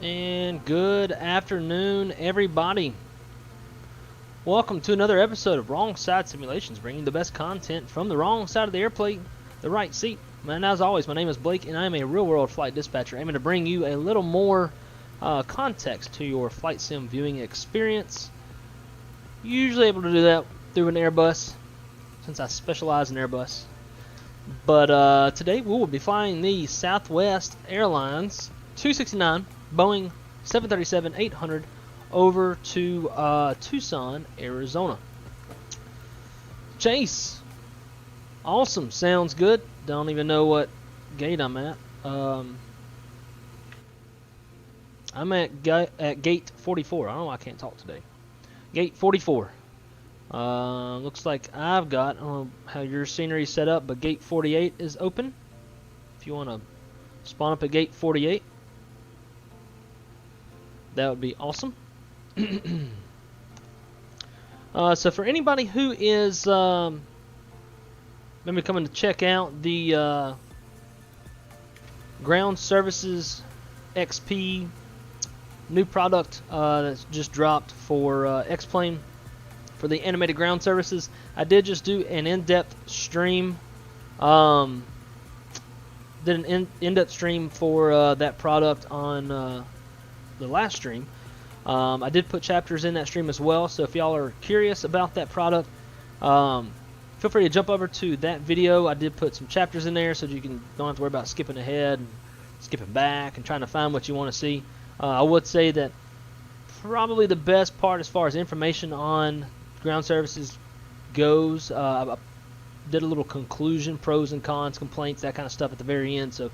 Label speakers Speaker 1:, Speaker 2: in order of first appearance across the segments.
Speaker 1: And good afternoon, everybody. Welcome to another episode of Wrong Side Simulations, bringing the best content from the wrong side of the airplane, the right seat. And as always, my name is Blake, and I am a real-world flight dispatcher, aiming to bring you a little more context to your flight sim viewing experience. Usually able to do that through an Airbus, since I specialize in Airbus. But today we will be flying the Southwest Airlines 269 Boeing 737-800 over to Tucson, Arizona. Chase. Awesome. Sounds good. Don't even know what gate I'm at. I'm at gate 44. I don't know why I can't talk today. Gate 44. Looks like I've got, I don't know how your scenery is set up, but gate 48 is open. If you want to spawn up at gate 48, that would be awesome. So for anybody who is maybe coming to check out the Ground Services XP new product that's just dropped for X-Plane for the animated ground services, I did just do an in-depth stream. Did an in-depth stream for that product on the last stream. I did put chapters in that stream as well, so if y'all are curious about that product, feel free to jump over to that video. I did put some chapters in there so you don't have to worry about skipping ahead and skipping back and trying to find what you want to see. I would say that probably the best part as far as information on ground services goes, I did a little conclusion, pros and cons, complaints, that kind of stuff at the very end, so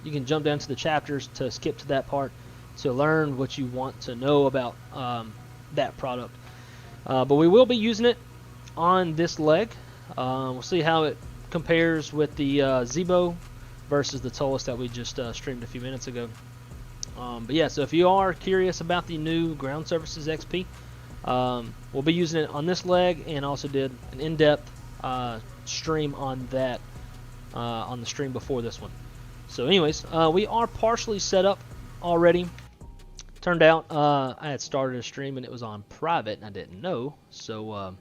Speaker 1: you can jump down to the chapters to skip to that part to learn what you want to know about that product. But we will be using it on this leg. We'll see how it compares with the Zibo versus the Tullus that we just streamed a few minutes ago. But yeah, so if you are curious about the new Ground Services XP, we'll be using it on this leg, and also did an in-depth stream on that on the stream before this one. So anyways, we are partially set up already. Turned out I had started a stream and it was on private and I didn't know, so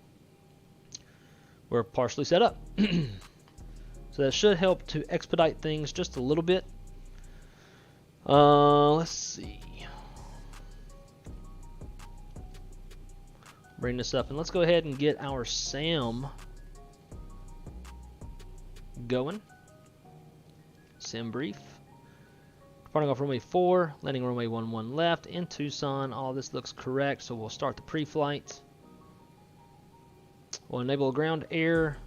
Speaker 1: we're partially set up. So that should help to expedite things just a little bit. Let's see. bring this up, and let's go ahead and get our SAM going. SIM brief. Departing off runway 4, landing runway 11 left in Tucson. All this looks correct, so we'll start the pre-flight. We'll enable ground air,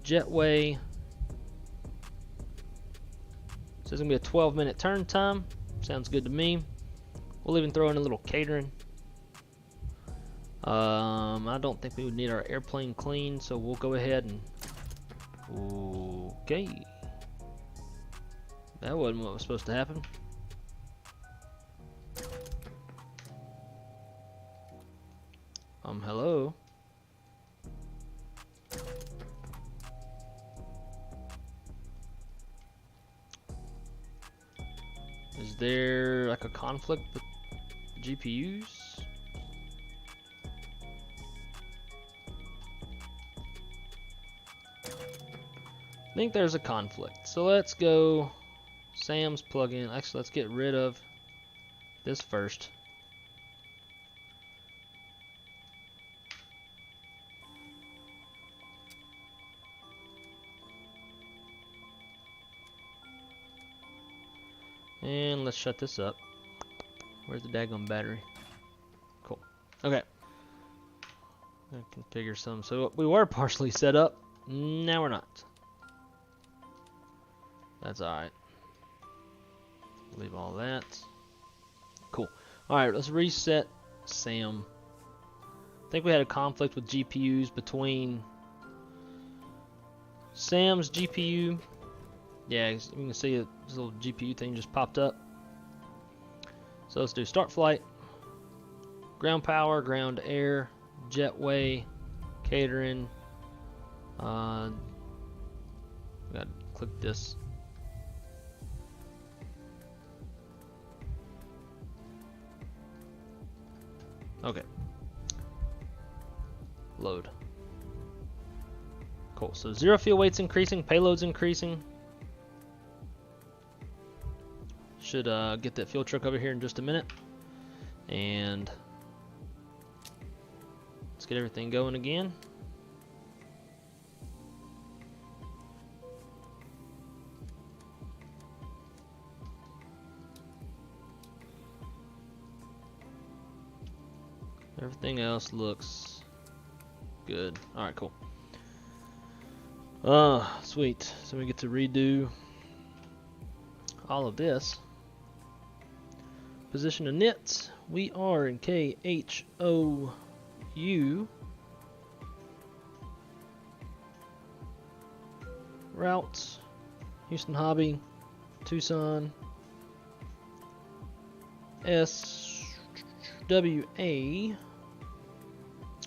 Speaker 1: jetway. So it's going to be a 12-minute turn time. Sounds good to me. We'll even throw in a little catering. I don't think we would need our airplane clean, so we'll go ahead and... Okay. That wasn't what was supposed to happen. Hello? Is there like a conflict with GPUs? I think there's a conflict. So let's go SAM's plugin. Actually, let's get rid of this first. And let's shut this up. Where's the daggone battery? Cool. Okay. I configure some. So we were partially set up. Now we're not. That's alright. Leave all that. Cool. Alright, let's reset SAM. I think we had a conflict with GPUs between SAM's GPU. Yeah, you can see this little GPU thing just popped up. So let's do start flight, ground power, ground air, jetway, catering. Gotta click this. Okay. Load. Cool. So zero fuel weight's increasing, payload's increasing. Should get that fuel truck over here in just a minute. And let's get everything going again. Everything else looks good. Alright, cool. Sweet. So we get to redo all of this. Position of nits. We are in KHOU. Routes. Houston Hobby. Tucson. SWA.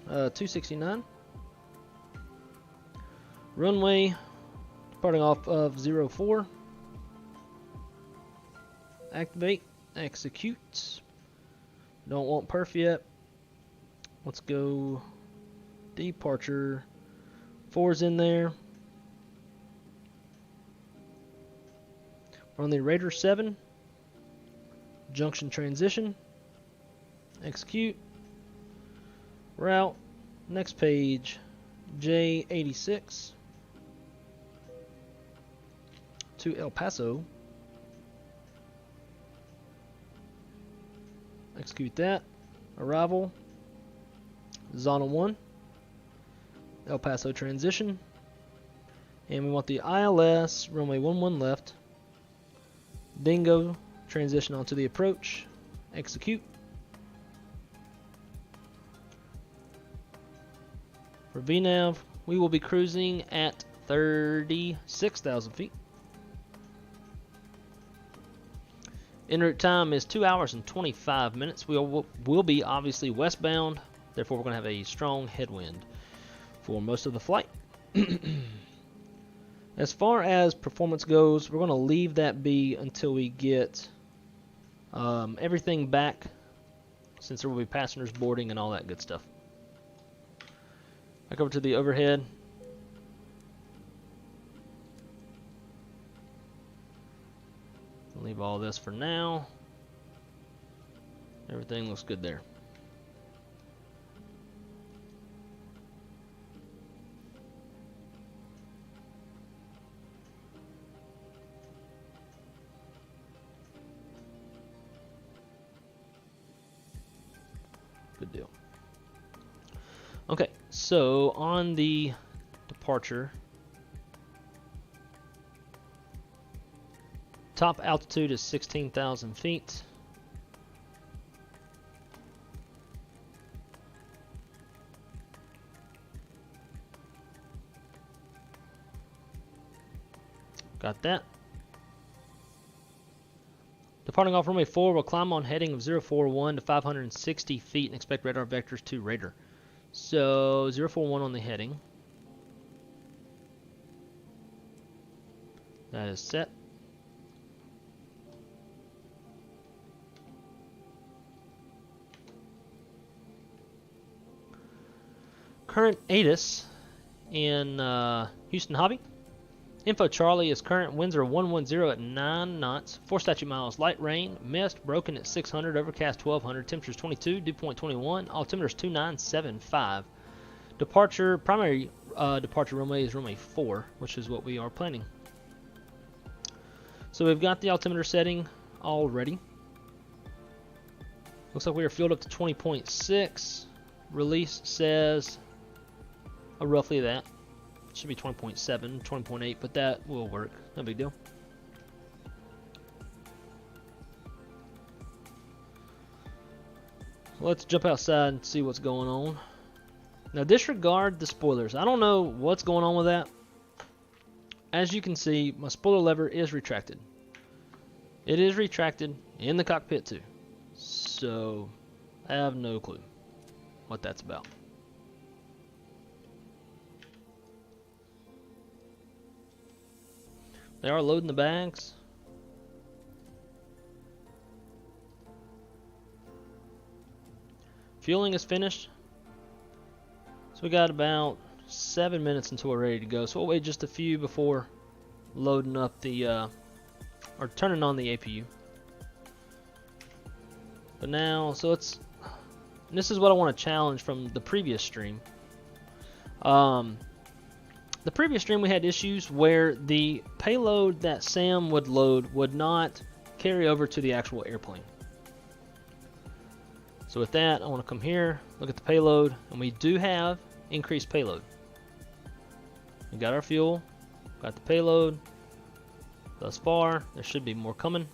Speaker 1: 269. Runway. Departing off of 04. Activate. Execute. Don't want perf yet. Let's go departure. 4's in there. We're on the Raider 7. Junction transition. Execute. Route. Next page. J86 to El Paso. Execute that. Arrival. Zona 1. El Paso transition. And we want the ILS runway 11 left. Dingo transition onto the approach. Execute. For VNAV, we will be cruising at 36,000 feet. En route time is 2 hours and 25 minutes. We'll be obviously westbound, therefore we're going to have a strong headwind for most of the flight. As far as performance goes, we're going to leave that be until we get everything back, since there will be passengers boarding and all that good stuff. Back over to the overhead. Leave all this for now. Everything looks good there. Good deal. Okay, so on the departure, top altitude is 16,000 feet. Got that. Departing off runway 4, we'll climb on heading of 041 to 560 feet and expect radar vectors to radar. So 041 on the heading. That is set. Current ATIS in Houston Hobby. Info Charlie is current winds are 110 at 9 knots, 4 statute miles, light rain, mist, broken at 600, overcast 1200, temperatures 22, dew point 21, altimeter is 2975. Departure, primary departure runway is runway 4, which is what we are planning. So we've got the altimeter setting already. Looks like we are fueled up to 20.6. Release says roughly that. Should be 20.7, 20.8, but that will work. No big deal. Let's jump outside and see what's going on. Now disregard the spoilers. I don't know what's going on with that. As you can see, my spoiler lever is retracted. It is retracted in the cockpit too. So I have no clue what that's about. They are loading the bags. Fueling is finished. So we got about 7 minutes until we're ready to go. So we'll wait just a few before loading up the, or turning on the APU. But now, so let's, and this is what I want to challenge from the previous stream. The previous stream we had issues where the payload that Sam would load would not carry over to the actual airplane. So with that, I want to come here, look at the payload, and we do have increased payload. We got our fuel, got the payload. Thus far, there should be more coming.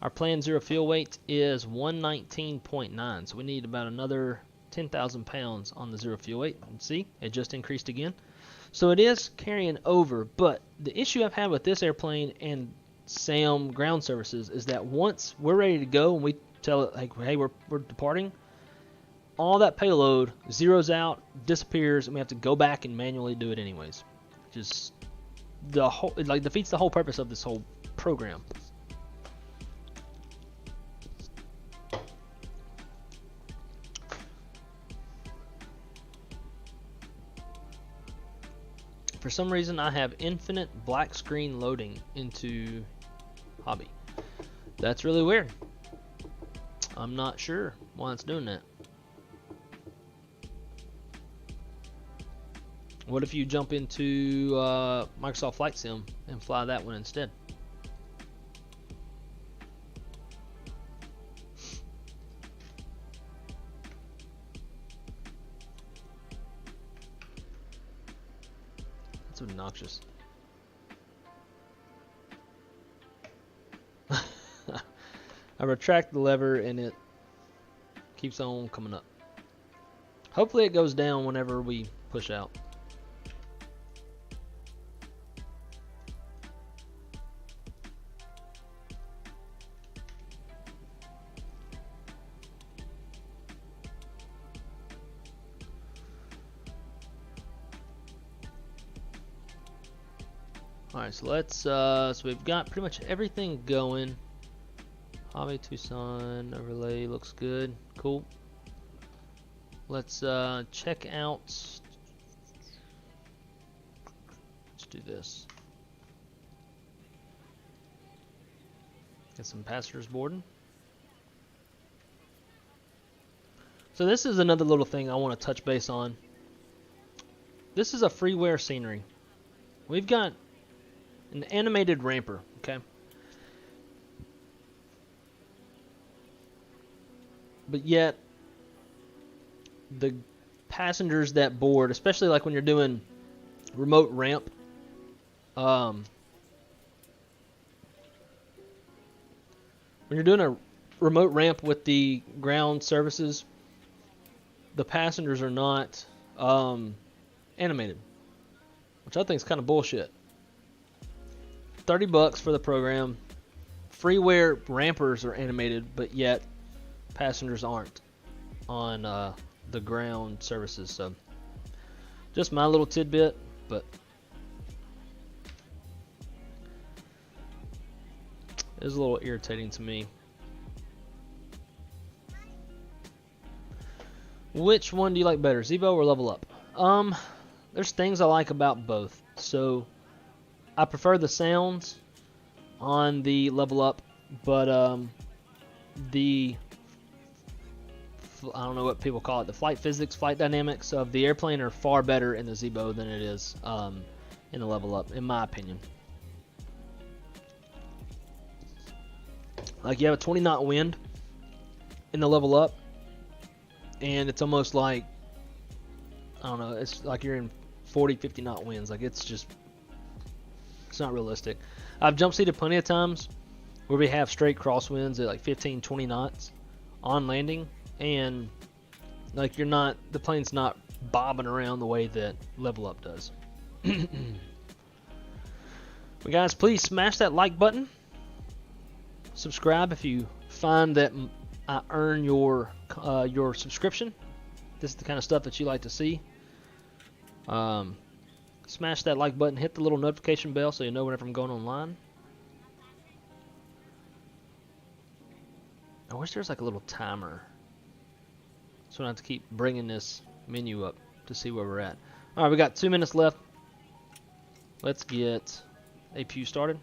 Speaker 1: Our planned zero fuel weight is 119.9, so we need about another 10,000 pounds on the zero fuel weight. And see, it just increased again. So it is carrying over, but the issue I've had with this airplane and SAM ground services is that once we're ready to go and we tell it, like, hey, we're departing, all that payload zeroes out, disappears, and we have to go back and manually do it anyways. Just the whole, it like defeats the whole purpose of this whole program. For some reason, I have infinite black screen loading into Hobby. That's really weird. I'm not sure why it's doing that. What if you jump into Microsoft Flight Sim and fly that one instead? That's obnoxious. I retract the lever and it keeps on coming up. Hopefully it goes down whenever we push out. Alright, so let's, so we've got pretty much everything going. Hobby Tucson overlay looks good. Cool. Let's check out. Let's do this. Get some passengers boarding. So this is another little thing I want to touch base on. This is a freeware scenery. We've got an animated ramper, okay? But yet, the passengers that board, especially like when you're doing remote ramp, when you're doing a remote ramp with the ground services, the passengers are not animated, which I think is kind of bullshit. $30 for the program. Freeware rampers are animated, but yet passengers aren't on the ground services. So just my little tidbit, but it's a little irritating to me. Which one do you like better, Zibo or Level Up? There's things I like about both. So I prefer the sounds on the Level Up, but the, I don't know what people call it, the flight physics, flight dynamics of the airplane are far better in the Zibo than it is in the Level Up, in my opinion. Like, you have a 20 knot wind in the Level Up, and it's almost like, I don't know, it's like you're in 40, 50 knot winds. Like, it's just, it's not realistic. I've jump seated plenty of times where we have straight crosswinds at like 15, 20 knots on landing, and like you're not, the plane's not bobbing around the way that Level Up does. But guys, please smash that like button. Subscribe if you find that I earn your subscription. This is the kind of stuff that you like to see. Smash that like button, hit the little notification bell so you know whenever I'm going online. I wish there was like a little timer, so I don't have to keep bringing this menu up to see where we're at. Alright, we got 2 minutes left. Let's get APU started.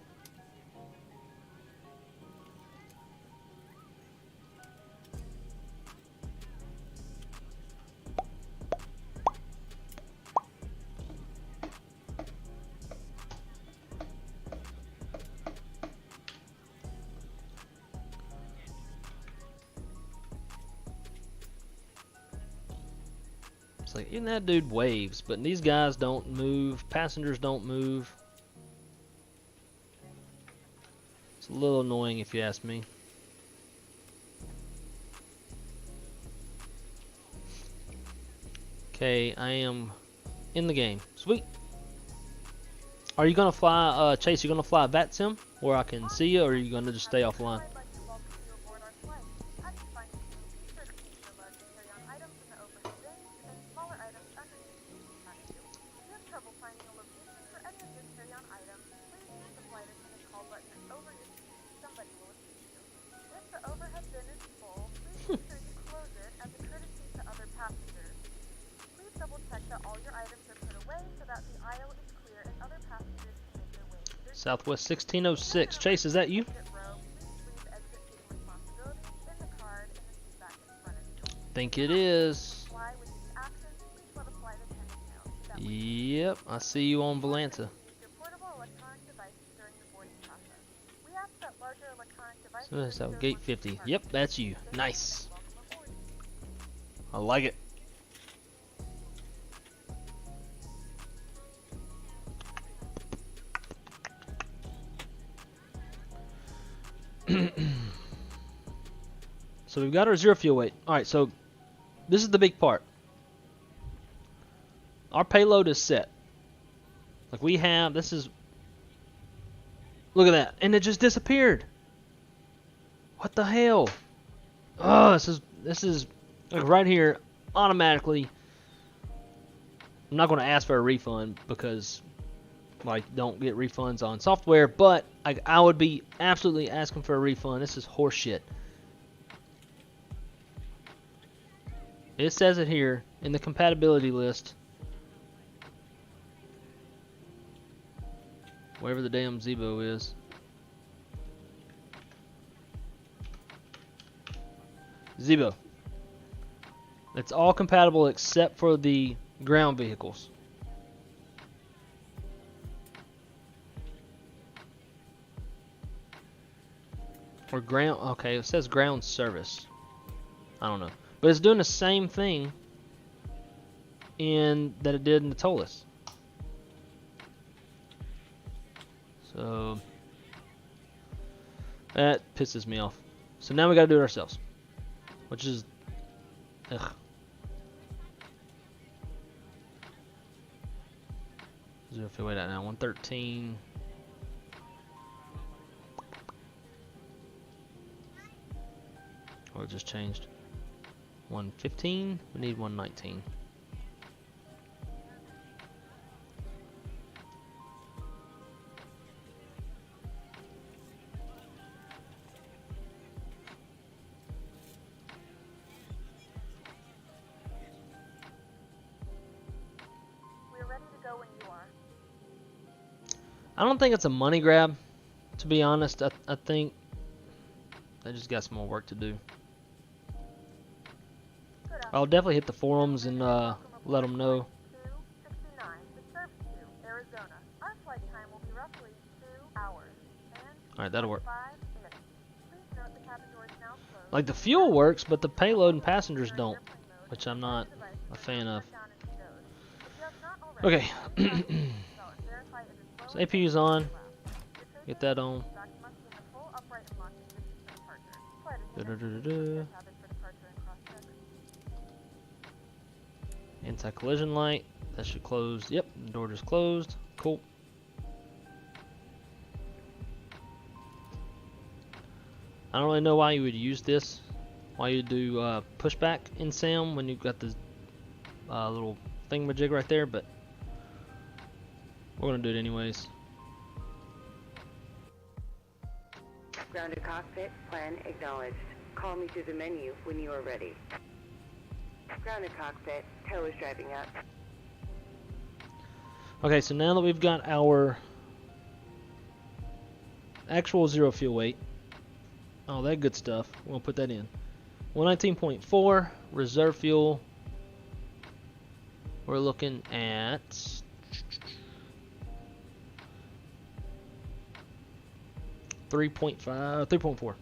Speaker 1: It's like, even that dude waves, but these guys don't move. Passengers don't move. It's a little annoying if you ask me. Okay, I am in the game. Sweet. Are you gonna fly, Chase? You gonna fly Vatsim where I can see you, or are you gonna just stay offline? Southwest 1606. Chase, is that you? Think it is. Yep, I see you on Volanta. So that's out gate 50. Yep, that's you. Nice. I like it. So we've got our zero fuel weight. Alright, so this is the big part. Our payload is set. Like we have, this is, look at that, and it just disappeared. What the hell? Oh, this is like right here, automatically. I'm not going to ask for a refund because like don't get refunds on software, but I would be absolutely asking for a refund. This is horseshit. It says it here in the compatibility list. Wherever the damn Zibo is. Zibo. It's all compatible except for the ground vehicles. Or ground, okay, it says ground service. I don't know. But it's doing the same thing that it did in the toeless. So that pisses me off. So now we got to do it ourselves, which is ugh. Zero fuel weight at now 113. Or it just changed. 115. We need 119.
Speaker 2: We're ready to go when you are.
Speaker 1: I don't think it's a money grab, to be honest. I think they just got some more work to do. I'll definitely hit the forums and let them know.
Speaker 2: 269 to service to Arizona. Our flight time will be roughly 2 hours and
Speaker 1: Alright, that'll work.
Speaker 2: 5 minutes. Please note the cabin door is now closed.
Speaker 1: Like the fuel works, but the payload and passengers don't, which I'm not a fan of. Okay. So APU's on. Get that on. Anti-collision light. That should close. Yep, the door just closed. Cool. I don't really know why you would use this. Why you do pushback in SAM when you've got the little thingamajig right there, but we're gonna do it anyways.
Speaker 3: Grounded cockpit, plan acknowledged. Call me through the menu when you are ready. Grounded cockpit, tow is driving up.
Speaker 1: Okay, so now that we've got our actual zero fuel weight, all that good stuff, we'll put that in. 119.4 reserve fuel. We're looking at 3.4.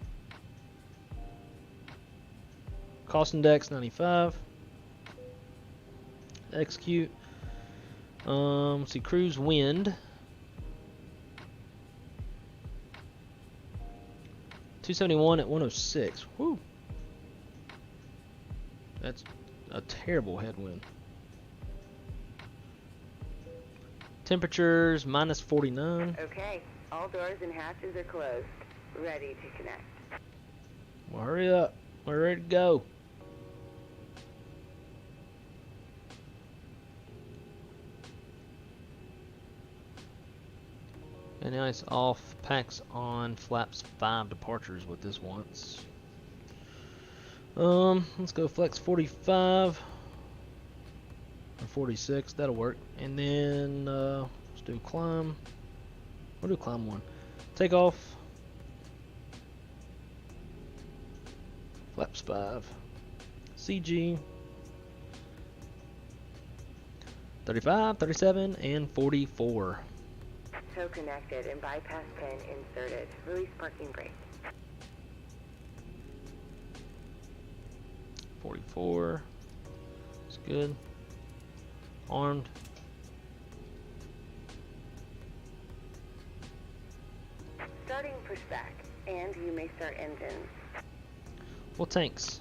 Speaker 1: Cost index 95. Execute. Let's see, cruise wind. 271 at 106. Whoo. That's a terrible headwind. Temperatures minus 49.
Speaker 3: Okay, all doors and hatches are closed. Ready to connect.
Speaker 1: Well, hurry up. We're ready to go. And now it's off, packs on, flaps 5 departures with this once. Let's go flex 45 or 46, that'll work. And then let's do climb. We'll do climb 1. Take off. Flaps 5. CG 35, 37, and 44.
Speaker 3: Tow connected and bypass pin inserted. Release parking brake.
Speaker 1: 44. It's good. Armed.
Speaker 3: Starting pushback, and you may start engines.
Speaker 1: Well, tanks.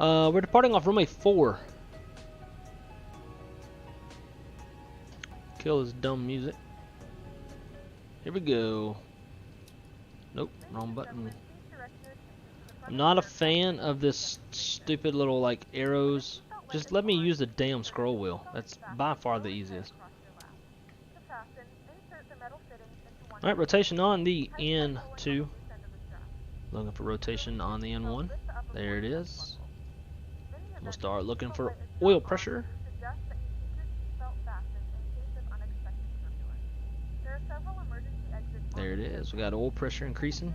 Speaker 1: We're departing off runway 4. Kill this dumb music. Here we go. Nope, wrong button. I'm not a fan of this stupid little like arrows. Just let me use the damn scroll wheel. That's by far the easiest. Alright, rotation on the N2. Looking for rotation on the N1. There it is. We'll start looking for oil pressure. There it is. We got oil pressure increasing.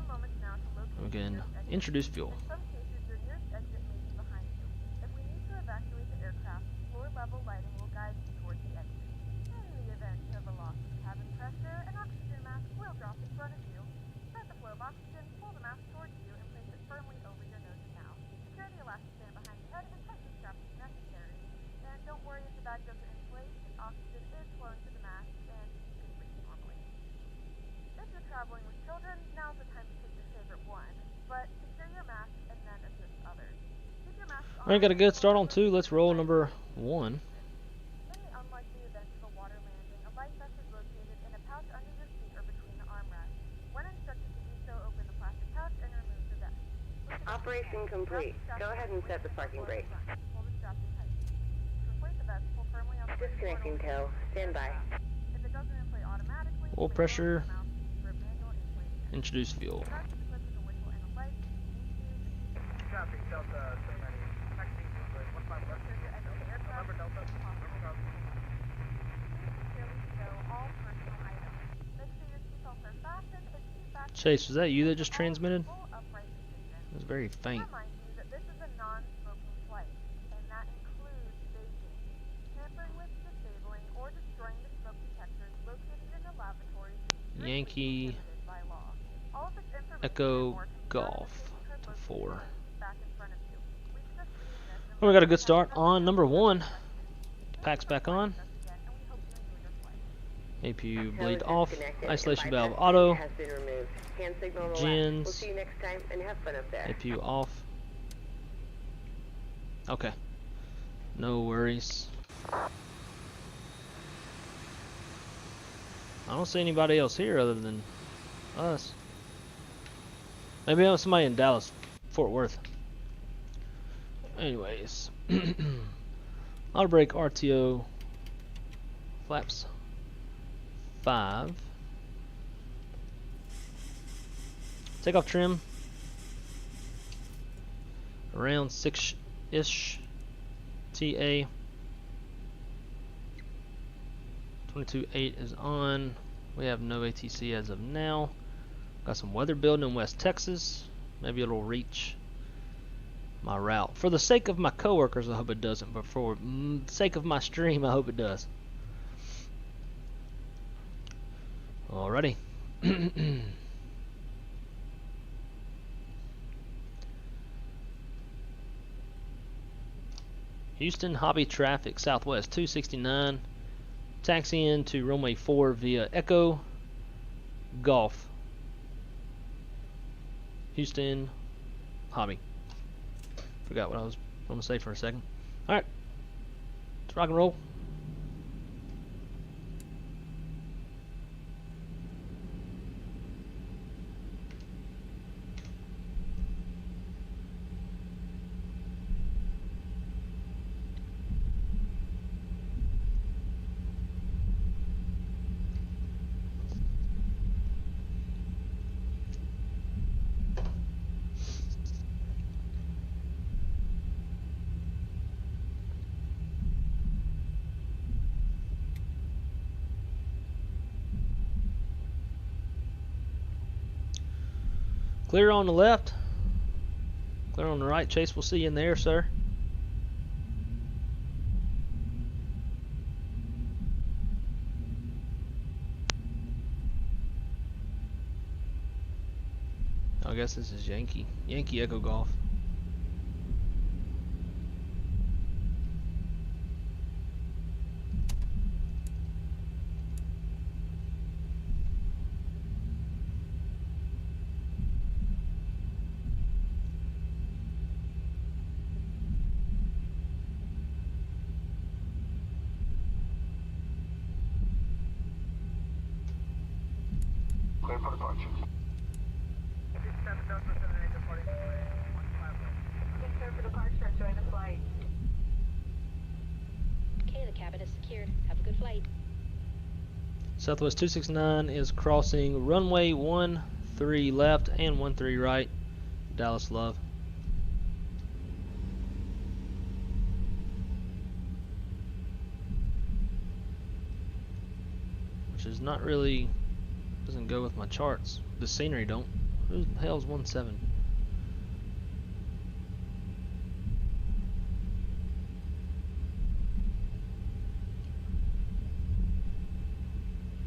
Speaker 1: We can introduce fuel.
Speaker 2: firmly over your nose and mouth. Secure the elastic band behind your head and tighten the straps if necessary. And don't worry if the bag doesn't inflate, oxygen is flowing to the mask and you can breathe normally. If you're traveling with children, now's the time to pick your favorite one. But secure your mask and then assist others. Keep your mask on.
Speaker 1: Alright, got a good start on 2. Let's roll number 1.
Speaker 2: In the unlikely event of a water landing, a life vest is located in a pouch under your seat or between the armrests. When instructed to do so, open the plastic pouch and remove the vest.
Speaker 3: Operation complete. Go ahead and set the parking brake.
Speaker 2: Hold the straps in tight. To inflate the vest, pull firmly on the
Speaker 3: Disconnecting tow. Stand by.
Speaker 2: If it doesn't inflate automatically,
Speaker 1: Oil pressure.
Speaker 2: for manual inflation.
Speaker 1: Introduce fuel.
Speaker 2: The vest is equipped with a whistle and a light.
Speaker 4: Traffic Delta 790. Taxi to 15 left. Number Delta.
Speaker 1: Chase, was that you that just transmitted? It was very faint.
Speaker 2: Remind you that this is a non-smoking flight, and that includes vaping. Tampering with, disabling, or destroying the smoke detectors located in the lavatory is
Speaker 1: Yankee
Speaker 2: prohibited by law. All of this information
Speaker 1: Echo
Speaker 2: and more can be found in the
Speaker 1: Golf
Speaker 2: safety card
Speaker 1: to
Speaker 2: located
Speaker 1: 4.
Speaker 2: back in front of you. We suggest reading this and
Speaker 1: Well, we got a good
Speaker 2: looking at
Speaker 1: start on number 1.
Speaker 2: Thank
Speaker 1: Packs
Speaker 2: you for
Speaker 1: back
Speaker 2: joining
Speaker 1: on.
Speaker 2: us again, and we hope you enjoy your flight.
Speaker 1: APU
Speaker 3: Tow
Speaker 1: bleed
Speaker 3: is
Speaker 1: off.
Speaker 3: disconnected.
Speaker 1: Isolation valve
Speaker 3: Bypass
Speaker 1: auto.
Speaker 3: has been removed. Hand signal on the left.
Speaker 1: Gens.
Speaker 3: We'll see you next time and have fun up there.
Speaker 1: APU off. Okay. No worries. I don't see anybody else here other than us. Maybe I have somebody in Dallas, Fort Worth. Anyways. Auto brake RTO. Flaps 5. Takeoff trim around 6-ish. TA 22.8 is on. We have no ATC as of now. Got some weather building in West Texas. Maybe it'll reach my route. For the sake of my coworkers, I hope it doesn't. But for the sake of my stream, I hope it does. Alrighty. Houston Hobby Traffic Southwest 269. Taxi in to runway 4 via Echo Golf. Houston Hobby. Forgot what I was going to say for a second. Alright. Let's rock and roll. Clear on the left. Clear on the right. Chase, we'll see you in there, sir. I guess this is Yankee Echo Golf.
Speaker 4: Clear for departure.
Speaker 3: Clear for departure. Join the flight.
Speaker 5: Okay, the cabin is secured. Have a good flight.
Speaker 1: Southwest 269 is crossing runway 13 left and 13 right. Dallas Love. Which is not really, doesn't go with my charts. The scenery don't. Who the hell's 17?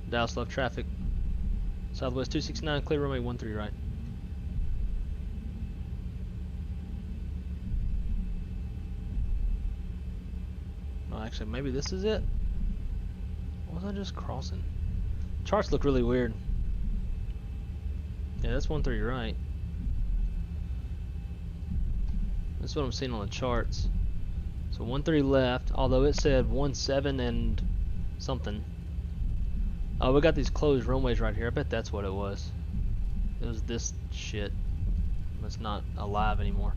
Speaker 1: Dallas Love traffic. Southwest 269, clear runway 13 right. Actually, maybe this is it? Or was I just crossing? Charts look really weird. Yeah, that's 1-3 right. That's what I'm seeing on the charts. So 1-3 left, although it said 1-7 and something. Oh, we got these closed runways right here. I bet that's what it was. It was this shit. It's not alive anymore.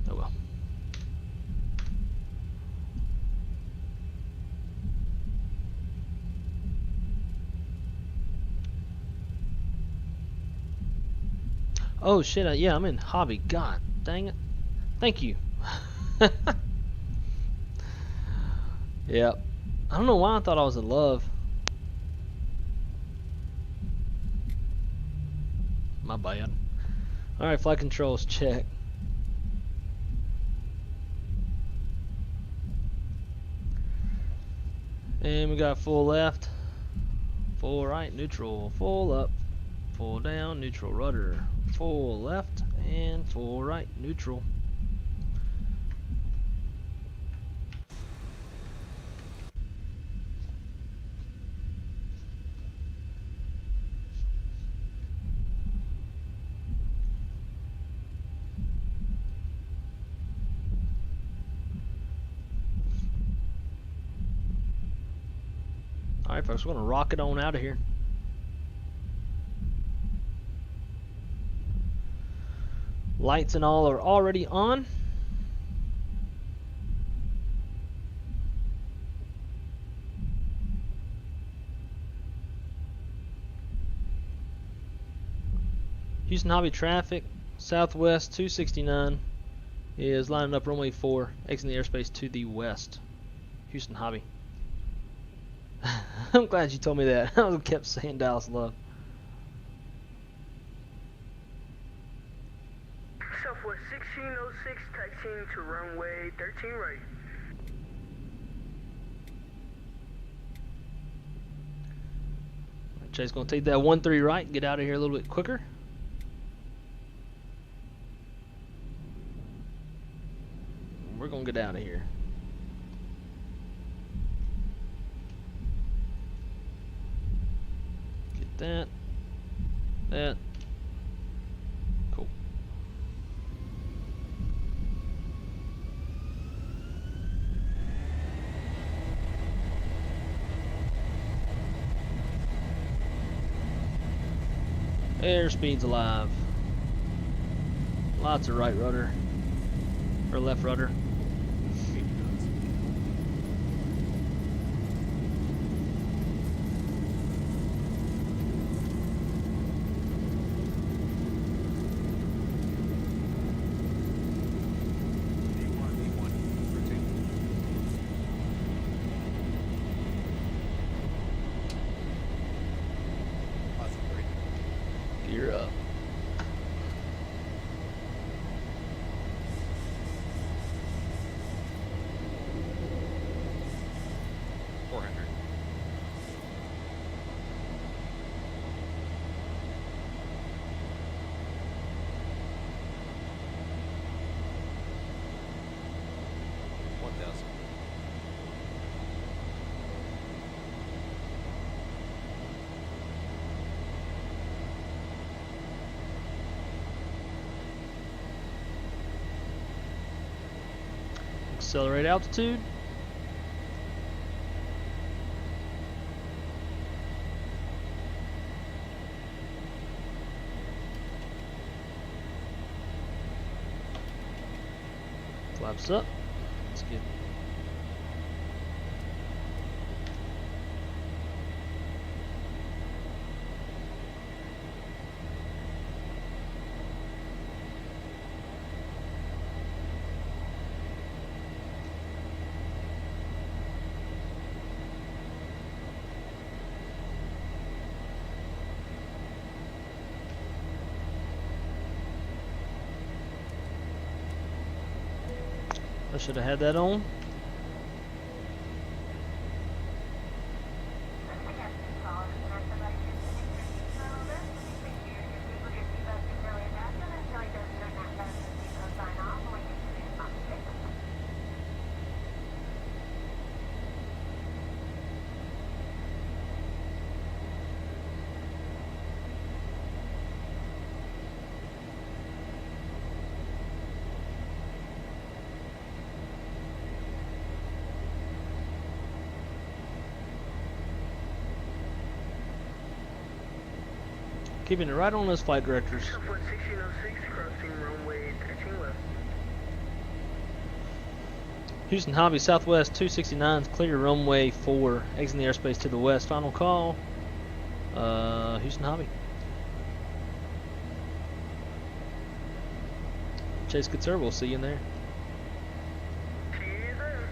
Speaker 1: Oh well. Oh shit, yeah, I'm in hobby. God dang it. Thank you. Yeah. I don't know why I thought I was in love. My bad. Alright, flight controls check. And we got full left, full right, neutral, full up, full down, neutral rudder, full left, and full right, neutral. Alright folks, we're going to rocket on out of here. Lights and all are already on. Houston Hobby traffic, Southwest 269 is lining up runway 4, exiting the airspace to the west. Houston Hobby. I'm glad you told me that. I kept saying Dallas Love.
Speaker 6: Southwest 1606, taxiing to runway 13 right.
Speaker 1: Jay's going to take that 1-3 right and get out of here a little bit quicker. We're going to get out of here. Get that. Cool. Airspeed's alive. Lots of right rudder. Or left rudder. Gear up. Accelerate altitude. Flaps up. Let's get I should have had that on. Keeping it right on those flight directors.
Speaker 6: Southwest 1606, crossing runway 13 left.
Speaker 1: Houston Hobby Southwest 269, clear runway 4, exiting the airspace to the west. Final call. Houston Hobby. Chase good sir, we'll see you in there.
Speaker 6: See you there.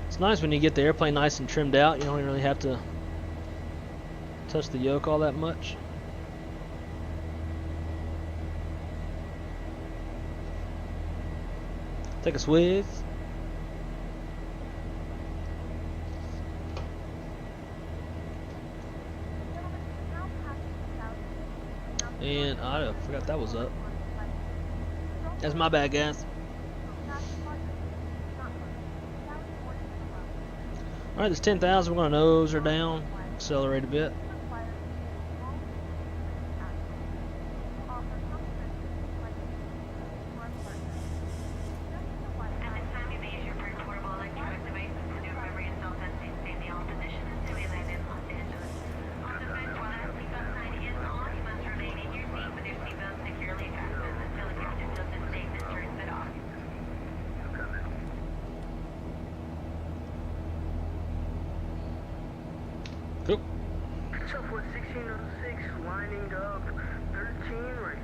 Speaker 1: It's nice when you get the airplane nice and trimmed out. You don't really have to touch the yoke all that much. Take a swig. And I forgot that was up. That's my bad, guys. Alright, this 10,000, we're going to nose her down, accelerate a bit. Cool.
Speaker 6: Southwest 1606, lining up 13 right.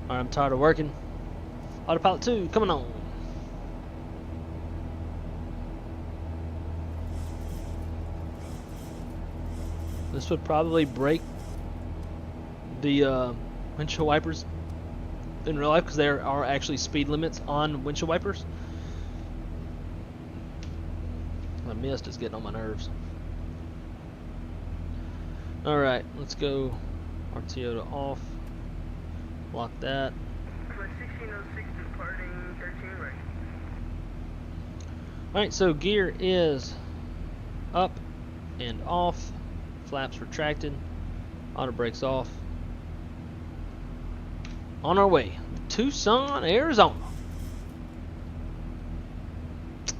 Speaker 1: Alright, I'm tired of working. Autopilot 2, coming on. This would probably break the windshield wipers in real life because there are actually speed limits on windshield wipers. The mist is getting on my nerves. Alright, let's go RTO to off. Lock that.
Speaker 6: Southwest 1606, departing 13 right.
Speaker 1: Alright, so gear is up and off. Flaps retracted. Auto brakes off. On our way. Tucson, Arizona.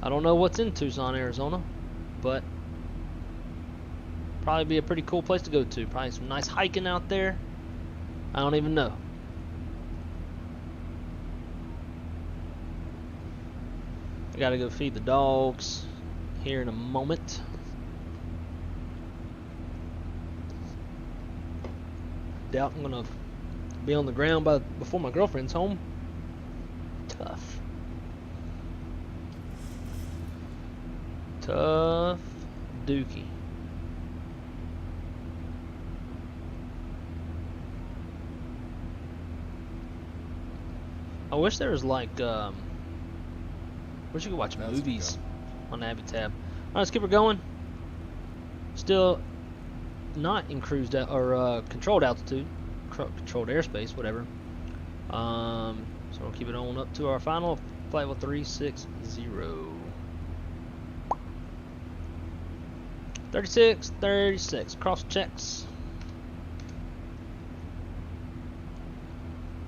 Speaker 1: I don't know what's in Tucson, Arizona, but probably be a pretty cool place to go to. Probably some nice hiking out there. I don't even know. I gotta go feed the dogs here in a moment. Doubt I'm gonna be on the ground before my girlfriend's home. Tough. Tough dookie. I wish there was like wish you could watch movies on the Avid tab. Alright, let's keep her going. Still not in cruised or controlled altitude, controlled airspace, whatever. So we'll keep it on up to our final flight level 360. 36, cross checks.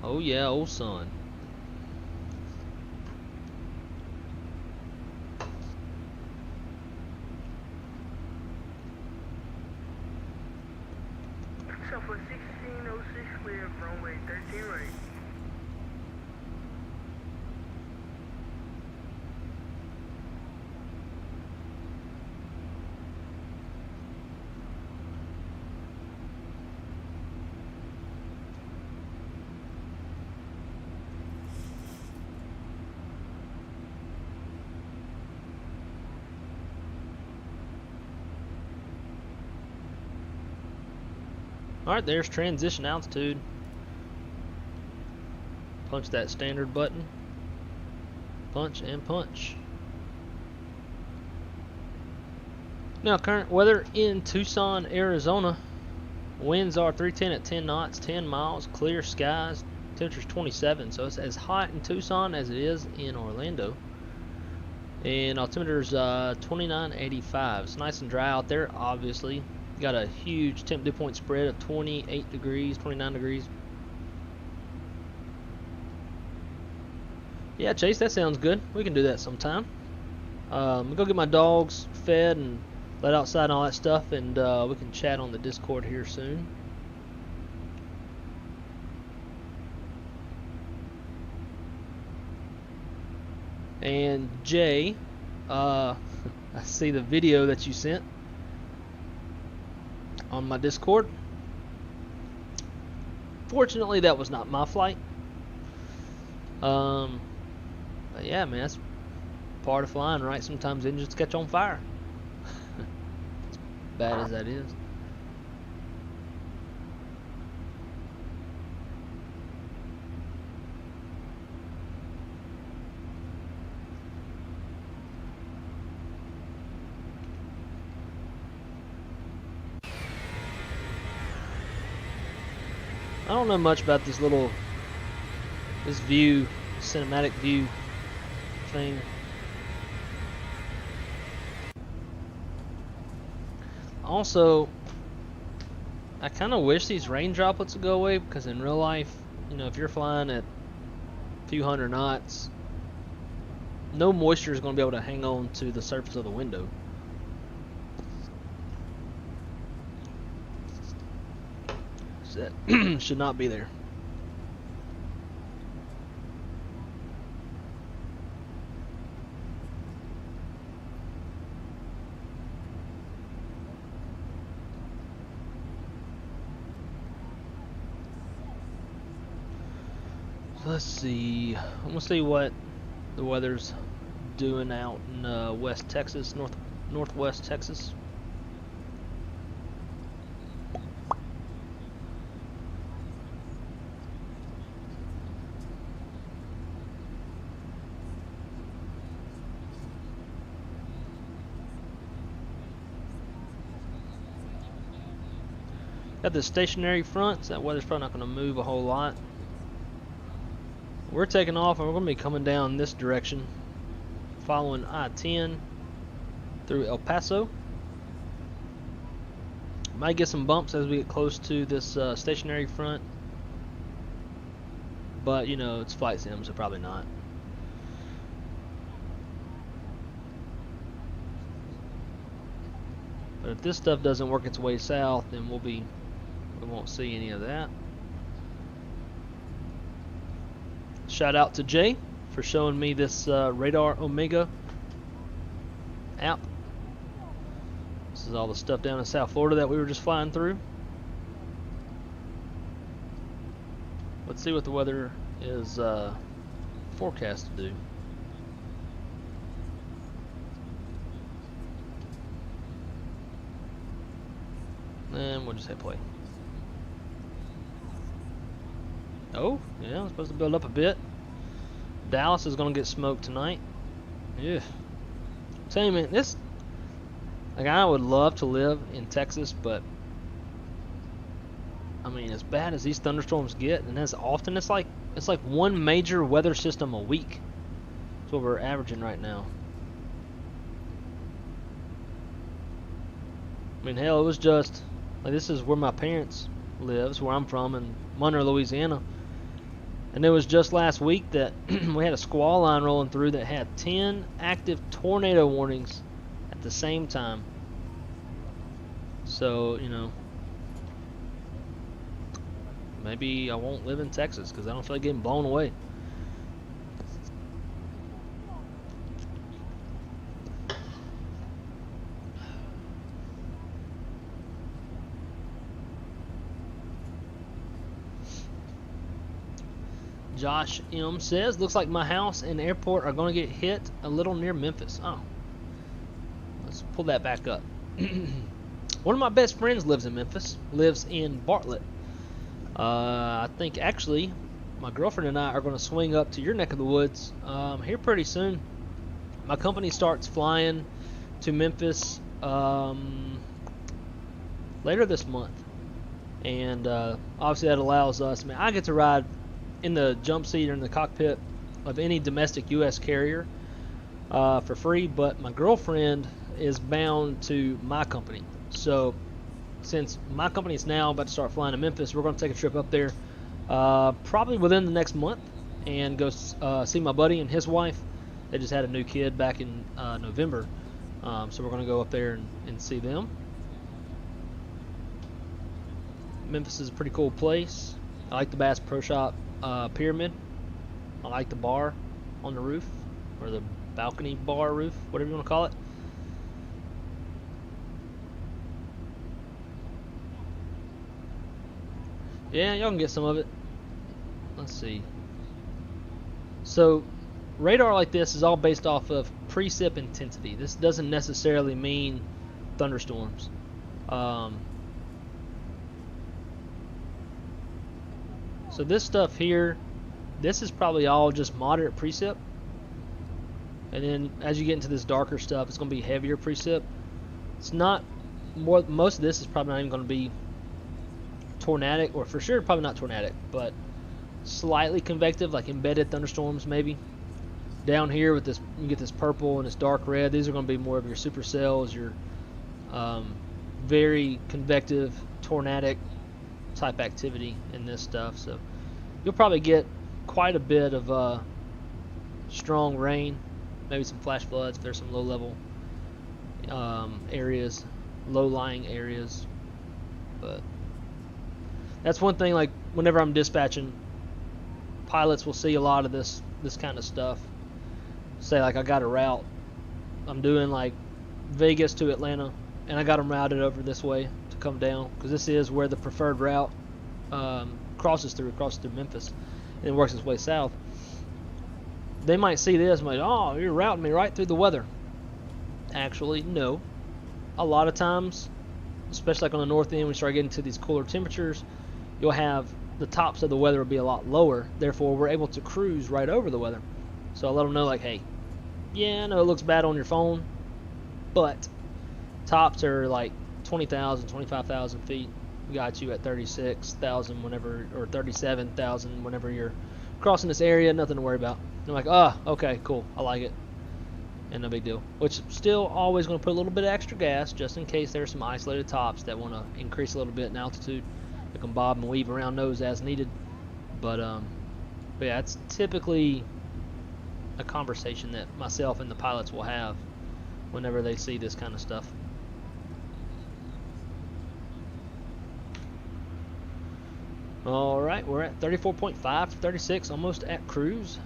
Speaker 1: Oh yeah, old son.
Speaker 6: Southwest 1606, clear runway 13 right.
Speaker 1: Alright, there's transition altitude. Punch that standard button. Punch and punch. Now, current weather in Tucson, Arizona. Winds are 310 at 10 knots, 10 miles, clear skies. Temperature's 27, so it's as hot in Tucson as it is in Orlando. And altimeter's 2985. It's nice and dry out there, obviously. Got a huge temp dew point spread of 28 degrees, 29 degrees. Yeah, Chase, that sounds good. We can do that sometime. I'm go get my dogs fed and let outside and all that stuff, and we can chat on the Discord here soon. And Jay, I see the video that you sent on my Discord. Fortunately, that was not my flight. But yeah, man, that's part of flying, right? Sometimes engines catch on fire. As bad as that is. I don't know much about this view, cinematic view thing. Also, I kind of wish these rain droplets would go away, because in real life, you know, if you're flying at a few hundred knots, no moisture is going to be able to hang on to the surface of the window. So that should not be there. Let's see. I'm gonna see what the weather's doing out in West Texas, northwest Texas. Got the stationary front, so that weather's probably not going to move a whole lot. We're taking off, and we're going to be coming down this direction, following I-10 through El Paso. Might get some bumps as we get close to this stationary front, but you know, it's flight sim, so probably not. But if this stuff doesn't work its way south, then we won't see any of that. Shout out to Jay for showing me this Radar Omega app. This is all the stuff down in South Florida that we were just flying through. Let's see what the weather is forecast to do. And we'll just hit play. Oh, yeah, I'm supposed to build up a bit. Dallas is going to get smoked tonight. Yeah. I'm telling you, man, this... Like, I would love to live in Texas, but... I mean, as bad as these thunderstorms get, and as often, it's like one major weather system a week. That's what we're averaging right now. I mean, hell, it was just... Like, this is where my parents lives, where I'm from, in Monroe, Louisiana. And it was just last week that we had a squall line rolling through that had 10 active tornado warnings at the same time. So, you know, maybe I won't live in Texas because I don't feel like getting blown away. Josh M says, looks like my house and airport are going to get hit a little near Memphis. Oh. Let's pull that back up. One of my best friends lives in Memphis, lives in Bartlett. I think actually my girlfriend and I are going to swing up to your neck of the woods here pretty soon. My company starts flying to Memphis later this month, and obviously that allows us, I get to ride in the jump seat or in the cockpit of any domestic U.S. carrier for free, but my girlfriend is bound to my company. So since my company is now about to start flying to Memphis, we're going to take a trip up there probably within the next month and go see my buddy and his wife. They just had a new kid back in November, so we're going to go up there and see them. Memphis is a pretty cool place. I like the Bass Pro Shop pyramid. I like the bar on the roof, or the balcony bar roof, whatever you want to call it. Yeah, y'all can get some of it. Let's see. So, radar like this is all based off of precip intensity. This doesn't necessarily mean thunderstorms. So this stuff here, this is probably all just moderate precip. And then as you get into this darker stuff, it's going to be heavier precip. It's not more. Most of this is probably not even going to be tornadic, or for sure probably not tornadic, but slightly convective, like embedded thunderstorms maybe. Down here with this, you get this purple and this dark red. These are going to be more of your supercells, your very convective tornadic type activity in this stuff. So you'll probably get quite a bit of strong rain, maybe some flash floods if there's some low level areas, low lying areas. But that's one thing, like whenever I'm dispatching, pilots will see a lot of this kind of stuff. Say like I got a route, I'm doing like Vegas to Atlanta, and I got them routed over this way to come down, because this is where the preferred route crosses through Memphis and works its way south. They might see this and be like, oh, you're routing me right through the weather. Actually, no. A lot of times, especially like on the north end, when we start getting to these cooler temperatures, you'll have the tops of the weather will be a lot lower. Therefore, we're able to cruise right over the weather. So I let them know, like, hey, yeah, I know it looks bad on your phone, but tops are like 20,000, 25,000 feet. We got you at 36,000 whenever, or 37,000 whenever you're crossing this area. Nothing to worry about. I'm like, oh, okay, cool, I like it, and no big deal. Which still always going to put a little bit of extra gas just in case there's some isolated tops that want to increase a little bit in altitude. They can bob and weave around those as needed. But yeah, it's typically a conversation that myself and the pilots will have whenever they see this kind of stuff. Alright, we're at 34.5 to 36, almost at cruise.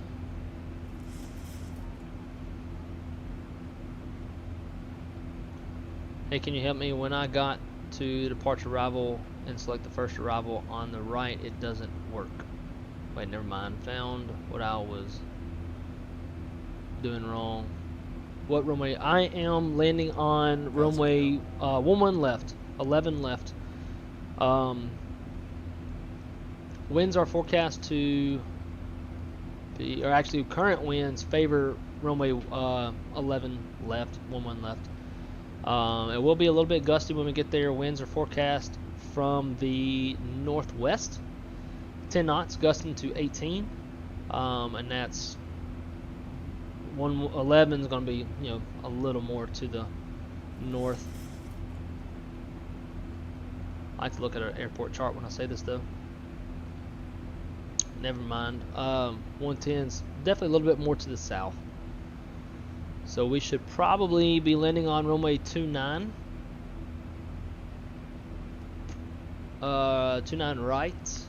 Speaker 1: Hey, can you help me? When I got to departure arrival and select the first arrival on the right, it doesn't work. Wait, never mind. Found what I was doing wrong. What runway? I am landing on runway 11 left. 11 left. Winds are forecast to be, or actually current winds favor runway 11 left, 11 left. It will be a little bit gusty when we get there. Winds are forecast from the northwest, 10 knots, gusting to 18, and that's 11 is going to be, you know, a little more to the north. I like to look at our airport chart when I say this, though. Never mind. 110's definitely a little bit more to the south. So we should probably be landing on runway 29. 29 right.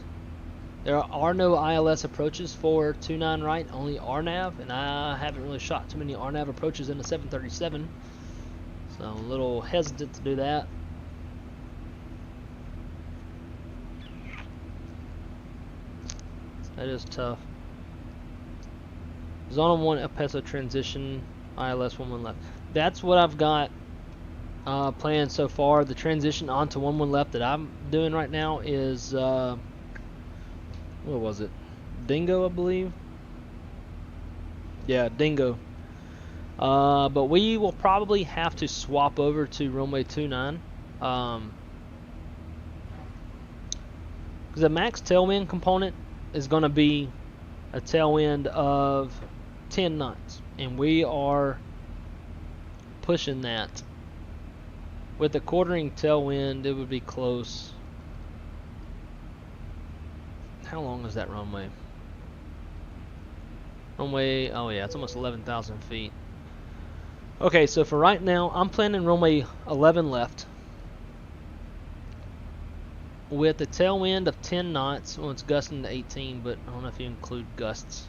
Speaker 1: There are no ILS approaches for 29 right, only RNAV, and I haven't really shot too many RNAV approaches in the 737, so I'm a little hesitant to do that. That is tough. Zone 1 El Paso transition, ILS 11 left. That's what I've got plan so far. The transition onto 1-1 left that I'm doing right now is what was it? Dingo, I believe. Yeah, Dingo. But we will probably have to swap over to runway 29. Because the max tailwind component is going to be a tailwind of 10 knots, and we are pushing that. With a quartering tailwind, it would be close. How long is that runway? Runway, oh yeah, it's almost 11,000 feet. Okay, so for right now, I'm planning runway 11 left with a tailwind of 10 knots. Well, it's gusting to 18, but I don't know if you include gusts.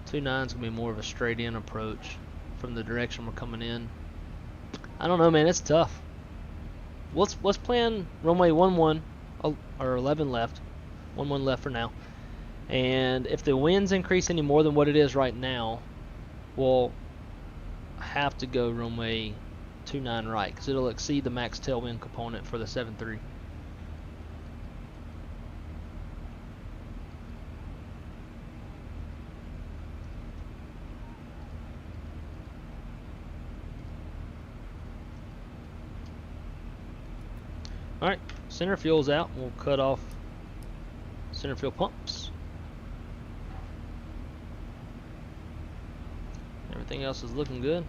Speaker 1: 29 is going to be more of a straight in approach from the direction we're coming in. I don't know, man, it's tough. Let's plan runway 11 or 11 left. 11 left for now. And if the winds increase any more than what it is right now, we'll have to go runway 29 right, because it'll exceed the max tailwind component for the 7.3. Alright, center fuel's out. We'll cut off center fuel pumps. Everything else is looking good.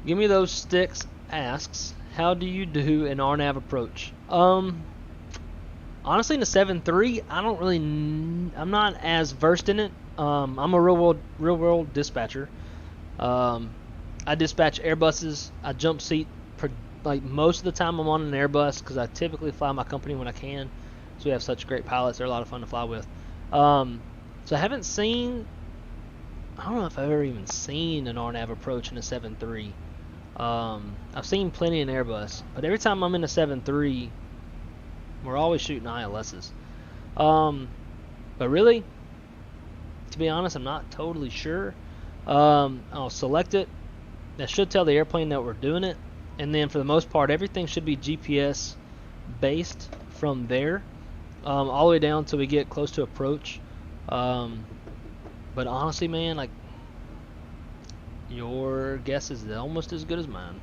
Speaker 1: Give me those sticks asks, how do you do an RNAV approach? Honestly, in the 7.3, I don't really, I'm not as versed in it. I'm a real world dispatcher. I dispatch Airbuses. I jump seat like most of the time. I'm on an Airbus because I typically fly my company when I can. So we have such great pilots. They're a lot of fun to fly with. So I haven't seen. I don't know if I've ever even seen an RNAV approach in a 7.3. I've seen plenty in Airbus, but every time I'm in a 7.3, we're always shooting ILSs. But really, to be honest, I'm not totally sure. I'll select it. That should tell the airplane that we're doing it, and then for the most part, everything should be GPS based from there, all the way down till we get close to approach. But honestly, man, like, your guess is almost as good as mine.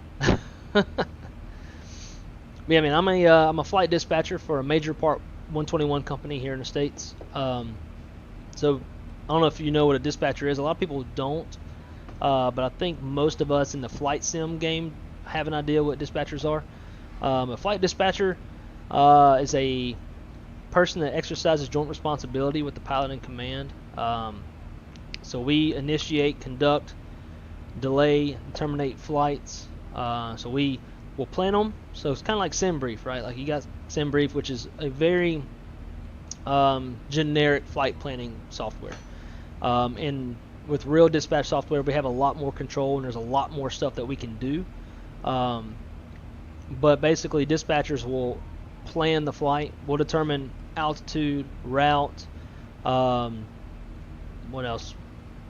Speaker 1: Yeah, I mean, I'm a flight dispatcher for a major Part 121 company here in the States. So I don't know if you know what a dispatcher is. A lot of people don't, but I think most of us in the flight sim game have an idea what dispatchers are. A flight dispatcher is a person that exercises joint responsibility with the pilot in command. So we initiate, conduct, delay, and terminate flights. So we will plan them. So it's kind of like SimBrief, right? Like you got SimBrief, which is a very generic flight planning software. And with real dispatch software, we have a lot more control, and there's a lot more stuff that we can do. But basically, dispatchers will plan the flight. We'll determine altitude, route, what else?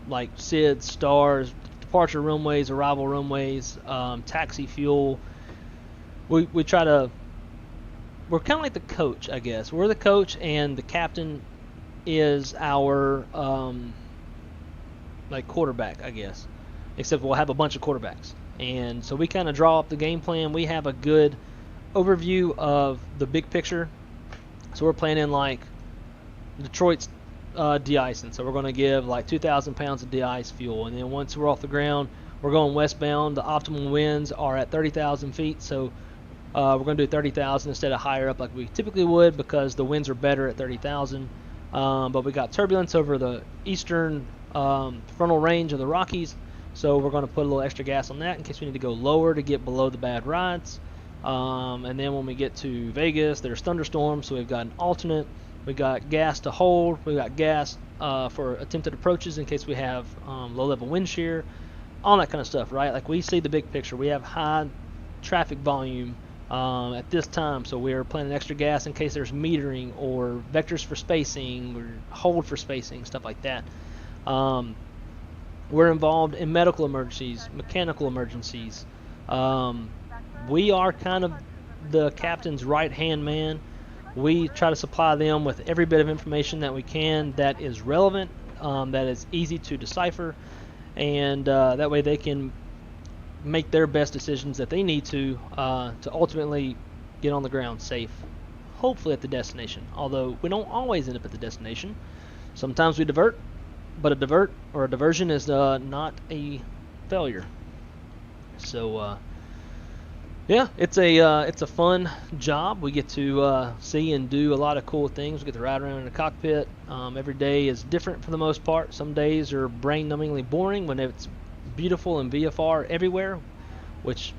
Speaker 1: Like SIDs, stars, departure runways, arrival runways, taxi fuel. We try to. We're kind of like the coach, I guess. We're the coach, and the captain is our like quarterback, I guess. Except we'll have a bunch of quarterbacks, and so we kind of draw up the game plan. We have a good overview of the big picture. So we're planning like Detroit's de-icing, so we're going to give like 2,000 pounds of de-ice fuel, and then once we're off the ground, we're going westbound. The optimal winds are at 30,000 feet, so we're going to do 30,000 instead of higher up like we typically would, because the winds are better at 30,000. But we got turbulence over the eastern frontal range of the Rockies, so we're going to put a little extra gas on that in case we need to go lower to get below the bad rides. And then when we get to Vegas, there's thunderstorms, so we've got an alternate. We got gas to hold. We got gas for attempted approaches in case we have low-level wind shear, all that kind of stuff, right? Like we see the big picture. We have high traffic volume at this time, so we're planning extra gas in case there's metering or vectors for spacing or hold for spacing, stuff like that. We're involved in medical emergencies, mechanical emergencies. We are kind of the captain's right-hand man. We try to supply them with every bit of information that we can that is relevant, that is easy to decipher, and that way they can make their best decisions that they need to ultimately get on the ground safe, hopefully at the destination. Although we don't always end up at the destination. Sometimes we divert, but a divert or a diversion is not a failure. So yeah, it's a fun job. We get to see and do a lot of cool things. We get to ride around in the cockpit. Every day is different for the most part. Some days are brain-numbingly boring when it's beautiful and VFR everywhere, which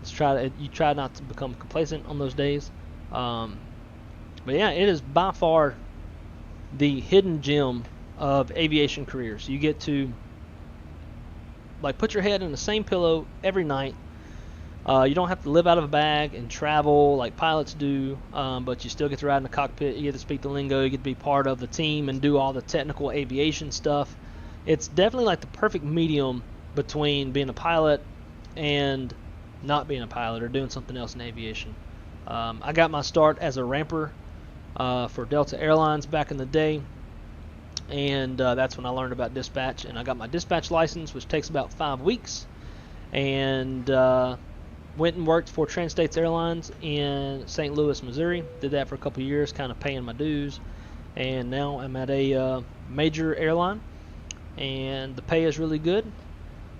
Speaker 1: you try not to become complacent on those days. But yeah, it is by far the hidden gem of aviation careers. You get to like put your head in the same pillow every night. You don't have to live out of a bag and travel like pilots do, but you still get to ride in the cockpit. You get to speak the lingo. You get to be part of the team and do all the technical aviation stuff. It's definitely like the perfect medium between being a pilot and not being a pilot or doing something else in aviation. I got my start as a ramper for Delta Airlines back in the day, and that's when I learned about dispatch. And I got my dispatch license, which takes about 5 weeks, and went and worked for Trans-States Airlines in St. Louis, Missouri. Did that for a couple of years, kind of paying my dues, and now I'm at a major airline, and the pay is really good.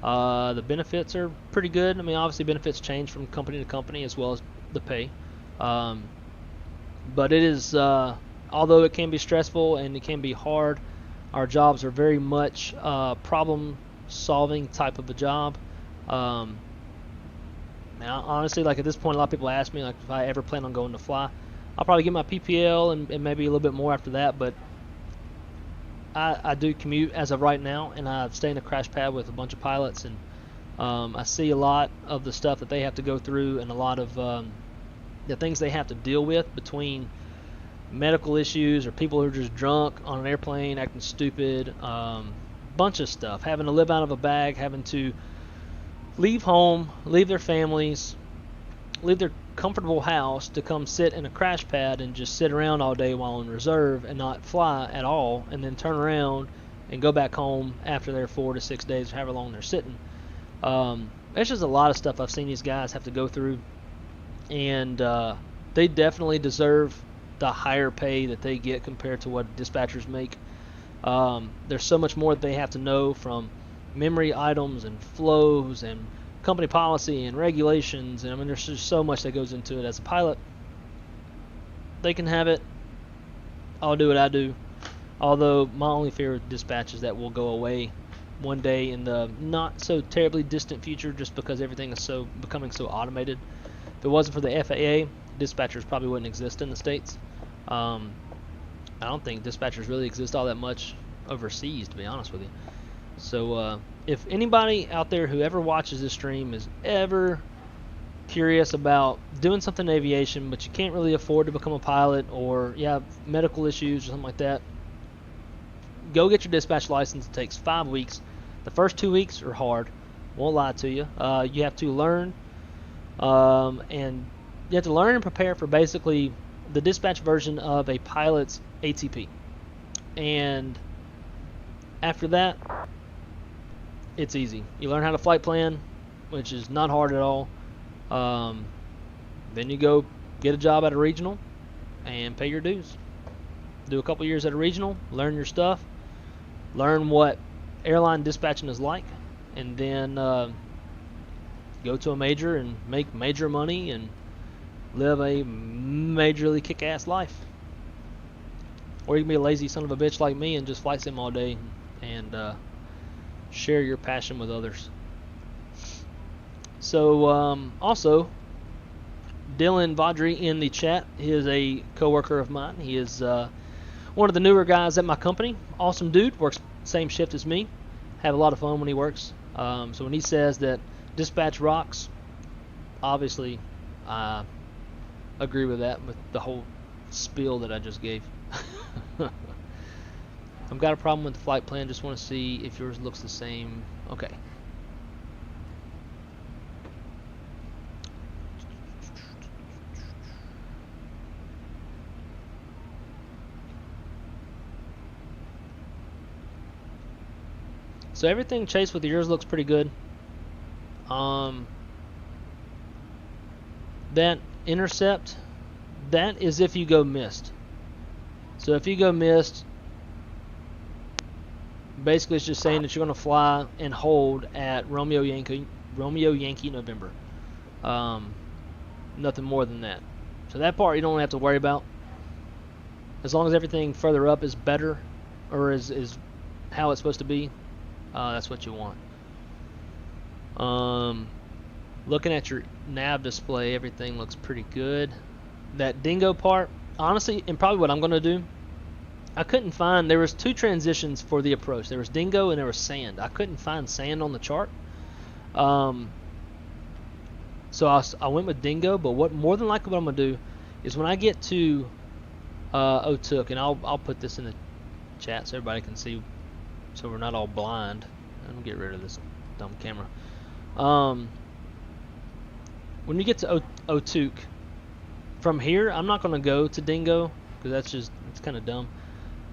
Speaker 1: The benefits are pretty good. I mean, obviously benefits change from company to company as well as the pay. But it is, although it can be stressful and it can be hard, our jobs are very much problem-solving type of a job. Now, honestly, like at this point, a lot of people ask me like if I ever plan on going to fly. I'll probably get my PPL and maybe a little bit more after that, but I do commute as of right now, and I stay in a crash pad with a bunch of pilots, and I see a lot of the stuff that they have to go through and a lot of the things they have to deal with between medical issues or people who are just drunk on an airplane acting stupid, bunch of stuff, having to live out of a bag, having to leave home, leave their families, leave their comfortable house to come sit in a crash pad and just sit around all day while in reserve and not fly at all, and then turn around and go back home after their 4 to 6 days, however long they're sitting. There's just a lot of stuff I've seen these guys have to go through, and they definitely deserve the higher pay that they get compared to what dispatchers make. There's so much more that they have to know, from memory items and flows and company policy and regulations, and I mean there's just so much that goes into it. As a pilot, they can have it. I'll do what I do. Although my only fear with dispatch is that will go away one day in the not so terribly distant future, just because everything is becoming so automated. If it wasn't for the FAA, dispatchers probably wouldn't exist in the States. I don't think dispatchers really exist all that much overseas, to be honest with you. So if anybody out there who ever watches this stream is ever curious about doing something in aviation, but you can't really afford to become a pilot, or you have medical issues or something like that, go get your dispatch license. It takes 5 weeks. The first 2 weeks are hard. Won't lie to you. You have to learn, and you have to learn and prepare for basically the dispatch version of a pilot's ATP. And after that, it's easy. You learn how to flight plan, which is not hard at all. Then you go get a job at a regional and pay your dues. Do a couple years at a regional, learn your stuff, learn what airline dispatching is like, and then go to a major and make major money and live a majorly kick-ass life. Or you can be a lazy son of a bitch like me and just flight sim all day and share your passion with others. So also, Dylan Vaudry in the chat, he is a co-worker of mine. He is one of the newer guys at my company. Awesome dude, works same shift as me. Have a lot of fun when he works. So when he says that dispatch rocks, obviously I agree with that, with the whole spiel that I just gave. I've got a problem with the flight plan. Just want to see if yours looks the same. Okay. So everything, Chase, with yours looks pretty good. That intercept, that is if you go missed. So if you go missed, basically it's just saying that you're going to fly and hold at Romeo Yankee November. Nothing more than that. So that part you don't have to worry about. As long as everything further up is better, or is how it's supposed to be, that's what you want. Looking at your nav display, everything looks pretty good. That dingo part, honestly, and probably what I'm going to do, I couldn't find, there was two transitions for the approach. There was dingo and there was sand. I couldn't find sand on the chart. So I went with dingo, but what more than likely what I'm going to do is when I get to Otuk, and I'll put this in the chat so everybody can see, so we're not all blind. I'm going to get rid of this dumb camera. When you get to Otuk, from here, I'm not going to go to dingo, because it's kind of dumb.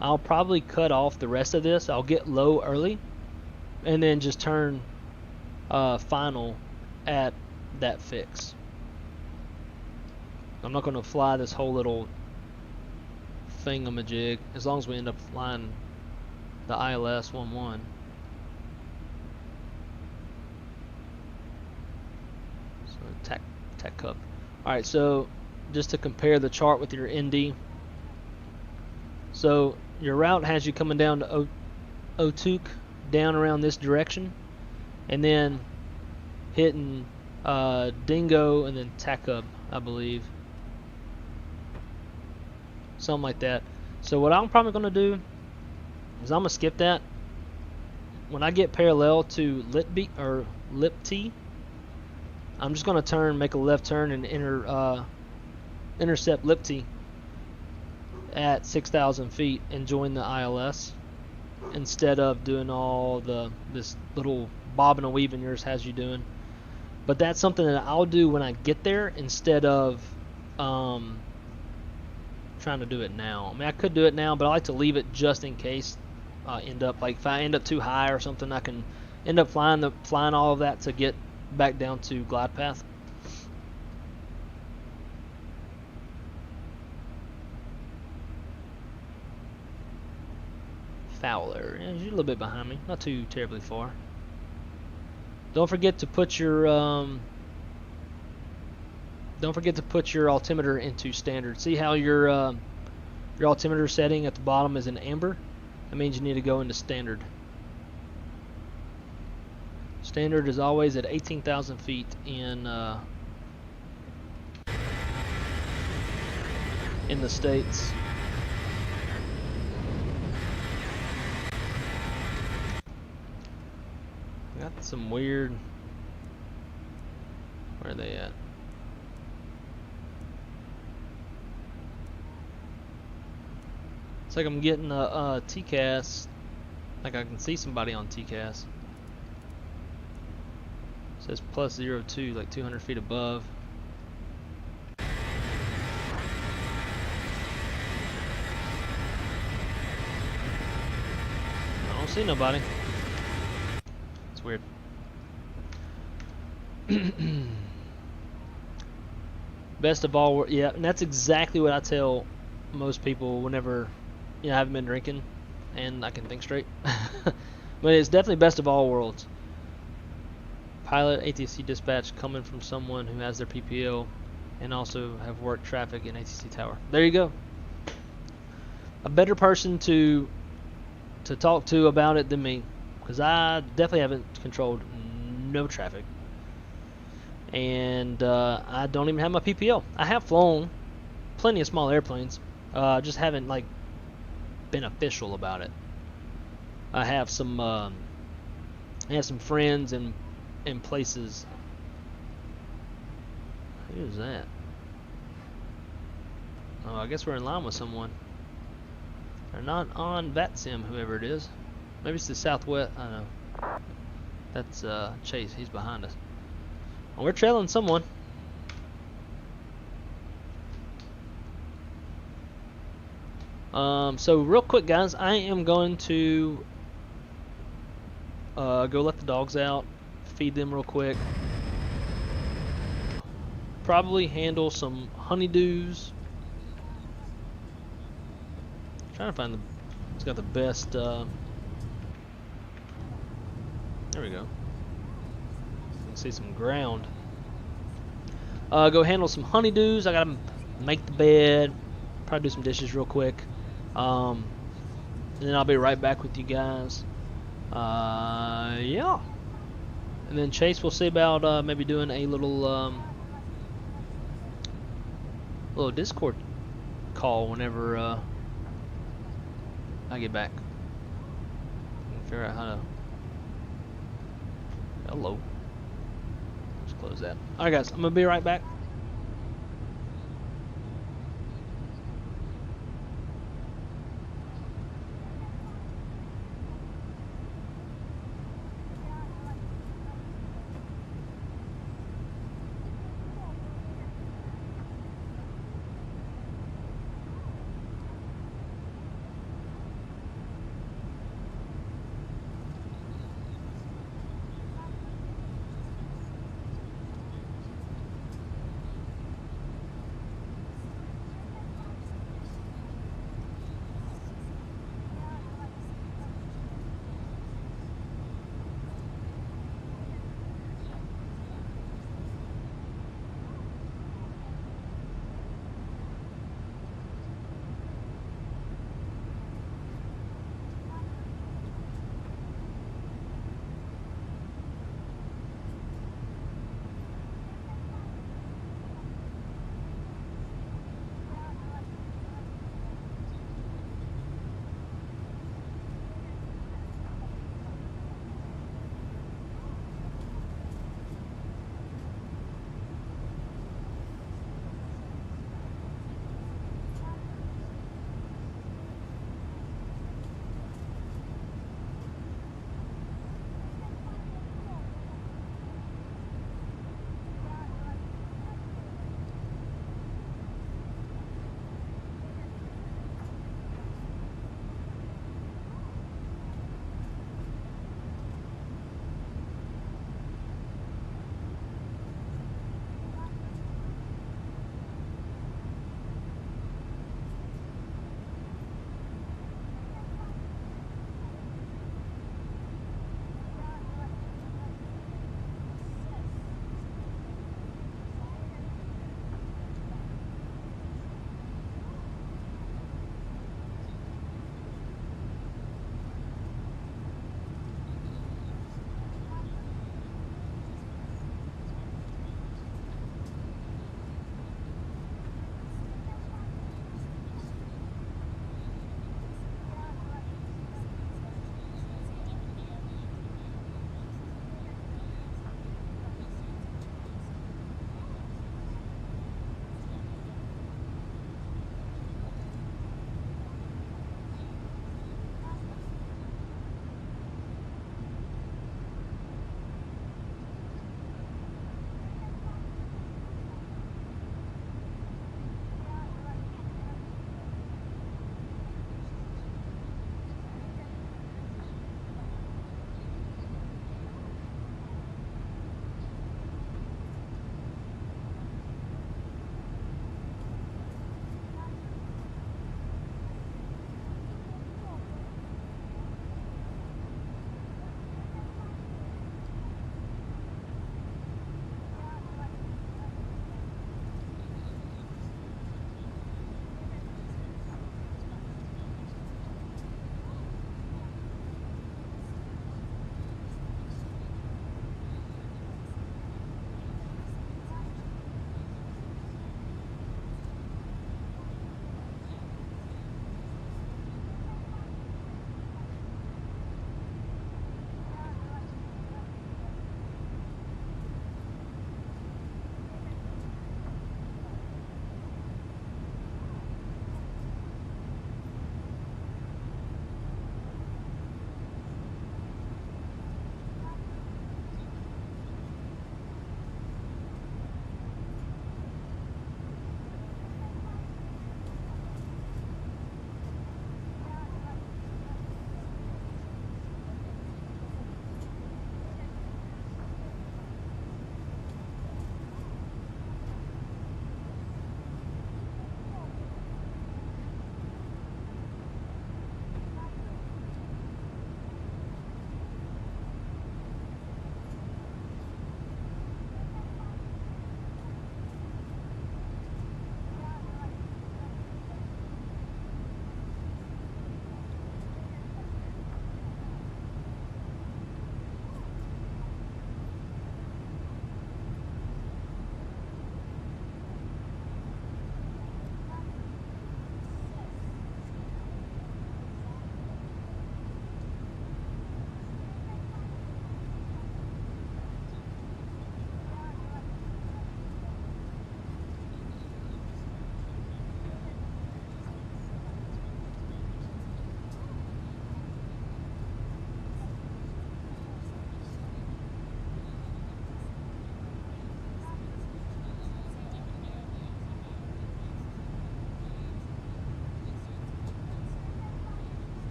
Speaker 1: I'll probably cut off the rest of this. I'll get low early, and then just turn final at that fix. I'm not going to fly this whole little thingamajig, as long as we end up flying the ILS 11. So tack cup. Alright, so just to compare the chart with your ND. So your route has you coming down to Otuk, down around this direction, and then hitting dingo and then Takub, I believe. Something like that. So what I'm probably going to do is I'm going to skip that. When I get parallel to Lip T, I'm just going to make a left turn and intercept Lip T at 6,000 feet and join the ILS, instead of doing all this little bobbing and weaving yours has you doing. But that's something that I'll do when I get there, instead of trying to do it now. I mean, I could do it now, but I like to leave it just in case end up, like, if I end up too high or something, I can end up flying all of that to get back down to glide path. Fowler, yeah, you're a little bit behind me, not too terribly far. Don't forget to put your altimeter into standard. See how your altimeter setting at the bottom is in amber? That means you need to go into standard. Standard is always at 18,000 feet in the States. Got some weird. Where are they at? It's like I'm getting a TCAS. Like I can see somebody on TCAS. It says plus 02, like 200 feet above. I don't see nobody. It's weird. Best of all, yeah, and that's exactly what I tell most people whenever, I haven't been drinking and I can think straight. But it's definitely best of all worlds. Pilot ATC dispatch coming from someone who has their PPL and also have worked traffic in ATC tower. There you go. A better person to talk to about it than me, because I definitely haven't controlled no traffic, and I don't even have my PPL. I have flown plenty of small airplanes, just haven't like been official about it. I have some friends in places. Who's that? Oh, I guess we're in line with someone. They're not on Vatsim, whoever it is. Maybe it's the Southwest. I don't know. That's Chase. He's behind us. Well, we're trailing someone. So real quick, guys, I am going to go let the dogs out, feed them real quick. Probably handle some honeydews. Trying to find the. It's got the best. There we go. You can see some ground. Go handle some honeydews. I gotta make the bed. Probably do some dishes real quick. And then I'll be right back with you guys. Yeah. And then Chase, we'll see about maybe doing a little Discord call whenever I get back. Figure out how to. Hello. Let's close that. Alright, guys, I'm gonna be right back.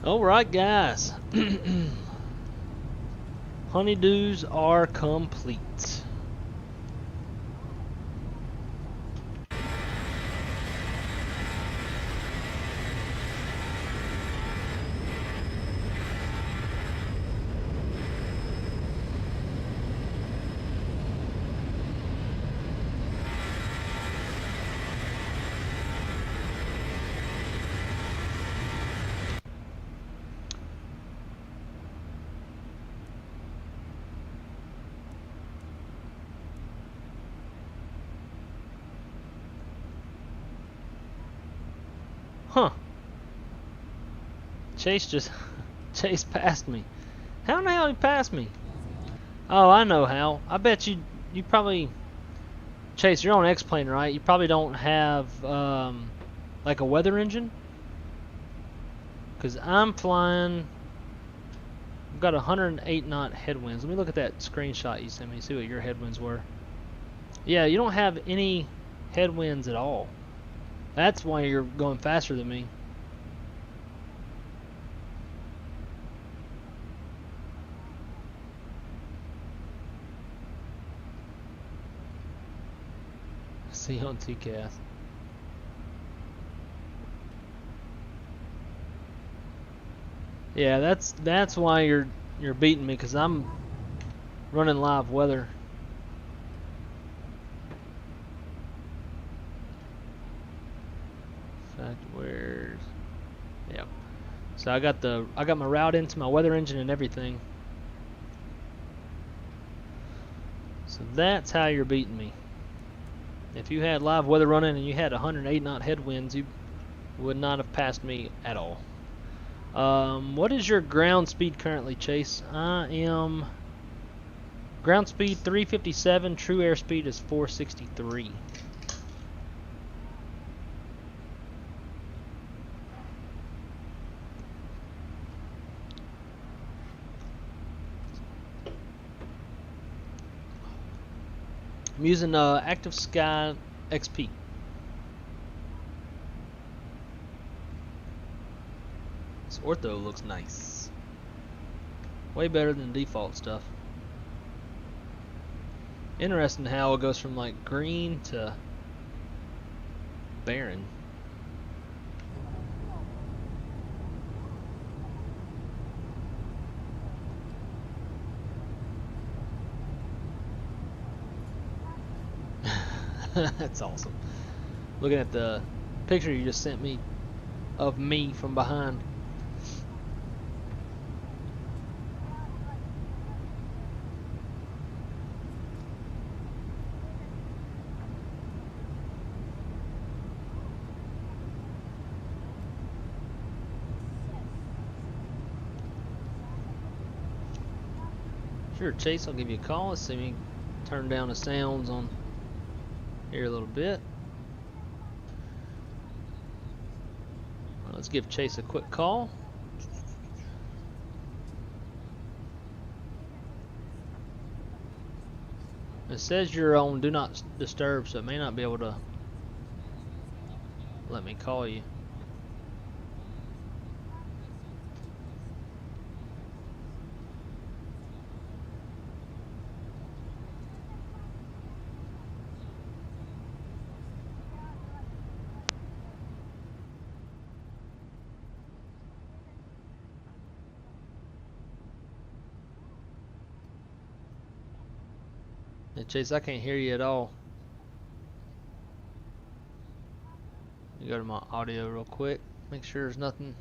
Speaker 1: Alright guys, honeydews are complete. Huh. Chase Chase passed me. How in the hell he passed me? Oh, I know how. I bet you probably, Chase, you're on X-Plane, right? You probably don't have like a weather engine? Because I'm flying, I've got 108 knot headwinds. Let me look at that screenshot you sent me, see what your headwinds were. Yeah, you don't have any headwinds at all. That's why you're going faster than me. See you on TCAS. Yeah, that's why you're beating me, because I'm running live weather. Where's, yep. So I got my route into my weather engine and everything. So that's how you're beating me. If you had live weather running and you had 108 knot headwinds, you would not have passed me at all. What is your ground speed currently, Chase? I am ground speed 357, true airspeed is 463. I'm using Active Sky XP. This ortho looks nice. Way better than default stuff. Interesting how it goes from like green to barren. That's awesome. Looking at the picture you just sent me of me from behind. Sure, Chase, I'll give you a call. Let's see me turn down the sounds on here a little bit. Well, let's give Chase a quick call. It says you're on Do Not Disturb, so it may not be able to let me call you. Hey, Chase, I can't hear you at all. Let me go to my audio real quick. Make sure there's nothing.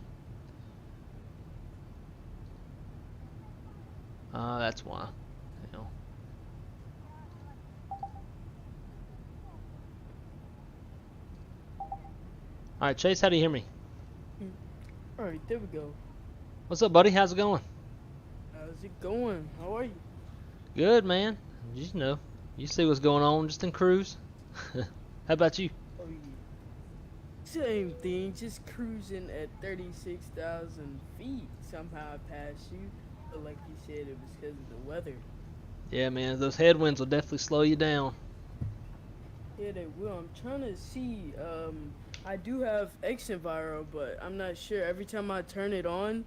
Speaker 1: That's why. You know. Alright, Chase, how do you hear me?
Speaker 7: Alright, there we go.
Speaker 1: What's up, buddy? How's it going?
Speaker 7: How's it going? How are you?
Speaker 1: Good, man. You know, you see what's going on just in cruise. How about you?
Speaker 7: Oh, yeah. Same thing, just cruising at 36,000 feet. Somehow I passed you, but like you said, it was because of the weather.
Speaker 1: Yeah, man, those headwinds will definitely slow you down.
Speaker 7: Yeah, they will. I'm trying to see I do have X Enviro, but I'm not sure. Every time I turn it on,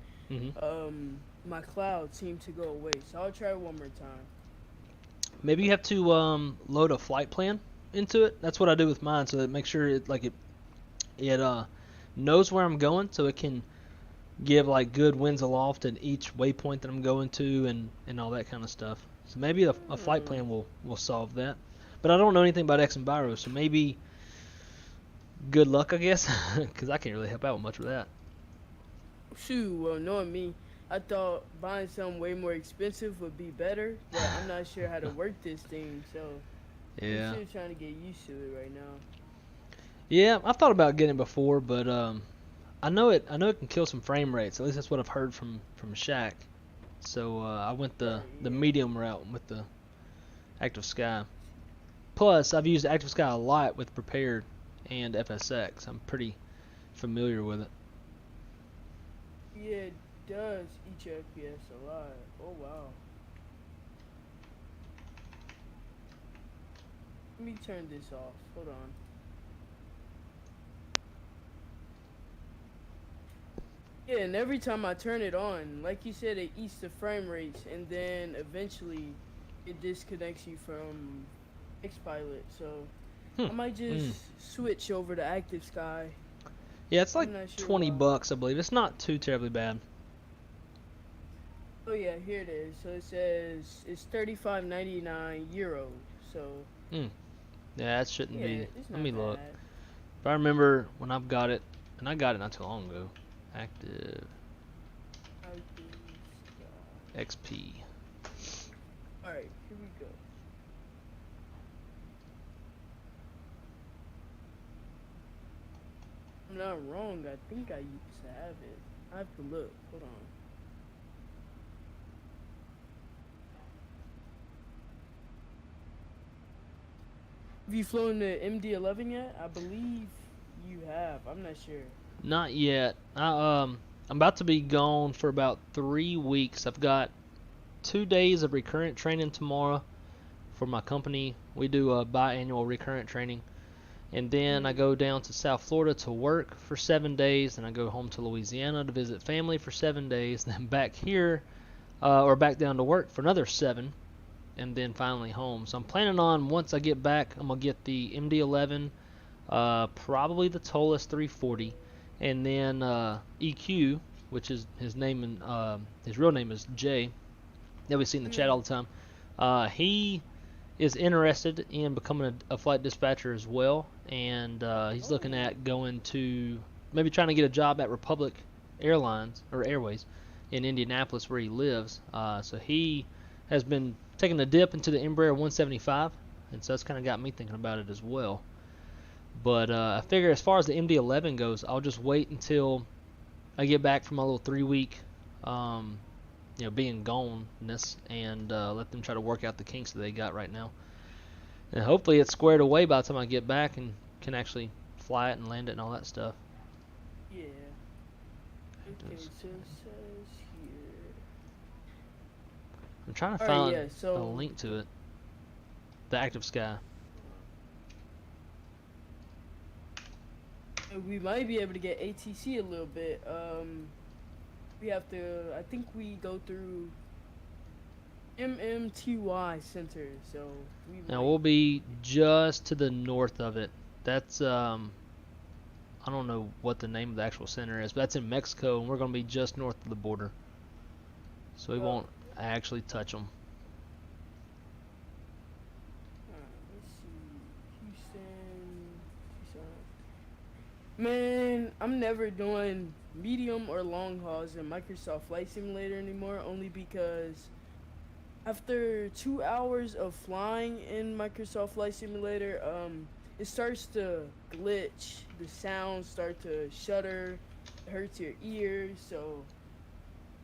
Speaker 7: my clouds seem to go away. So I'll try it one more time.
Speaker 1: Maybe you have to load a flight plan into it. That's what I do with mine, so that makes sure it knows where I'm going, so it can give like good winds aloft at each waypoint that I'm going to, and all that kind of stuff. So maybe a flight plan will solve that. But I don't know anything about X Enviro, so maybe good luck, I guess, because I can't really help out much with that.
Speaker 7: Shoot, well, knowing me, I thought buying something way more expensive would be better, but I'm not sure how to work this thing, so
Speaker 1: Yeah.
Speaker 7: I'm still trying to get used to it right now.
Speaker 1: Yeah, I've thought about getting it before, but I know it can kill some frame rates. At least that's what I've heard from Shaq. So I went the medium route with the Active Sky. Plus, I've used Active Sky a lot with Prepared and FSX. I'm pretty familiar with it.
Speaker 7: Yeah, it does eat your FPS a lot. Oh, wow. Let me turn this off. Hold on. Yeah, and every time I turn it on, like you said, it eats the frame rates, and then eventually it disconnects you from Xpilot. So I might just switch over to Active Sky.
Speaker 1: Yeah, it's like
Speaker 7: I'm not sure
Speaker 1: $20,
Speaker 7: why.
Speaker 1: I believe. It's not too terribly bad.
Speaker 7: Oh yeah, here it is. So it says it's 35.99 euros. So
Speaker 1: Yeah, that shouldn't
Speaker 7: yeah,
Speaker 1: be.
Speaker 7: it's
Speaker 1: Let
Speaker 7: not
Speaker 1: me look.
Speaker 7: bad.
Speaker 1: If I remember when I've got it, and I got it not too long ago. Active XP.
Speaker 7: Alright, here we go. I'm not wrong, I think I used to have it. I have to look, hold on. Have you flown the MD-11 yet? I believe you have, I'm not sure.
Speaker 1: Not yet. I'm about to be gone for about 3 weeks. I've got 2 days of recurrent training tomorrow for my company. We do a biannual recurrent training. And then I go down to South Florida to work for 7 days. Then I go home to Louisiana to visit family for 7 days. Then back here, or back down to work for another 7. And then finally home. So I'm planning on, once I get back, I'm going to get the MD-11, probably the Tolus 340. And then EQ, which is his name, and his real name is Jay, that we see in the chat all the time. He is interested in becoming a flight dispatcher as well, and he's looking at going to maybe trying to get a job at Republic Airlines or Airways in Indianapolis, where he lives. So he has been taking a dip into the Embraer 175, and so that's kind of got me thinking about it as well. But I figure as far as the MD-11 goes, I'll just wait until I get back from my little 3-week, being gone-ness, and let them try to work out the kinks that they got right now. And hopefully it's squared away by the time I get back and can actually fly it and land it and all that stuff.
Speaker 7: Yeah. Okay, so it says here.
Speaker 1: I'm trying to
Speaker 7: Alright,
Speaker 1: find
Speaker 7: yeah, so-
Speaker 1: a link to it. The Active Sky.
Speaker 7: We might be able to get ATC a little bit. We have to, I think we go through MMTY Center, so we
Speaker 1: Now
Speaker 7: might-
Speaker 1: we'll be just to the north of it. That's I don't know what the name of the actual center is, but that's in Mexico, and we're going to be just north of the border. So we won't actually touch them.
Speaker 7: Let's see. Houston. Man, I'm never doing medium or long hauls in Microsoft Flight Simulator anymore, only because after 2 hours of flying in Microsoft Flight Simulator, it starts to glitch, the sounds start to shudder, it hurts your ears, so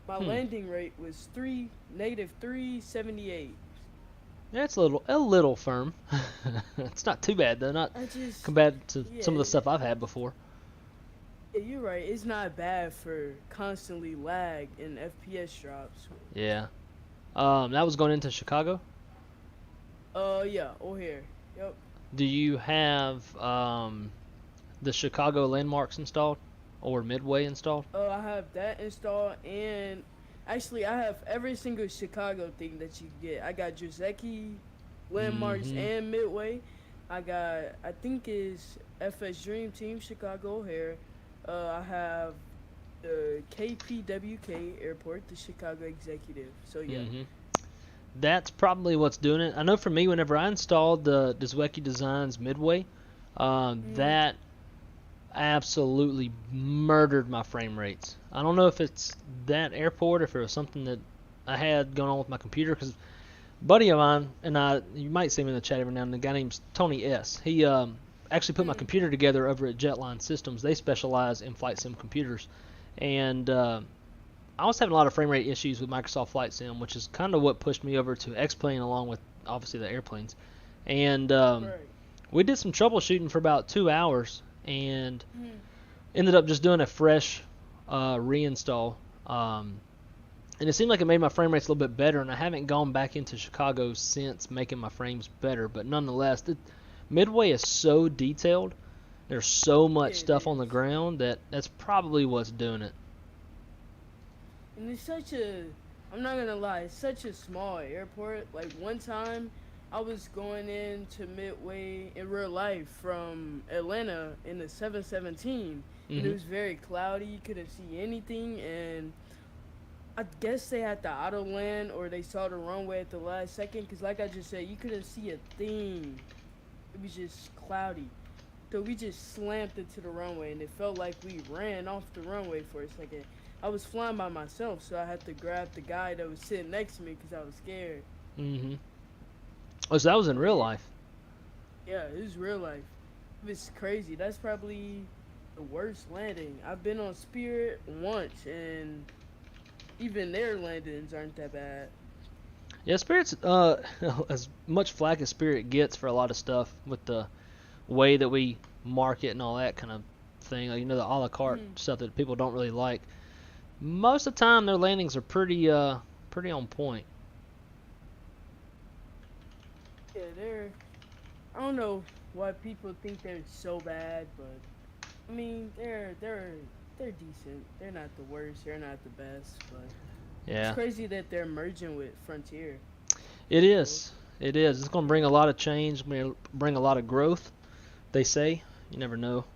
Speaker 7: my landing rate was negative 378.
Speaker 1: Yeah, it's a little firm. It's not too bad though, not
Speaker 7: I just,
Speaker 1: compared to some of
Speaker 7: yeah.
Speaker 1: the stuff I've had before.
Speaker 7: Yeah, you're right, it's not bad for constantly lag and FPS drops.
Speaker 1: Yeah. That was going into Chicago.
Speaker 7: Yeah, O'Hare. Yep.
Speaker 1: Do you have the Chicago landmarks installed or midway installed?
Speaker 7: I have that installed, and actually I have every single Chicago thing that you get. I got Joseki, landmarks, and midway. I got, I think is FS Dream Team Chicago O'Hare. I have the KPWK Airport, the Chicago Executive. So yeah.
Speaker 1: That's probably what's doing it. I know for me, whenever I installed the Dizweki Designs Midway, that absolutely murdered my frame rates. I don't know if it's that airport or if it was something that I had going on with my computer, because a buddy of mine, and you might see him in the chat every now and then, a guy named Tony S. He actually put my computer together over at Jetline Systems. They specialize in flight sim computers. And I was having a lot of frame rate issues with Microsoft Flight Sim, which is kind of what pushed me over to X-Plane along with, obviously, the airplanes. And we did some troubleshooting for about 2 hours and ended up just doing a fresh reinstall. And it seemed like it made my frame rates a little bit better, and I haven't gone back into Chicago since making my frames better. But nonetheless, Midway is so detailed. There's so much stuff on the ground that's probably what's doing it.
Speaker 7: And it's such a, I'm not gonna lie, it's such a small airport. Like one time, I was going into Midway in real life from Atlanta in the 717, and it was very cloudy. You couldn't see anything, and I guess they had the auto land or they saw the runway at the last second. Cause like I just said, you couldn't see a thing. It was just cloudy. So we just slammed into the runway, and it felt like we ran off the runway for a second. I was flying by myself, so I had to grab the guy that was sitting next to me because I was scared.
Speaker 1: Oh, so that was in real life?
Speaker 7: Yeah, it was real life. It was crazy. That's probably the worst landing. I've been on Spirit once, and even their landings aren't that bad.
Speaker 1: Yeah, Spirit's as much flack as Spirit gets for a lot of stuff with the way that we market and all that kind of thing. Like, you know, the a la carte stuff that people don't really like. Most of the time, their landings are pretty on point.
Speaker 7: Yeah, I don't know why people think they're so bad, but I mean, they're decent. They're not the worst. They're not the best, but
Speaker 1: yeah,
Speaker 7: it's crazy that they're merging with Frontier.
Speaker 1: It is. It is. It's going to bring a lot of change. Bring a lot of growth. They say. You never know.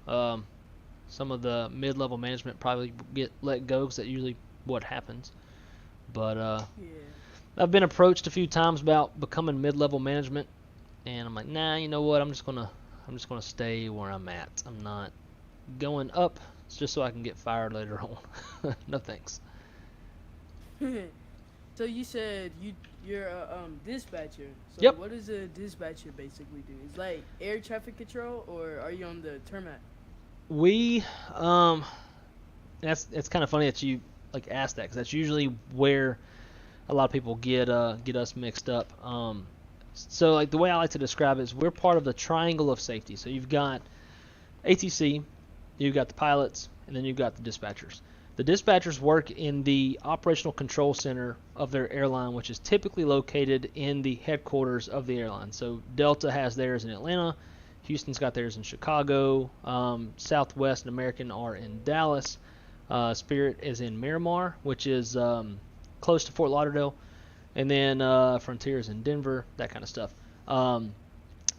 Speaker 1: Some of the mid-level management probably get let go, because that's usually what happens. But yeah. I've been approached a few times about becoming mid-level management, and I'm like, nah, you know what? I'm just gonna stay where I'm at. I'm not going up. It's just so I can get fired later on. No thanks.
Speaker 7: So you said you're a dispatcher. So
Speaker 1: Yep.
Speaker 7: What does a dispatcher basically do? It's like air traffic control, or are you on the tarmac?
Speaker 1: We it's kind of funny that you like asked that, because that's usually where a lot of people get us mixed up. So like the way I like to describe it is we're part of the triangle of safety. So you've got ATC, you've got the pilots, and then you've got the dispatchers. The dispatchers work in the operational control center of their airline, which is typically located in the headquarters of the airline. So Delta has theirs in Atlanta, Houston's got theirs in Chicago, Southwest and American are in Dallas, Spirit is in Miramar, which is close to Fort Lauderdale, and then Frontier is in Denver, that kind of stuff.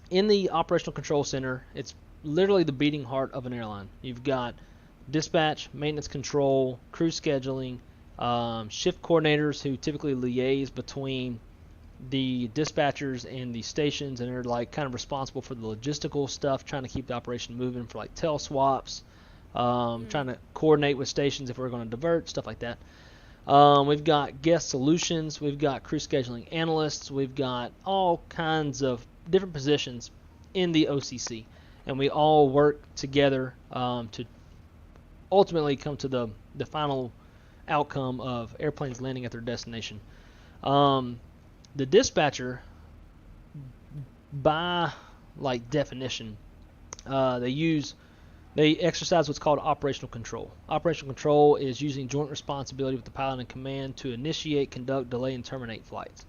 Speaker 1: In the operational control center, it's literally the beating heart of an airline. You've got dispatch, maintenance control, crew scheduling, shift coordinators who typically liaise between the dispatchers and the stations, and they're like kind of responsible for the logistical stuff, trying to keep the operation moving for like tail swaps, trying to coordinate with stations if we're going to divert, stuff like that. We've got guest solutions, we've got crew scheduling analysts, we've got all kinds of different positions in the OCC, and we all work together to ultimately come to the final outcome of airplanes landing at their destination. The dispatcher, by like definition, they exercise what's called operational control. Operational control is using joint responsibility with the pilot and command to initiate, conduct, delay, and terminate flights.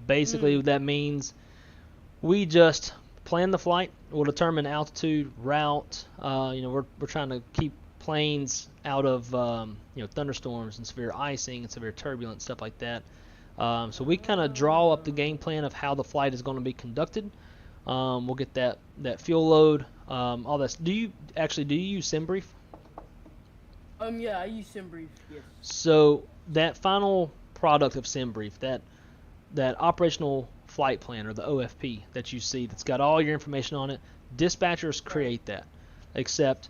Speaker 1: Basically, that means we just plan the flight. We'll determine altitude, route. You know, we're trying to keep planes out of you know, thunderstorms and severe icing and severe turbulence, stuff like that. So we kind of draw up the game plan of how the flight is going to be conducted. We'll get that fuel load, all this. Do you use SimBrief?
Speaker 7: Yeah, I use SimBrief. Yes.
Speaker 1: So that final product of SimBrief, that operational flight plan, or the OFP that you see, that's got all your information on it, dispatchers create that. Except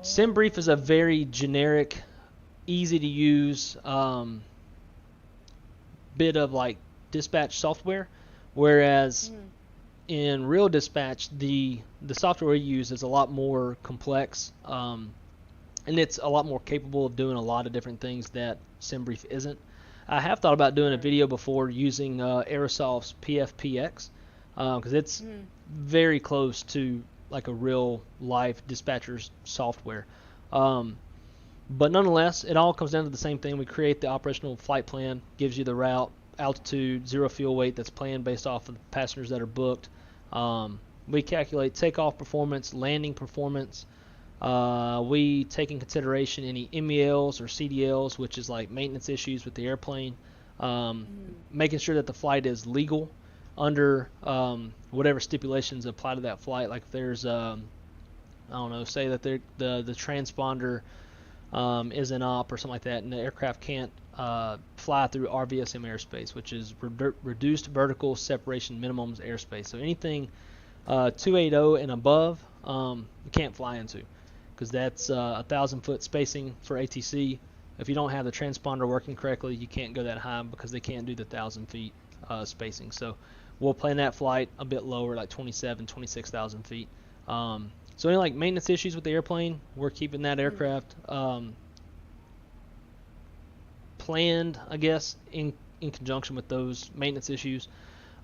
Speaker 1: SimBrief is a very generic, easy to use bit of like dispatch software, whereas in real dispatch the software we use is a lot more complex, and it's a lot more capable of doing a lot of different things that SimBrief isn't. I have thought about doing a video before using Aerosoft's PFPX, because it's very close to like a real life dispatcher's software. But nonetheless, it all comes down to the same thing. We create the operational flight plan, gives you the route, altitude, zero fuel weight that's planned based off of the passengers that are booked. We calculate takeoff performance, landing performance. We take in consideration any MELs or CDLs, which is like maintenance issues with the airplane. Making sure that the flight is legal under whatever stipulations apply to that flight. Like if there's, I don't know, say that the transponder is an op or something like that, and the aircraft can't fly through RVSM airspace, which is reduced vertical separation minimums airspace. So anything 280 and above, you can't fly into, because that's 1,000-foot spacing for ATC. If you don't have the transponder working correctly, you can't go that high because they can't do the 1,000 feet spacing. So we'll plan that flight a bit lower, like 26,000 feet. So any like maintenance issues with the airplane, we're keeping that aircraft planned, I guess, in conjunction with those maintenance issues.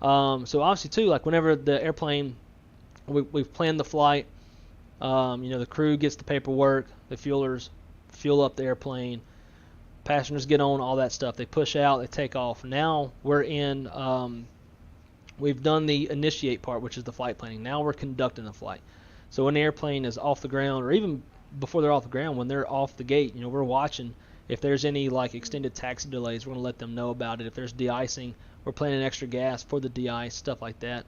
Speaker 1: So obviously too, like whenever the airplane, we've planned the flight, you know, the crew gets the paperwork, the fuelers fuel up the airplane, passengers get on, all that stuff. They push out, they take off. Now we're in, we've done the initiate part, which is the flight planning. Now we're conducting the flight. So when the airplane is off the ground, or even before they're off the ground, when they're off the gate, you know, we're watching. If there's any like extended taxi delays, we're going to let them know about it. If there's de-icing, we're planning extra gas for the de-ice, stuff like that.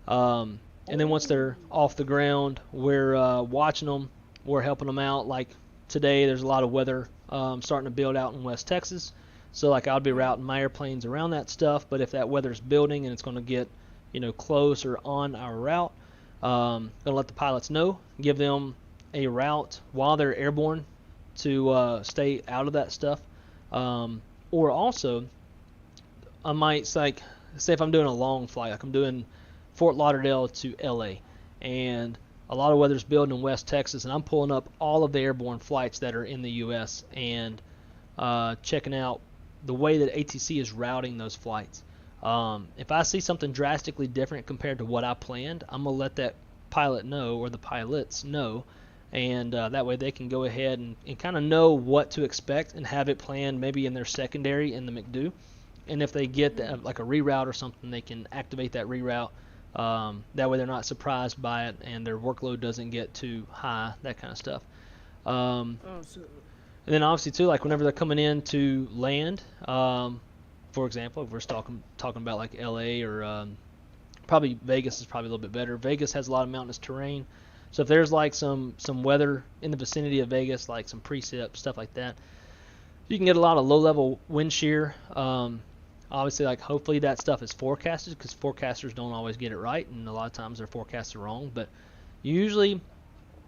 Speaker 1: And then once they're off the ground, we're watching them. We're helping them out. Like today, there's a lot of weather starting to build out in West Texas. So like I'll be routing my airplanes around that stuff. But if that weather's building and it's going to get, you know, close or on our route, going to let the pilots know, give them a route while they're airborne to stay out of that stuff. Or also, I might, like, say if I'm doing a long flight, like I'm doing Fort Lauderdale to LA, and a lot of weather's building in West Texas, and I'm pulling up all of the airborne flights that are in the U.S. and checking out the way that ATC is routing those flights. If I see something drastically different compared to what I planned, I'm going to let that pilot know, or the pilots know, and that way they can go ahead and kind of know what to expect and have it planned maybe in their secondary in the McDo. And if they get like a reroute or something, they can activate that reroute. That way they're not surprised by it and their workload doesn't get too high, that kind of stuff. And then obviously too, like whenever they're coming in to land, for example, if we're talking about like LA or probably Vegas is probably a little bit better. Vegas has a lot of mountainous terrain. So if there's like some weather in the vicinity of Vegas, like some precip, stuff like that, you can get a lot of low-level wind shear. Obviously, like hopefully that stuff is forecasted, because forecasters don't always get it right, and a lot of times their forecasts are wrong. But usually,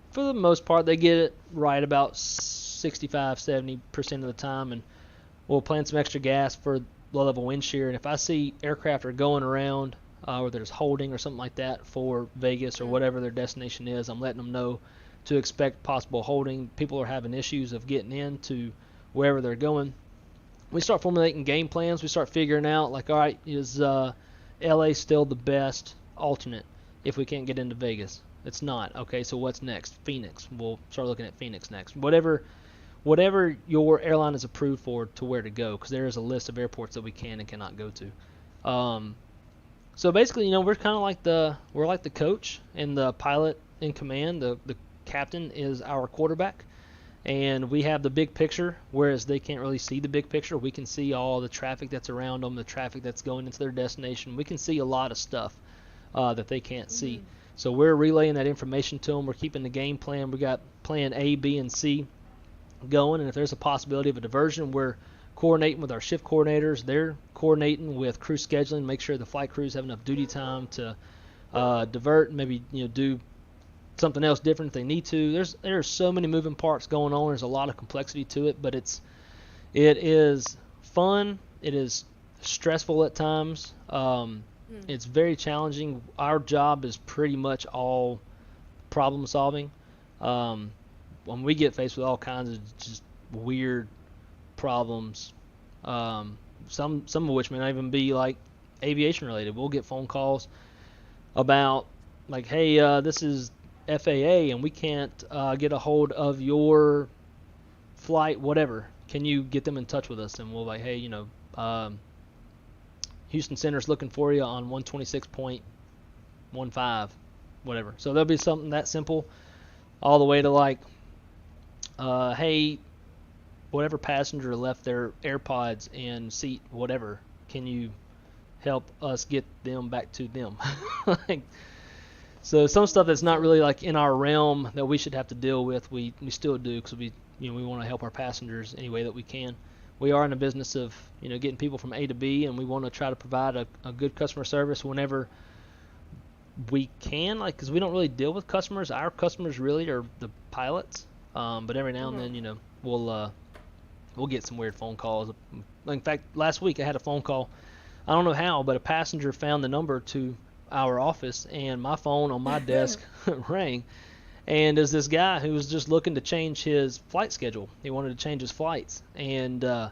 Speaker 1: for the most part, they get it right about 65-70% of the time, and we'll plan some extra gas for low-level wind shear. And if I see aircraft are going around, or there's holding or something like that for Vegas or whatever their destination is, I'm letting them know to expect possible holding. People are having issues of getting into wherever they're going. We start formulating game plans. We start figuring out, like, all right, is LA still the best alternate if we can't get into Vegas? It's not. Okay, so what's next? Phoenix. We'll start looking at Phoenix next. Whatever your airline is approved for to where to go, because there is a list of airports that we can and cannot go to. So basically, we're kind of like we're like the coach and the pilot in command. The captain is our quarterback, and we have the big picture, whereas they can't really see the big picture. We can see all the traffic that's around them, the traffic that's going into their destination. We can see a lot of stuff that they can't see. So we're relaying that information to them. We're keeping the game plan. We got plan A, B, and C going, and if there's a possibility of a diversion, we're coordinating with our shift coordinators. They're coordinating with crew scheduling, make sure the flight crews have enough duty time to divert, maybe do something else different if they need to. There's so many moving parts going on. There's a lot of complexity to it, but it is fun. It is stressful at times. It's very challenging. Our job is pretty much all problem solving. When we get faced with all kinds of just weird problems, some of which may not even be like aviation related. We'll get phone calls about like, hey, this is FAA and we can't get a hold of your flight, whatever. Can you get them in touch with us? And we'll like, hey, Houston Center's looking for you on 126.15, whatever. So there'll be something that simple, all the way to like, hey, whatever passenger left their AirPods in seat whatever, can you help us get them back to them? So some stuff that's not really like in our realm that we should have to deal with, we still do, because we want to help our passengers any way that we can. We are in the business of getting people from A to B, and we want to try to provide a good customer service whenever we can, like, because we don't really deal with customers. Our customers really are the pilots, but every now and then we'll get some weird phone calls. In fact, last week I had a phone call. I don't know how, but a passenger found the number to our office, and my phone on my desk rang. And there's this guy who was just looking to change his flight schedule. He wanted to change his flights, and it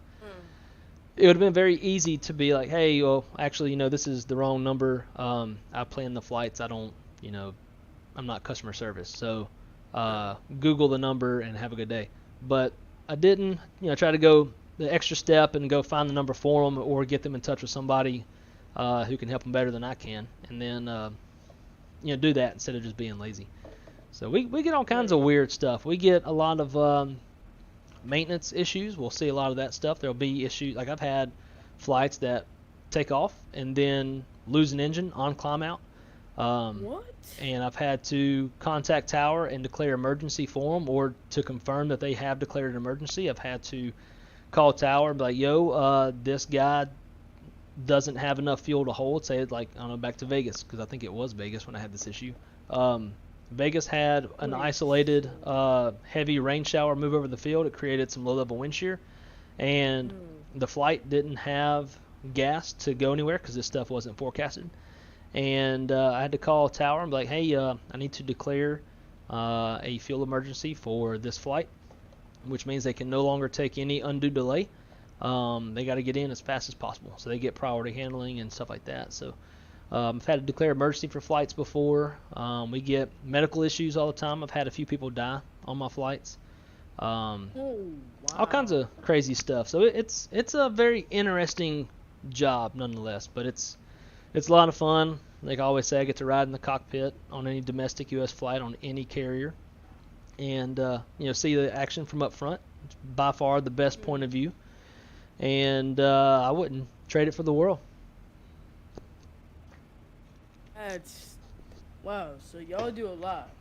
Speaker 1: would have been very easy to be like, hey, well, actually, this is the wrong number. I plan the flights. I don't, I'm not customer service. So Google the number and have a good day. But I didn't, try to go the extra step and go find the number for them or get them in touch with somebody who can help them better than I can, and then do that instead of just being lazy. So we get all kinds of weird stuff. We get a lot of maintenance issues. We'll see a lot of that stuff. There'll be issues, like I've had flights that take off and then lose an engine on climb out.
Speaker 7: What?
Speaker 1: And I've had to contact tower and declare emergency for them, or to confirm that they have declared an emergency. I've had to call tower and be like, yo, this guy doesn't have enough fuel to hold. Say it like, I don't know, back to Vegas, because I think it was Vegas when I had this issue. Vegas had an isolated heavy rain shower move over the field. It created some low-level wind shear, and the flight didn't have gas to go anywhere because this stuff wasn't forecasted. And I had to call tower and be like, hey, I need to declare a fuel emergency for this flight, which means they can no longer take any undue delay. They got to get in as fast as possible, so they get priority handling and stuff like that. So I've had to declare emergency for flights before. We get medical issues all the time. I've had a few people die on my flights. All kinds of crazy stuff. So it's a very interesting job nonetheless, but it's a lot of fun. Like I always say, I get to ride in the cockpit on any domestic U.S. flight on any carrier, and see the action from up front. It's by far the best point of view, and I wouldn't trade it for the world.
Speaker 7: That's wow. So y'all do a lot.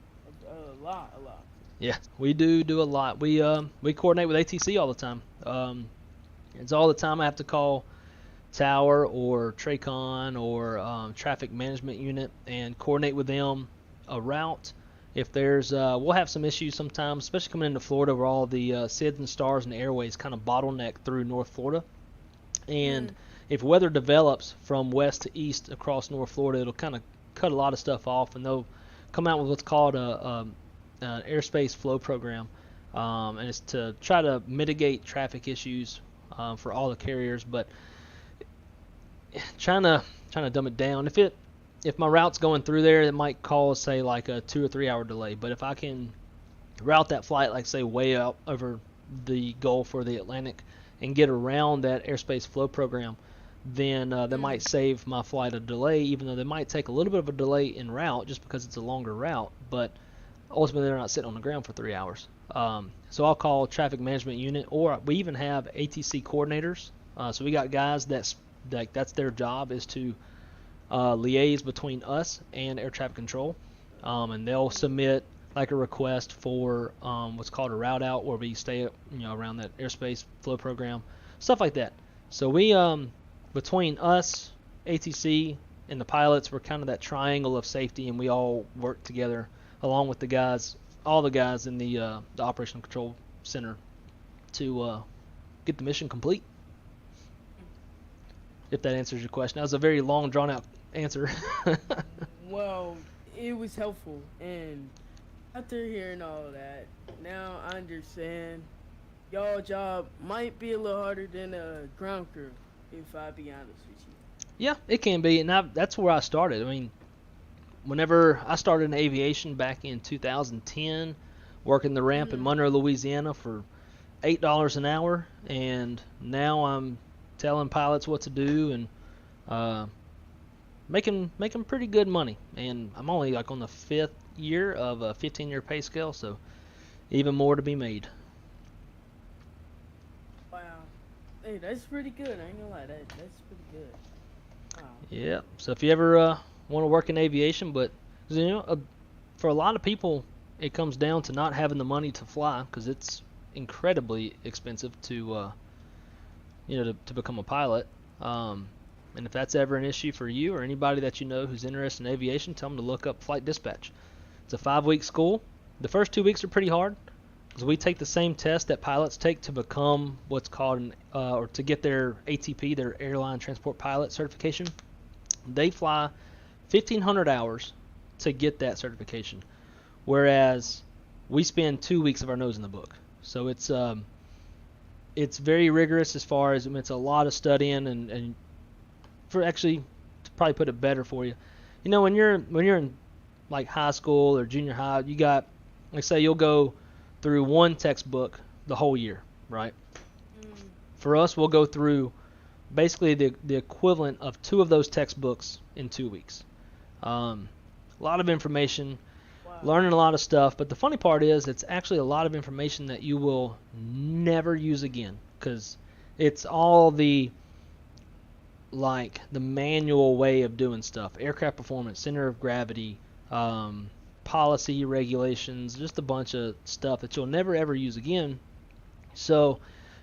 Speaker 1: Yeah, we do a lot. We coordinate with ATC all the time. It's all the time I have to call tower or Tracon or traffic management unit and coordinate with them a route. If there's we'll have some issues sometimes, especially coming into Florida, where all the SIDS and stars and airways kind of bottleneck through North Florida. And if weather develops from west to east across North Florida, it'll kind of cut a lot of stuff off, and they'll come out with what's called an airspace flow program, and it's to try to mitigate traffic issues for all the carriers. But trying to dumb it down. If my route's going through there, it might cause, say, like a 2 or 3 hour delay. But if I can route that flight, like say way out over the Gulf or the Atlantic, and get around that airspace flow program, then that might save my flight a delay, even though they might take a little bit of a delay en route just because it's a longer route, but ultimately they're not sitting on the ground for 3 hours. So I'll call traffic management unit, or we even have ATC coordinators. So we got guys that's their job is to liaise between us and air traffic control, and they'll submit like a request for what's called a route out, where we stay around that airspace flow program, stuff like that. So we between us, ATC, and the pilots, we're kind of that triangle of safety, and we all work together along with the guys, all the guys in the operational control center to get the mission complete. If that answers your question. That was a very long, drawn-out answer.
Speaker 7: Well, it was helpful, and after hearing all of that, now I understand y'all job might be a little harder than a ground crew, if I be honest with you.
Speaker 1: Yeah, it can be, and that's where I started. I mean, whenever I started in aviation back in 2010, working the ramp in Monroe, Louisiana for $8 an hour, and now I'm telling pilots what to do and making pretty good money. And I'm only like on the 5th year of a 15-year pay scale, so even more to be made.
Speaker 7: Wow. Hey, that's pretty good. I ain't gonna lie, that's pretty good. Wow.
Speaker 1: Yeah. So if you ever want to work in aviation, but for a lot of people, it comes down to not having the money to fly, because it's incredibly expensive to to become a pilot. And if that's ever an issue for you or anybody that you know who's interested in aviation, tell them to look up flight dispatch. It's a 5-week school. The first 2 weeks are pretty hard, because we take the same test that pilots take to become what's called or to get their ATP, their airline transport pilot certification. They fly 1,500 hours to get that certification, whereas we spend 2 weeks of our nose in the book. So it's very rigorous as far as it's a lot of studying, and for actually to probably put it better for you, when you're in like high school or junior high, you got, like, say you'll go through one textbook the whole year, right? For us, we'll go through basically the equivalent of 2 of those textbooks in 2 weeks. A lot of information, learning a lot of stuff, but the funny part is it's actually a lot of information that you will never use again, because it's all the manual way of doing stuff. Aircraft performance, center of gravity, policy, regulations, just a bunch of stuff that you'll never ever use again. So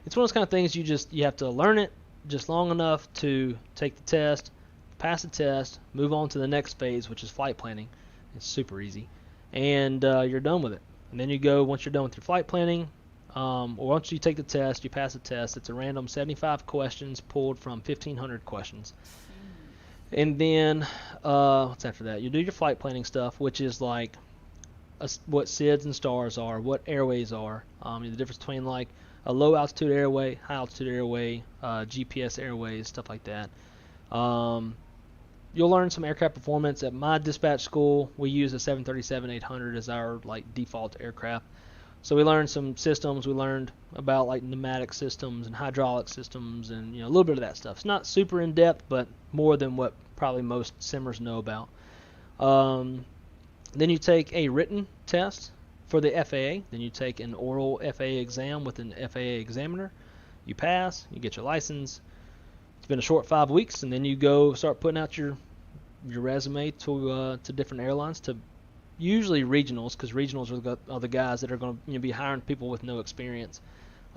Speaker 1: it's one of those kind of things you have to learn it just long enough to take the test, pass the test, move on to the next phase, which is flight planning. It's super easy. And you're done with it. And then you go, once you're done with your flight planning, or once you take the test, you pass the test, it's a random 75 questions pulled from 1,500 questions. And then, what's after that? You do your flight planning stuff, which is like what SIDS and STARS are, what airways are, the difference between like a low altitude airway, high altitude airway, GPS airways, stuff like that. You'll learn some aircraft performance. At my dispatch school, we use a 737-800 as our default aircraft. So we learned some systems. We learned about pneumatic systems and hydraulic systems, and a little bit of that stuff. It's not super in depth, but more than what probably most simmers know about. Then you take a written test for the FAA. Then you take an oral FAA exam with an FAA examiner. You pass. You get your license. It's been a short 5 weeks, and then you go start putting out your resume to different airlines, to usually regionals, because regionals are the guys that are going to be hiring people with no experience.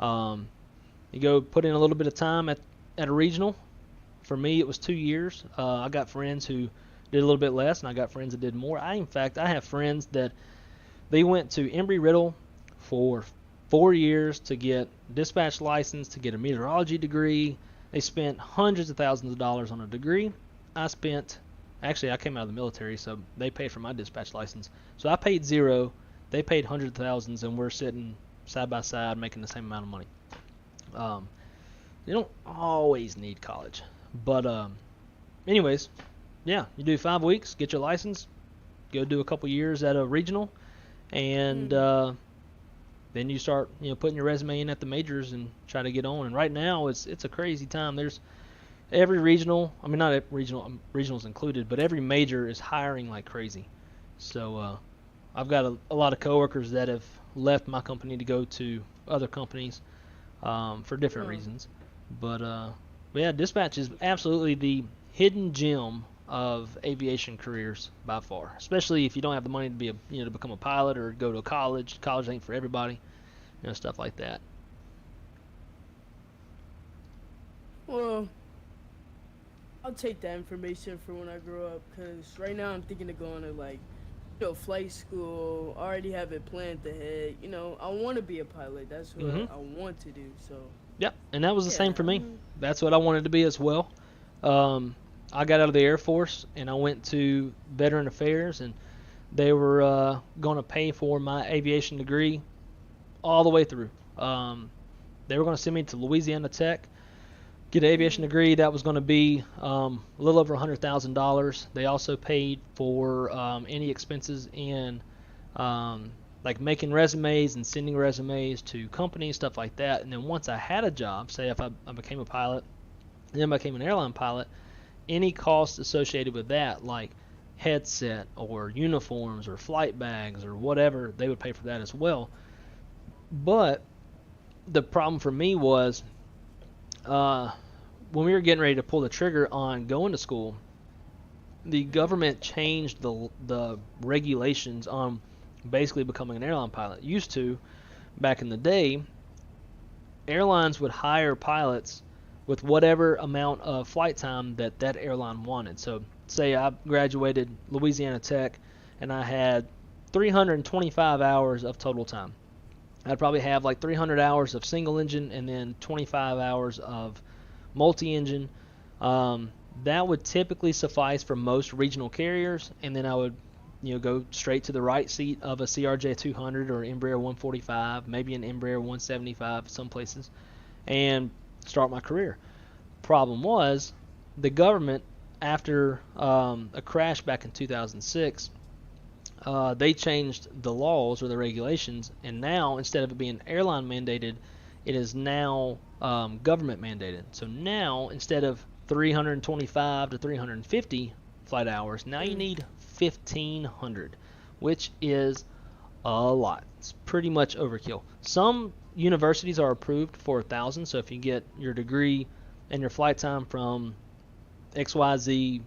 Speaker 1: You go put in a little bit of time at a regional. For me, it was 2 years. I got friends who did a little bit less, and I got friends that did more. I have friends that they went to Embry-Riddle for 4 years to get dispatch license, to get a meteorology degree. They spent hundreds of thousands of dollars on a degree. I came out of the military, so they paid for my dispatch license. So I paid zero. They paid hundreds of thousands, and we're sitting side by side making the same amount of money. You don't always need college. But anyways, yeah, you do 5 weeks, get your license, go do a couple years at a regional, and then you start putting your resume in at the majors and try to get on. And right now it's a crazy time. every regional, I mean not every regional, regionals included, but every major is hiring like crazy. So I've got a lot of coworkers that have left my company to go to other companies for different reasons. But yeah, dispatch is absolutely the hidden gem of aviation careers by far. Especially if you don't have the money to be to become a pilot or go to a college. College ain't for everybody, stuff like that.
Speaker 7: Well, I'll take that information for when I grow up, because right now I'm thinking of going to flight school. I already have it planned ahead. I want to be a pilot. That's what I want to do. So.
Speaker 1: Yep, and that was the same for me. That's what I wanted to be as well. I got out of the Air Force and I went to Veteran Affairs, and they were going to pay for my aviation degree all the way through. They were going to send me to Louisiana Tech, get an aviation degree. That was going to be a little over $100,000. They also paid for any expenses in like making resumes and sending resumes to companies, stuff like that. And then once I had a job, say if I became a pilot, then I became an airline pilot, any costs associated with that, like headset or uniforms or flight bags or whatever, they would pay for that as well. But the problem for me was when we were getting ready to pull the trigger on going to school, the government changed the regulations on basically becoming an airline pilot. Used to, back in the day, airlines would hire pilots with whatever amount of flight time that airline wanted. So say I graduated Louisiana Tech and I had 325 hours of total time. I'd probably have like 300 hours of single engine and then 25 hours of multi-engine. That would typically suffice for most regional carriers, and then I would go straight to the right seat of a CRJ 200 or Embraer 145, maybe an Embraer 175 some places, and start my career. Problem was, the government, after a crash back in 2006, they changed the laws or the regulations, and now instead of it being airline mandated, it is now government mandated. So now instead of 325 to 350 flight hours, now you need 1,500, which is a lot. It's pretty much overkill. Some universities are approved for 1,000, so if you get your degree and your flight time from XYZ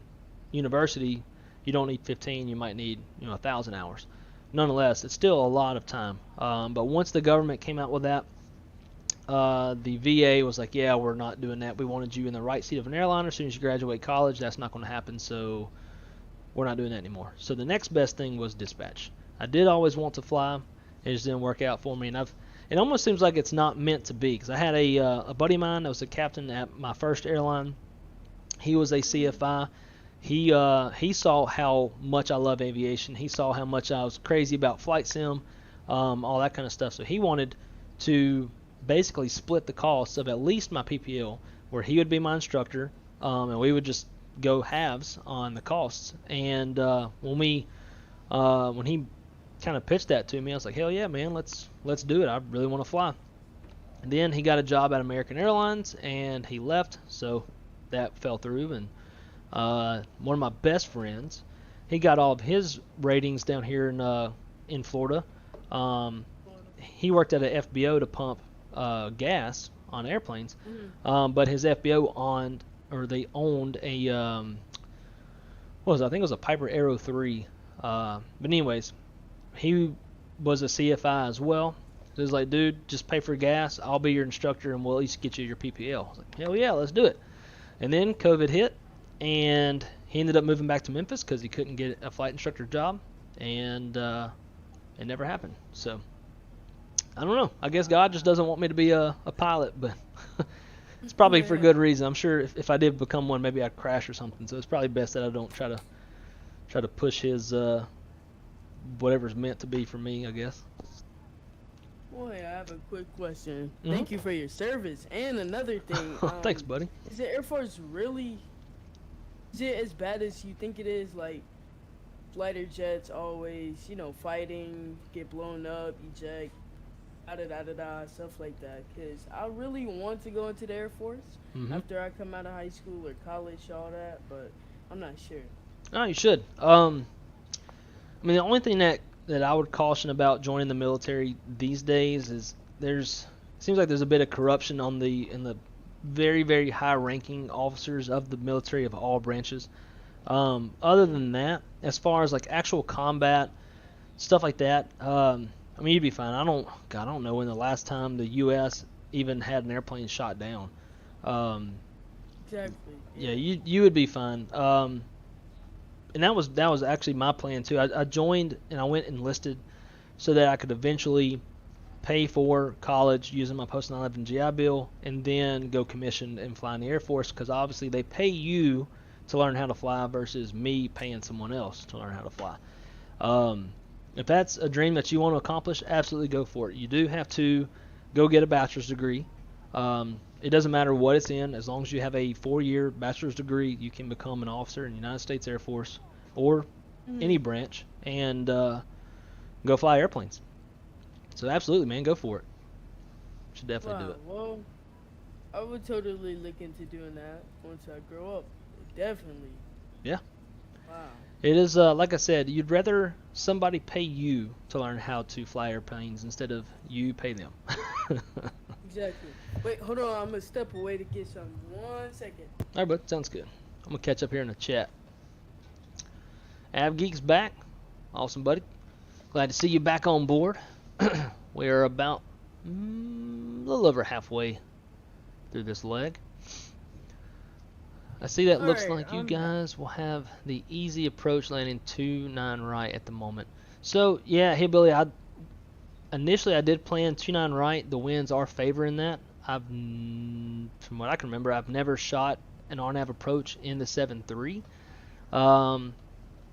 Speaker 1: university, you don't need 15, you might need 1,000 hours. Nonetheless, it's still a lot of time. But once the government came out with that, the VA was like, yeah, we're not doing that. We wanted you in the right seat of an airliner as soon as you graduate college. That's not going to happen, so we're not doing that anymore. So the next best thing was dispatch. I did always want to fly. It just didn't work out for me, and it almost seems like it's not meant to be, because I had a buddy of mine that was a captain at my first airline. He was a CFI. He saw how much I love aviation. He saw how much I was crazy about flight sim, all that kind of stuff. So he wanted to basically split the costs of at least my PPL, where he would be my instructor, and we would just go halves on the costs. And when he kind of pitched that to me, I was like, hell yeah, man, let's do it. I really want to fly. And then he got a job at American Airlines, and he left, so that fell through. And one of my best friends, he got all of his ratings down here in Florida. He worked at an FBO to pump gas on airplanes, but his FBO they owned a I think it was a Piper Aero 3. But anyways, he was a CFI as well. So he was like, dude, just pay for gas. I'll be your instructor, and we'll at least get you your PPL. I was like, hell yeah, let's do it. And then COVID hit, and he ended up moving back to Memphis because he couldn't get a flight instructor job, and it never happened. So I don't know. I guess God just doesn't want me to be a pilot, but it's probably for good reason. I'm sure if I did become one, maybe I'd crash or something. So it's probably best that I don't try to push his whatever's meant to be for me, I guess.
Speaker 7: Boy, I have a quick question. Thank you for your service. And another thing.
Speaker 1: Thanks, buddy.
Speaker 7: Is the Air Force really... Is it as bad as you think it is? Like, fighter jets always, fighting, get blown up, eject. stuff like that. Cause I really want to go into the Air Force after I come out of high school or college, all that, but I'm not sure.
Speaker 1: No, you should. I mean, the only thing that I would caution about joining the military these days is seems like there's a bit of corruption in the very, very high-ranking officers of the military of all branches. Other than that, as far as like actual combat stuff like that, I mean, you'd be fine. I don't know when the last time the U.S. even had an airplane shot down.
Speaker 7: Exactly.
Speaker 1: Yeah, you would be fine. And that was actually my plan too. I joined and I went enlisted so that I could eventually pay for college using my post 9/11 GI Bill, and then go commission and fly in the Air Force, because obviously they pay you to learn how to fly versus me paying someone else to learn how to fly. If that's a dream that you want to accomplish, absolutely go for it. You do have to go get a bachelor's degree. It doesn't matter what it's in. As long as you have a 4-year bachelor's degree, you can become an officer in the United States Air Force or any branch and go fly airplanes. So absolutely, man, go for it. Should definitely do it.
Speaker 7: Well, I would totally look into doing that once I grow up. Definitely.
Speaker 1: Yeah.
Speaker 7: Wow.
Speaker 1: It is, like I said, you'd rather somebody pay you to learn how to fly airplanes instead of you pay them.
Speaker 7: Exactly. Wait, hold on. I'm going to step away to get some. 1 second.
Speaker 1: All right, bud. Sounds good. I'm going to catch up here in the chat. AvGeek's back. Awesome, buddy. Glad to see you back on board. We're about a little over halfway through this leg. I see that looks
Speaker 7: Alright,
Speaker 1: like you
Speaker 7: I'm
Speaker 1: guys will have the easy approach landing 2-9 right at the moment. So, yeah, hey, Billy, initially I did plan 2-9 right. The winds are favoring that. From what I can remember, I've never shot an RNAV approach in the 7-3.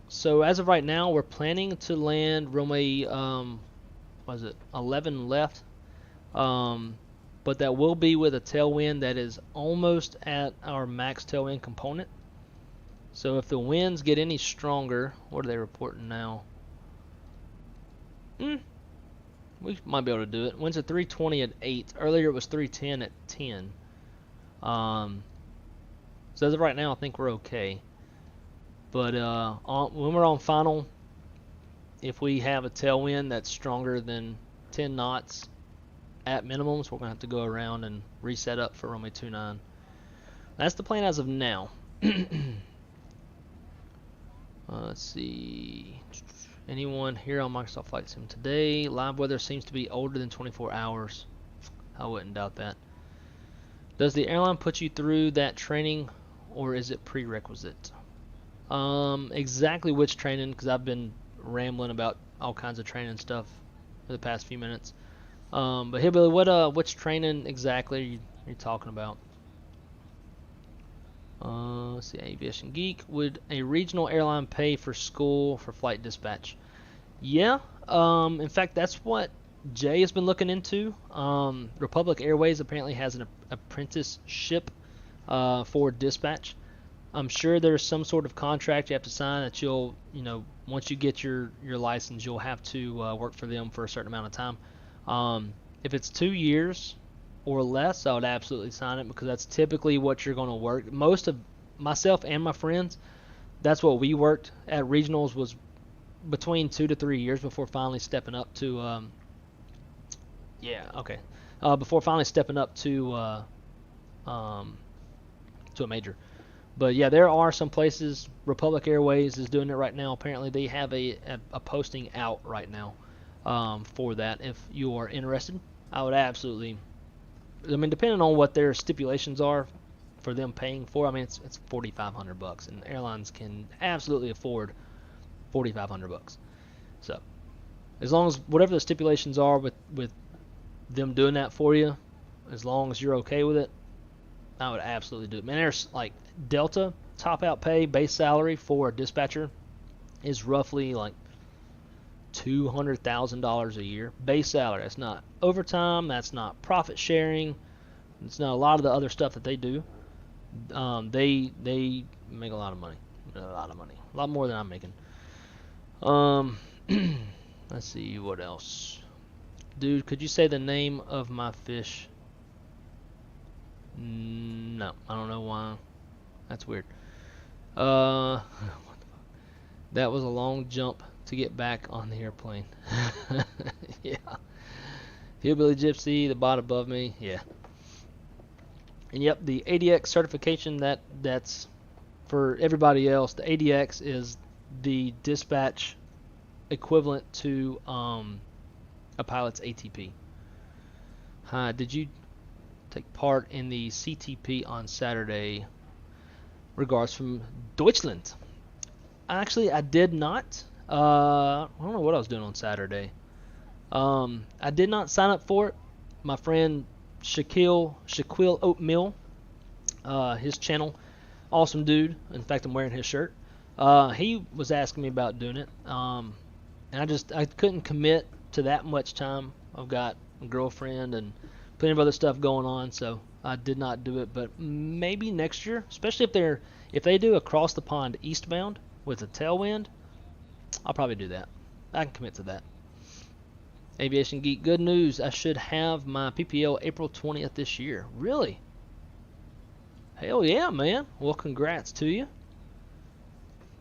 Speaker 1: So as of right now, we're planning to land runway, 11 left. But that will be with a tailwind that is almost at our max tailwind component. So if the winds get any stronger, what are they reporting now? We might be able to do it. Winds at 320 at 8. Earlier it was 310 at 10. So as of right now, I think we're okay. But when we're on final, if we have a tailwind that's stronger than 10 knots at minimums, we're going to have to go around and reset up for runway 29. That's the plan as of now. Let's see. Anyone here on Microsoft Flight Sim today? Live weather seems to be older than 24 hours. I wouldn't doubt that. Does the airline put you through that training, or is it prerequisite? Exactly which training, because I've been rambling about all kinds of training stuff for the past few minutes. But hey, Billy, which training exactly are you talking about? Let's see, Aviation Geek. Would a regional airline pay for school for flight dispatch? Yeah. In fact, that's what Jay has been looking into. Republic Airways apparently has an apprenticeship for dispatch. I'm sure there's some sort of contract you have to sign that you'll, once you get your license, you'll have to work for them for a certain amount of time. If it's 2 years or less, I would absolutely sign it, because that's typically what you're going to work. Most of myself and my friends, that's what we worked at regionals, was between 2 to 3 years before finally stepping up to before finally stepping up to a major. But yeah, there are some places. Republic Airways is doing it right now. Apparently they have a posting out right now for that. If you are interested, I would absolutely, depending on what their stipulations are for them paying for, it's $4,500, and airlines can absolutely afford $4,500. So as long as whatever the stipulations are with them doing that for you, as long as you're okay with it, I would absolutely do it. Man, there's like Delta top out pay base salary for a dispatcher is roughly like $200,000 a year base salary. That's not overtime. That's not profit sharing. It's not a lot of the other stuff that they do. They make a lot of money. A lot more than I'm making. Let's see what else. Dude, could you say the name of my fish? No, I don't know why. That's weird. What the fuck? That was a long jump to get back on the airplane. Yeah. Hillbilly Gypsy, the bot above me. Yeah. And yep, the ADX certification, that's for everybody else. The ADX is the dispatch equivalent to a pilot's ATP. Hi, did you take part in the CTP on Saturday? Regards from Deutschland. Actually, I did not. I don't know what I was doing on Saturday. I did not sign up for it. My friend Shaquille Oatmeal, his channel, awesome dude. In fact, I'm wearing his shirt. He was asking me about doing it, and I couldn't commit to that much time. I've got a girlfriend and plenty of other stuff going on, so I did not do it. But maybe next year, especially if they do across the pond eastbound with a tailwind, I'll probably do that. I can commit to that. Aviation Geek, good news. I should have my PPL April 20th this year. Really? Hell yeah, man. Well, congrats to you.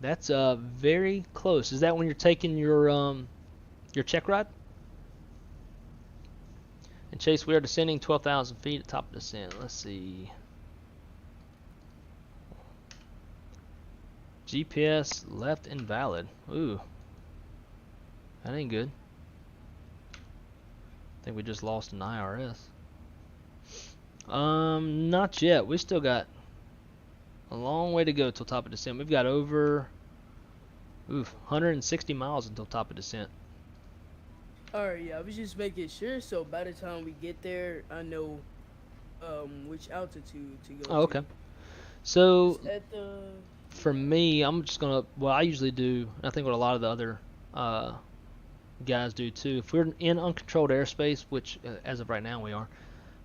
Speaker 1: That's very close. Is that when you're taking your check ride? And Chase, we are descending 12,000 feet at top of descent. Let's see. GPS left invalid. Ooh. That ain't good. I think we just lost an IRS. Not yet. We still got a long way to go till top of descent. We've got over 160 miles until top of descent.
Speaker 7: Alright, yeah, I was just making sure, so by the time we get there, I know which altitude to go
Speaker 1: Oh, okay. So,
Speaker 7: at the...
Speaker 1: for me, I'm just going to, well, I usually do, and I think what a lot of the other guys do too, if we're in uncontrolled airspace, which as of right now we are,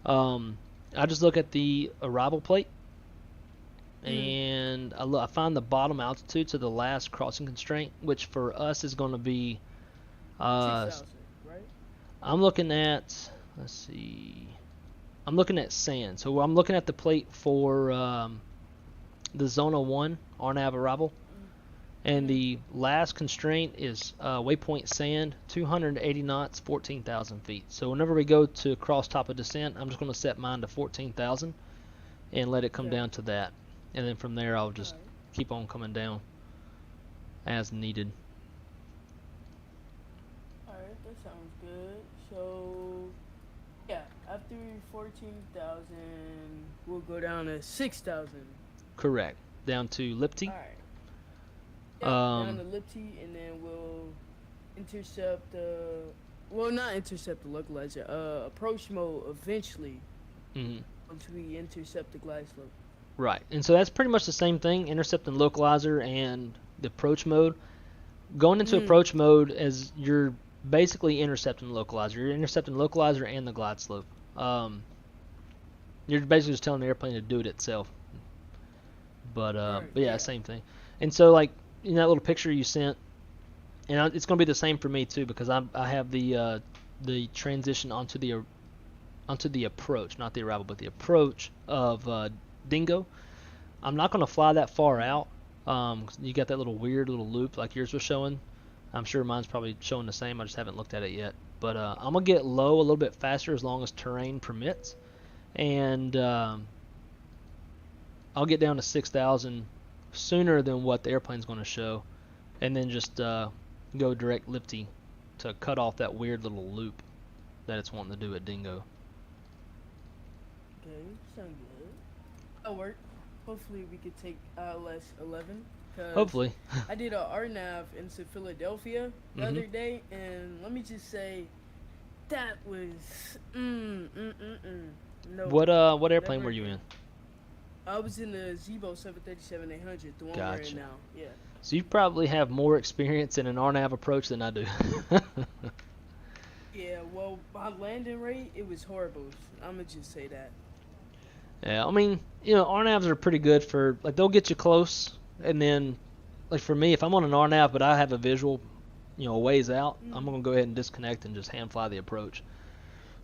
Speaker 1: I just look at the arrival plate, and I find the bottom altitude to the last crossing constraint, which for us is going to be
Speaker 7: 6,000, right?
Speaker 1: I'm looking at, let's see, I'm looking at sand. So I'm looking at the plate for the Zona 1 RNAV arrival. And the last constraint is waypoint sand, 280 knots, 14,000 feet. So whenever we go to cross top of descent, I'm just going to set mine to 14,000 and let it come down to that. And then from there, I'll just keep on coming down as needed.
Speaker 7: Alright, that sounds good. So, yeah, after 14,000, we'll go down to 6,000.
Speaker 1: Correct. Down to Lipty.
Speaker 7: Alright. Yeah, down to Lipty, and then we'll intercept the, well, not intercept the localizer, approach mode eventually once we intercept the glide slope.
Speaker 1: Right, and so that's pretty much the same thing, intercepting localizer and the approach mode. Going into approach mode as you're basically intercepting the localizer. You're intercepting the localizer and the glide slope. You're basically just telling the airplane to do it itself. But yeah, same thing. And so like in that little picture you sent, and it's going to be the same for me too, because I have the transition onto the approach, not the arrival, but the approach of Dingo. I'm not going to fly that far out. You got that little weird little loop like yours was showing. I'm sure mine's probably showing the same. I just haven't looked at it yet. But I'm going to get low a little bit faster as long as terrain permits. And I'll get down to 6,000 sooner than what the airplane's going to show. And then just go direct Lipty to cut off that weird little loop that it's wanting to do at Dingo.
Speaker 7: Okay, sound good. That'll work. Hopefully we could take ILS 11.
Speaker 1: Hopefully.
Speaker 7: I did a RNAV into Philadelphia the other day, and let me just say, that was no.
Speaker 1: What airplane were you in?
Speaker 7: I was in the Zibo 737-800, the one we're in now. Yeah.
Speaker 1: So you probably have more experience in an RNAV approach than I do.
Speaker 7: Yeah, well, my landing rate, it was horrible. I'm going to just say that.
Speaker 1: Yeah, I mean, you know, RNAVs are pretty good for, like, they'll get you close, and then, like, for me, if I'm on an RNAV but I have a visual a ways out, I'm gonna go ahead and disconnect and just hand fly the approach.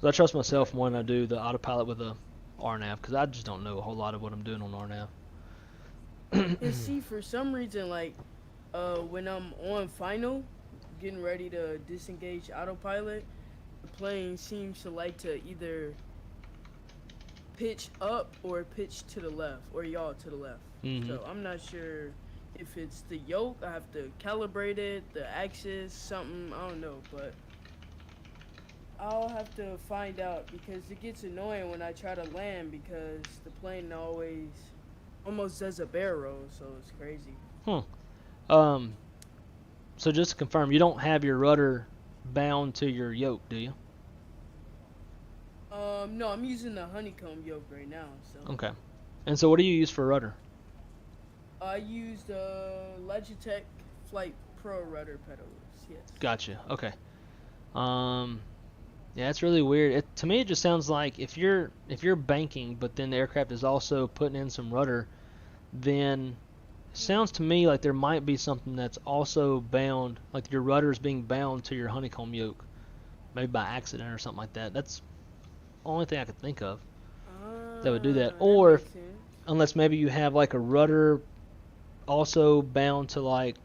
Speaker 1: So I trust myself more than I do the autopilot with a RNAV, because I just don't know a whole lot of what I'm doing on RNAV.
Speaker 7: And see, for some reason, like, when I'm on final, getting ready to disengage autopilot, the plane seems to like to either pitch up or pitch to the left, or yaw to the left. So I'm not sure if it's the yoke. I have to calibrate it, the axis, something, I don't know, but I'll have to find out, because it gets annoying when I try to land, because the plane always almost does a barrel roll, so it's crazy.
Speaker 1: So just to confirm, you don't have your rudder bound to your yoke, do you?
Speaker 7: No, I'm using the Honeycomb yoke right now. So.
Speaker 1: Okay. And so what do you use for rudder?
Speaker 7: I use the Logitech Flight Pro rudder pedals. Yes.
Speaker 1: Gotcha. Okay. Yeah, it's really weird. To me, it just sounds like if you're banking, but then the aircraft is also putting in some rudder, then it sounds to me like there might be something that's also bound, like your rudder is being bound to your Honeycomb yoke, maybe by accident or something like that. That's the only thing I could think of that would do that. Or unless maybe you have like a rudder also bound to like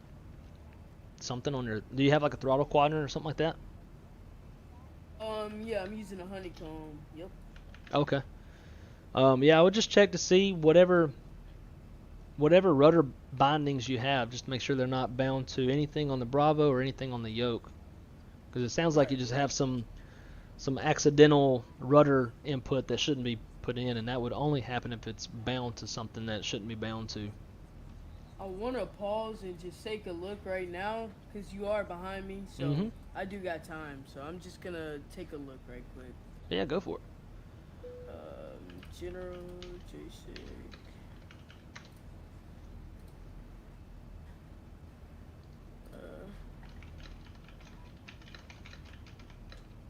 Speaker 1: something on your. Do you have like a throttle quadrant or something like that?
Speaker 7: Yeah, I'm using a Honeycomb. Yep.
Speaker 1: Okay. Yeah, I would just check to see whatever rudder bindings you have, just to make sure they're not bound to anything on the Bravo or anything on the yoke, because it sounds like you just have some accidental rudder input that shouldn't be put in, and that would only happen if it's bound to something that shouldn't be bound to.
Speaker 7: I want to pause and just take a look right now, because you are behind me, so I do got time. So I'm just going to take a look right quick.
Speaker 1: Yeah, go for it.
Speaker 7: General J6.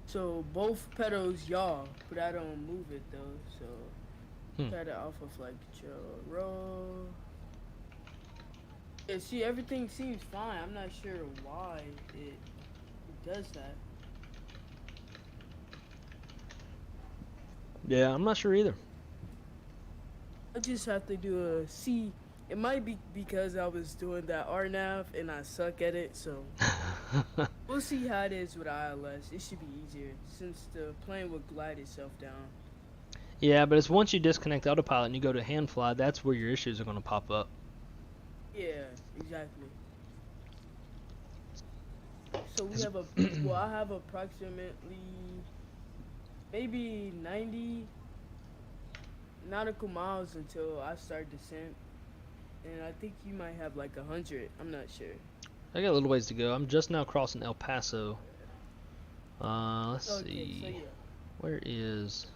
Speaker 7: So both pedals yaw, but I don't move it though, so try to alpha flight control, roll. Yeah, see, everything seems fine. I'm not sure why it does that.
Speaker 1: Yeah, I'm not sure either.
Speaker 7: I just have to do a C. It might be because I was doing that RNAV and I suck at it, so we'll see how it is with ILS. It should be easier since the plane will glide itself down.
Speaker 1: Yeah, but it's once you disconnect the autopilot and you go to hand fly, that's where your issues are going to pop up.
Speaker 7: Yeah, exactly. So we have I have approximately maybe 90 nautical miles until I start descent. And I think you might have like 100. I'm not sure.
Speaker 1: I got a little ways to go. I'm just now crossing El Paso. Let's see.
Speaker 7: So yeah.
Speaker 1: Where is...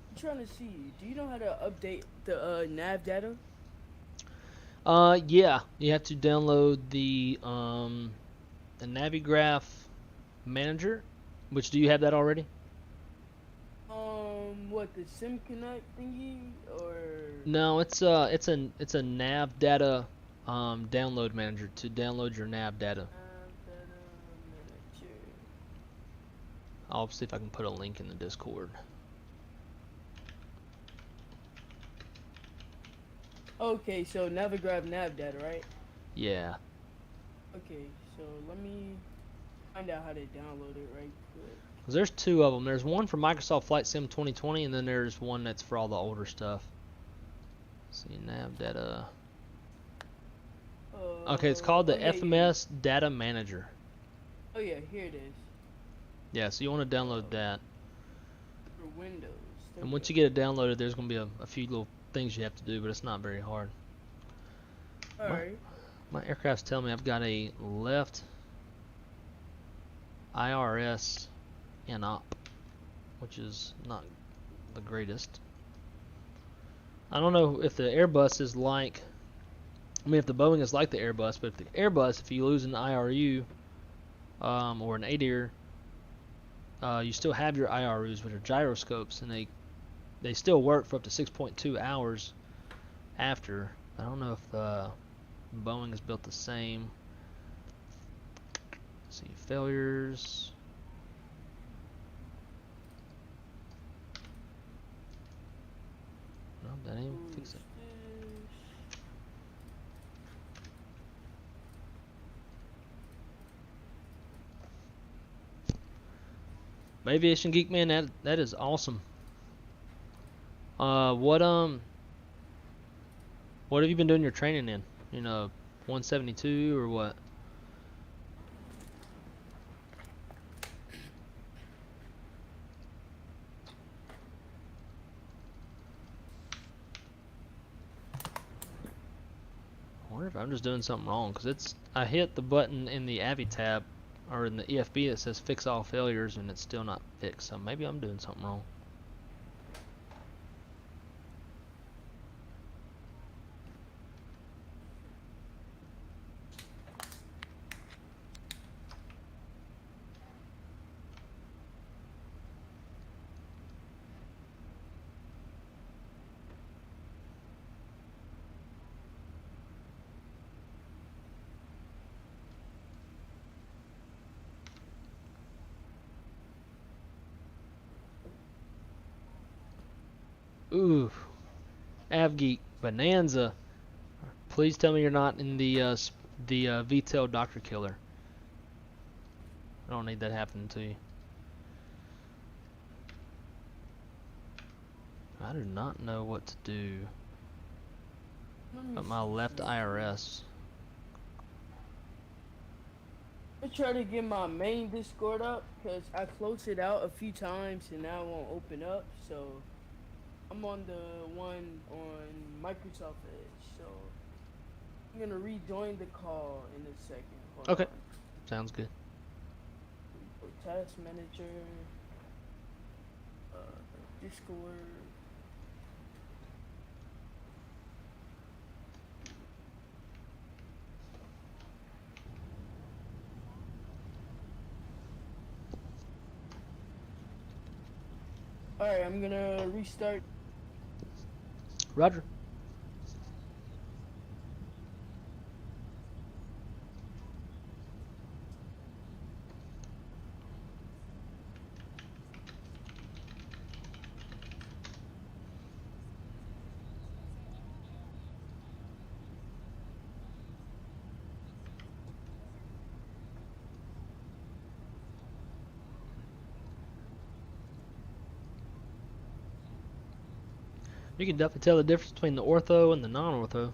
Speaker 7: I'm trying to see. Do you know how to update the nav data?
Speaker 1: Yeah. You have to download the Navigraph Manager. Which, do you have that already?
Speaker 7: What, the SimConnect thingy, or?
Speaker 1: No, it's a nav data download manager to download your nav data. I'll see if I can put a link in the Discord.
Speaker 7: Okay, so Navigraph nav data, right?
Speaker 1: Yeah.
Speaker 7: Okay, so let me find out how to download it right quick.
Speaker 1: Cause there's two of them. There's one for Microsoft Flight Sim 2020, and then there's one that's for all the older stuff. Let's see, nav data. Okay, it's called the FMS Data Manager.
Speaker 7: Oh yeah, here it is.
Speaker 1: Yeah, so you want to download that.
Speaker 7: For Windows.
Speaker 1: And once you get it downloaded, there's going to be a few little things you have to do, but it's not very hard.
Speaker 7: Alright.
Speaker 1: My aircraft's telling me I've got a left IRS and up, which is not the greatest. I don't know if the Airbus is like, I mean if the Boeing is like the Airbus, but if the Airbus, if you lose an IRU or an ADIR, you still have your IRUs, which are gyroscopes, and they still work for up to 6.2 hours after. I don't know if Boeing has built the same see, failures. No, that ain't fix it. Aviation Geek, man, that is awesome. What have you been doing your training in? You know, 172 or what? I wonder if I'm just doing something wrong, because I hit the button in the Avi tab or in the EFB that says fix all failures and it's still not fixed, so maybe I'm doing something wrong. Ooh, AvGeek Bonanza. Please tell me you're not in the VTEL Doctor Killer. I don't need that happening to you. I do not know what to do. But my left IRS.
Speaker 7: I try to get my main Discord up because I closed it out a few times and now it won't open up. So I'm on the one on Microsoft Edge. So I'm gonna rejoin the call in a second. Hold
Speaker 1: Okay,
Speaker 7: on.
Speaker 1: sounds good.
Speaker 7: Task manager, Discord. Alright, I'm gonna restart.
Speaker 1: Roger. You can definitely tell the difference between the ortho and the non-ortho.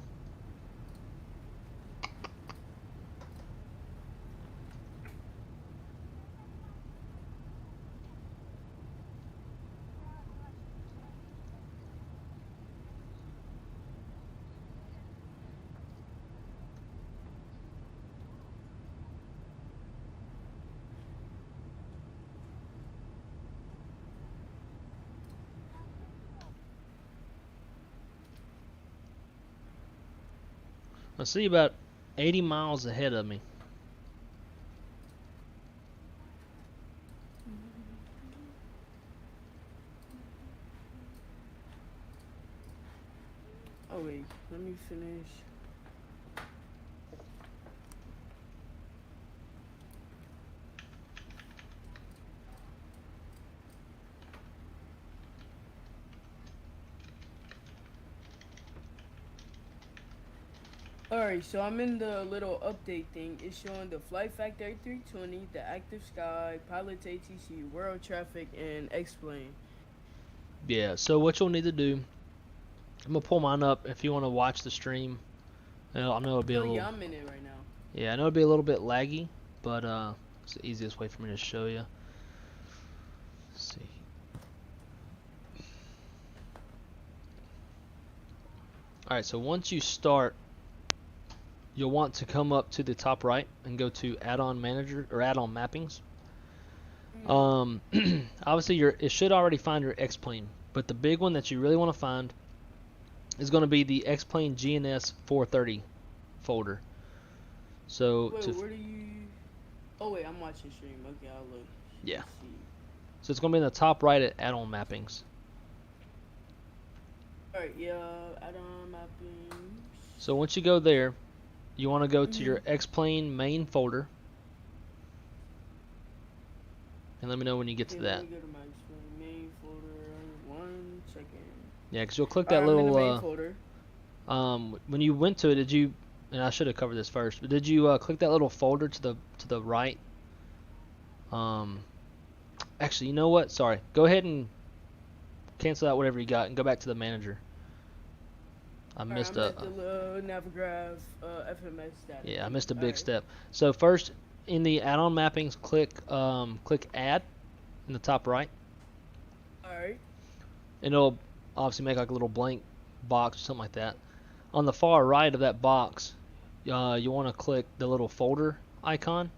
Speaker 1: I see about 80 miles ahead of me.
Speaker 7: Oh wait, let me finish. Alright, so I'm in the little update thing. It's showing the Flight Factor 320, the Active Sky, Pilot ATC, World Traffic, and X-Plane.
Speaker 1: Yeah, so what you'll need to do, I'm going to pull mine up if you want to watch the stream. I know it'll be a little...
Speaker 7: yeah, I'm in it right now.
Speaker 1: Yeah, I know it'll be a little bit laggy, but it's the easiest way for me to show you. Let's see. Alright, so once you start, you'll want to come up to the top right and go to add-on manager or add-on mappings. Obviously it should already find your X-Plane, but the big one that you really want to find is going to be the X-Plane GNS 430 folder. So
Speaker 7: wait, where do you... Oh wait, I'm watching stream. Okay, I'll look.
Speaker 1: Yeah.
Speaker 7: Let's see.
Speaker 1: So it's going to be in the top right at add-on mappings.
Speaker 7: Alright, yeah, add-on mappings.
Speaker 1: So once you go there, you want to go to your X-Plane main folder. and let me know when you get to
Speaker 7: Okay,
Speaker 1: that.
Speaker 7: let me go to my explain main folder. 1 second.
Speaker 1: Yeah, because you'll click that
Speaker 7: Alright, I'm in the main
Speaker 1: little.
Speaker 7: folder.
Speaker 1: When you went to it, did you? And I should have covered this first, but did you click that little folder to the right? Actually, you know what? Sorry. Go ahead and cancel out whatever you got and go back to the manager. I missed
Speaker 7: I'm at the Navigraph FMS status.
Speaker 1: Yeah, I missed a big step. So first, in the add-on mappings, click Add in the top right.
Speaker 7: Alright.
Speaker 1: And it'll obviously make like a little blank box or something like that. On the far right of that box, you want to click the little folder icon.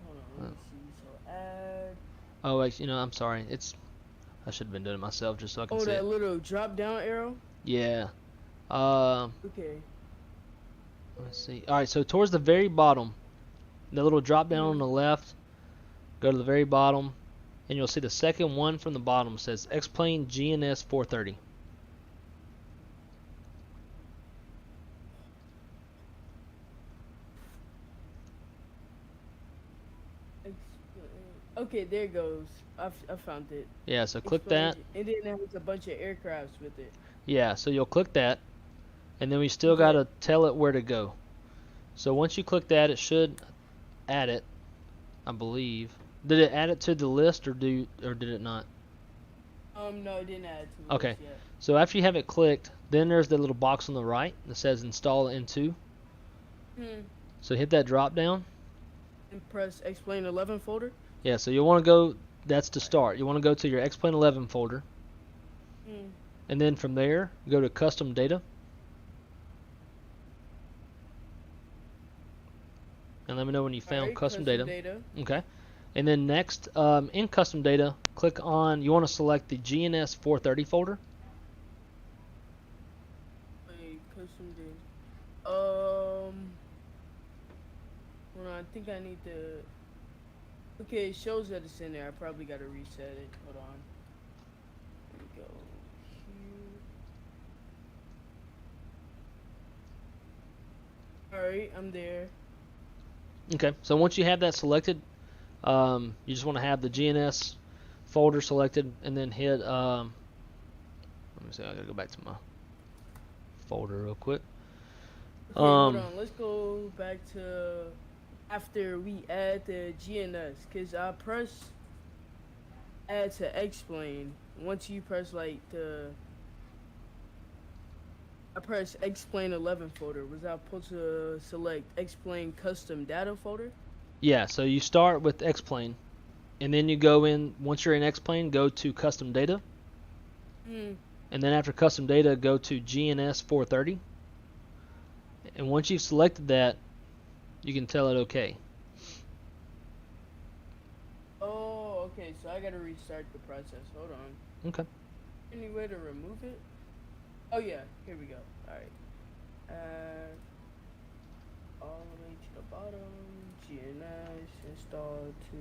Speaker 7: Hold on, let me see. So add.
Speaker 1: Oh, actually, I'm sorry. I should have been doing it myself just so I can see
Speaker 7: that
Speaker 1: it.
Speaker 7: little drop down arrow?
Speaker 1: Yeah.
Speaker 7: Okay.
Speaker 1: Let's see. All right, so towards the very bottom, the little drop down on the left, go to the very bottom, and you'll see the second one from the bottom says X-Plane GNS 430.
Speaker 7: Okay, there it goes. I found it.
Speaker 1: Yeah, so click that.
Speaker 7: And then it has a bunch of aircrafts with it.
Speaker 1: Yeah, so you'll click that, and then we still got to tell it where to go. So once you click that, it should add it, I believe. Did it add it to the list, or did it not?
Speaker 7: No, it didn't add to the
Speaker 1: Okay.
Speaker 7: list yet.
Speaker 1: So after you have it clicked, then there's the little box on the right that says Install Into. So hit that drop down.
Speaker 7: And press Explain 11 folder.
Speaker 1: Yeah, so you'll want to go, that's to start. You want to go to your X-Plane 11 folder. And then from there, go to Custom Data. And let me know when you found custom data. Okay. And then next, in Custom Data, click on, you want to select the GNS 430 folder.
Speaker 7: Wait, Custom Data. Hold on, I think I need to... Okay, it shows that it's in there. I probably got to reset it. Hold on. Let me go here. Alright, I'm there.
Speaker 1: Okay, so once you have that selected, you just want to have the GNS folder selected, and then hit, let me see, I gotta go back to my folder real quick.
Speaker 7: Okay, hold on, let's go back to after we add the GNS, because I press add to Explain. Once you press like I press Explain 11 folder. Was I supposed to select Explain Custom Data folder?
Speaker 1: Yeah, so you start with X-Plane, and then you go in, once you're in X-Plane, go to Custom Data. And then after Custom Data, go to GNS 430. And once you've selected that, you can tell it OK.
Speaker 7: Oh, okay, so I gotta restart the process. Hold on.
Speaker 1: Okay.
Speaker 7: Any way to remove it? Oh yeah, here we go. Alright. All the way to the bottom. GNS install to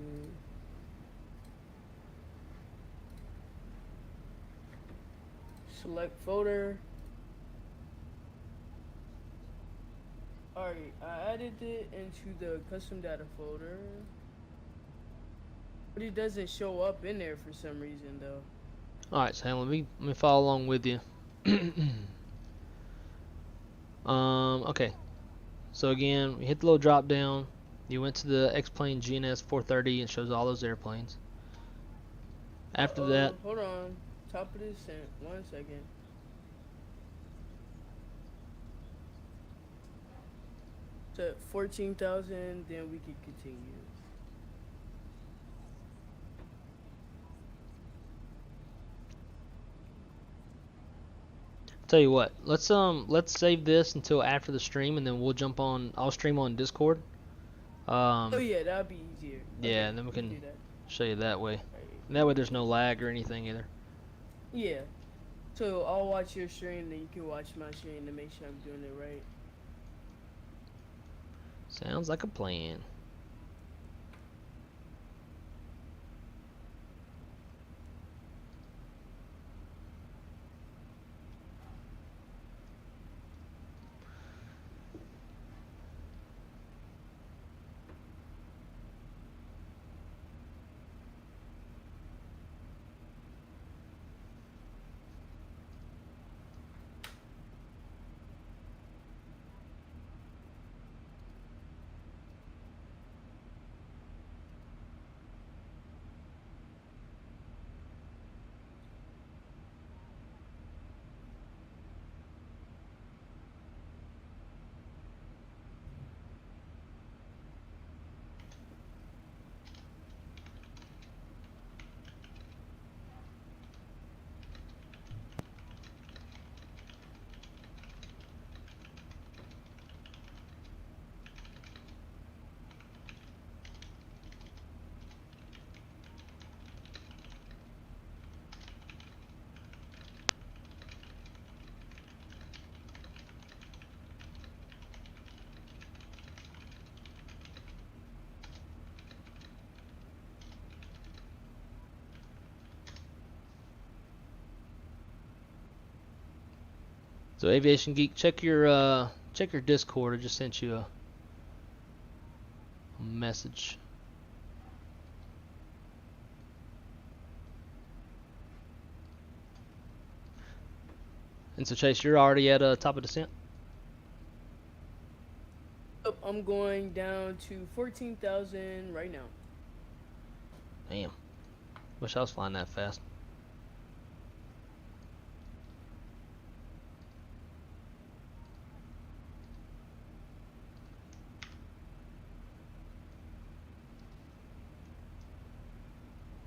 Speaker 7: select folder. Alright, I added it into the custom data folder. But it doesn't show up in there for some reason though.
Speaker 1: Alright, so let me follow along with you. Okay. So again, we hit the little drop down. You went to the X-Plane GNS 430 and shows all those airplanes. After that,
Speaker 7: hold on. Top of this sent. 1 second. To 14,000, then we can continue.
Speaker 1: tell you what, let's save this until after the stream, and then we'll jump on. I'll stream on Discord.
Speaker 7: Oh yeah, that'd be easier.
Speaker 1: Yeah, and then we can show you that way. And that way there's no lag or anything either.
Speaker 7: Yeah. So I'll watch your stream, then you can watch my stream to make sure I'm doing it right.
Speaker 1: Sounds like a plan. So Aviation Geek, check your Discord. I just sent you a message. And so Chase, you're already at top of descent?
Speaker 7: Yep, I'm going down to 14,000 right now.
Speaker 1: Damn. Wish I was flying that fast.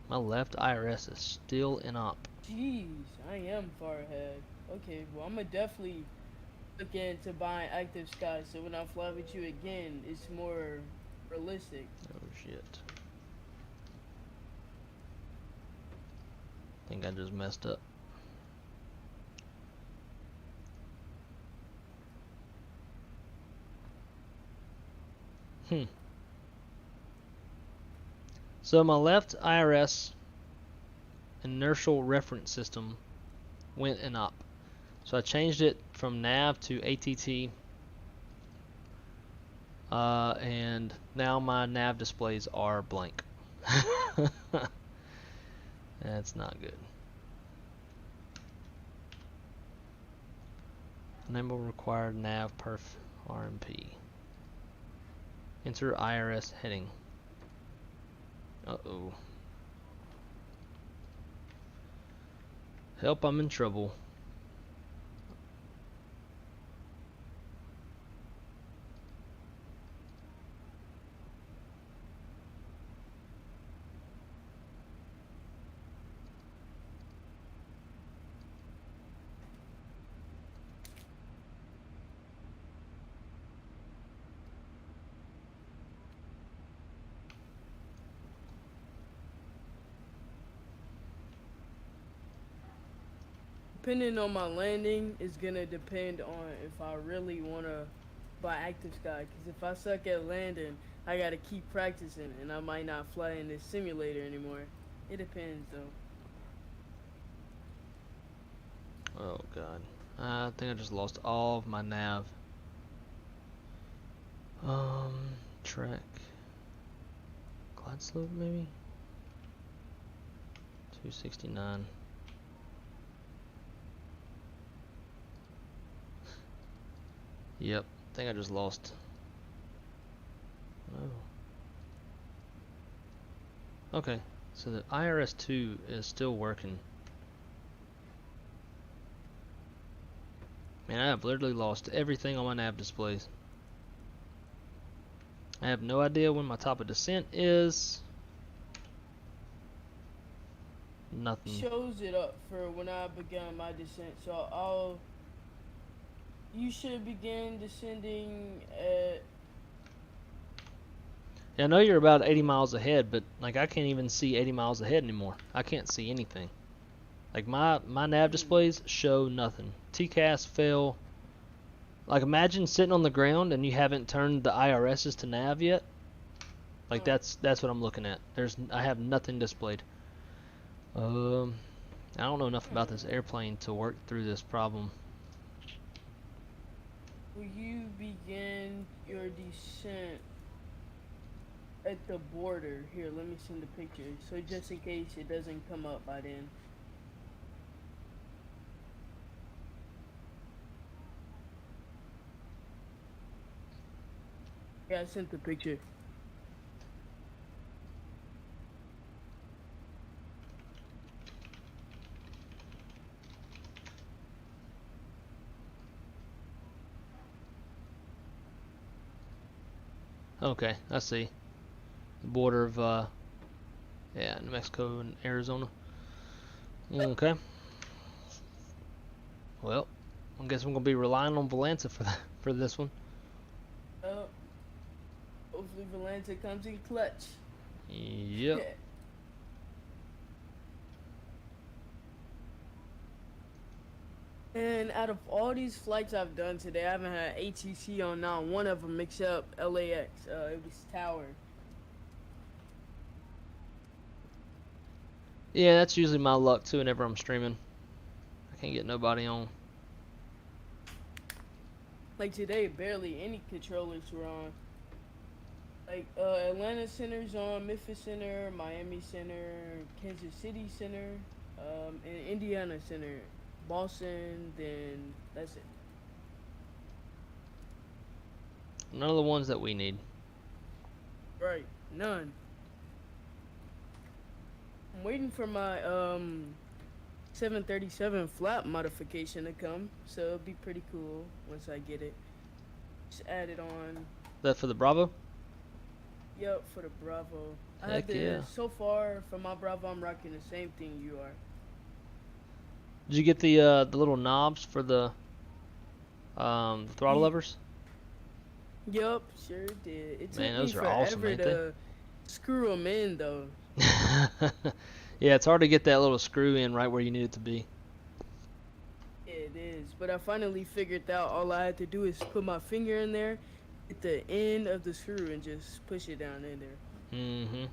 Speaker 1: My left IRS is still in op.
Speaker 7: Jeez, I am far ahead. Okay, well, I'm gonna definitely look into buying Active Sky so when I fly with you again, it's more realistic.
Speaker 1: Oh shit. I think I just messed up. So my left IRS inertial reference system went in op. So I changed it from nav to ATT. And now my nav displays are blank. That's not good. Enable required nav perf RMP. Enter IRS heading. Uh-oh. Help, I'm in trouble.
Speaker 7: Depending on my landing is gonna depend on if I really wanna buy Active Sky. Cause if I suck at landing, I gotta keep practicing, and I might not fly in this simulator anymore. It depends though.
Speaker 1: Oh god. I think I just lost all of my nav. Track. Glide slope maybe? 269. Yep, I think I just lost. Oh. Okay, so the IRS-2 is still working. Man, I have literally lost everything on my nav displays. I have no idea when my top of descent is. Nothing.
Speaker 7: Shows it up for when I began my descent, so you should begin descending at...
Speaker 1: Yeah, I know you're about 80 miles ahead, but like I can't even see 80 miles ahead anymore. I can't see anything. Like my nav displays show nothing. TCAS fell. Like imagine sitting on the ground and you haven't turned the IRSs to nav yet. Like that's what I'm looking at. I have nothing displayed. I don't know enough about this airplane to work through this problem.
Speaker 7: Will you begin your descent at the border? Here, let me send a picture. So just in case it doesn't come up by then. Yeah, I sent the picture.
Speaker 1: Okay, I see. The border of, yeah, New Mexico and Arizona. Okay. Well, I guess I'm gonna be relying on Valanza for this one.
Speaker 7: Hopefully Valanza comes in clutch.
Speaker 1: Yep.
Speaker 7: Yeah. And out of all these flights I've done today, I haven't had ATC on not one of them except LAX. It was Tower.
Speaker 1: Yeah, that's usually my luck too whenever I'm streaming. I can't get nobody on.
Speaker 7: Like today, barely any controllers were on. Like Atlanta Center's on, Memphis Center, Miami Center, Kansas City Center, and Indiana Center. Boston, then that's it.
Speaker 1: None of the ones that we need.
Speaker 7: Right, none. I'm waiting for my 737 flap modification to come, so it'll be pretty cool once I get it. Just add it on.
Speaker 1: That for the Bravo?
Speaker 7: Yep, for the Bravo.
Speaker 1: Heck yeah.
Speaker 7: So far, for my Bravo, I'm rocking the same thing you are.
Speaker 1: Did you get the little knobs for the throttle levers?
Speaker 7: Yup, sure did. It took
Speaker 1: Man, those
Speaker 7: me
Speaker 1: are awesome,
Speaker 7: forever
Speaker 1: ain't they?
Speaker 7: to screw them in, though.
Speaker 1: Yeah, it's hard to get that little screw in right where you need it to be.
Speaker 7: It is, but I finally figured out all I had to do is put my finger in there, hit the end of the screw, and just push it down in there.
Speaker 1: Mm-hmm.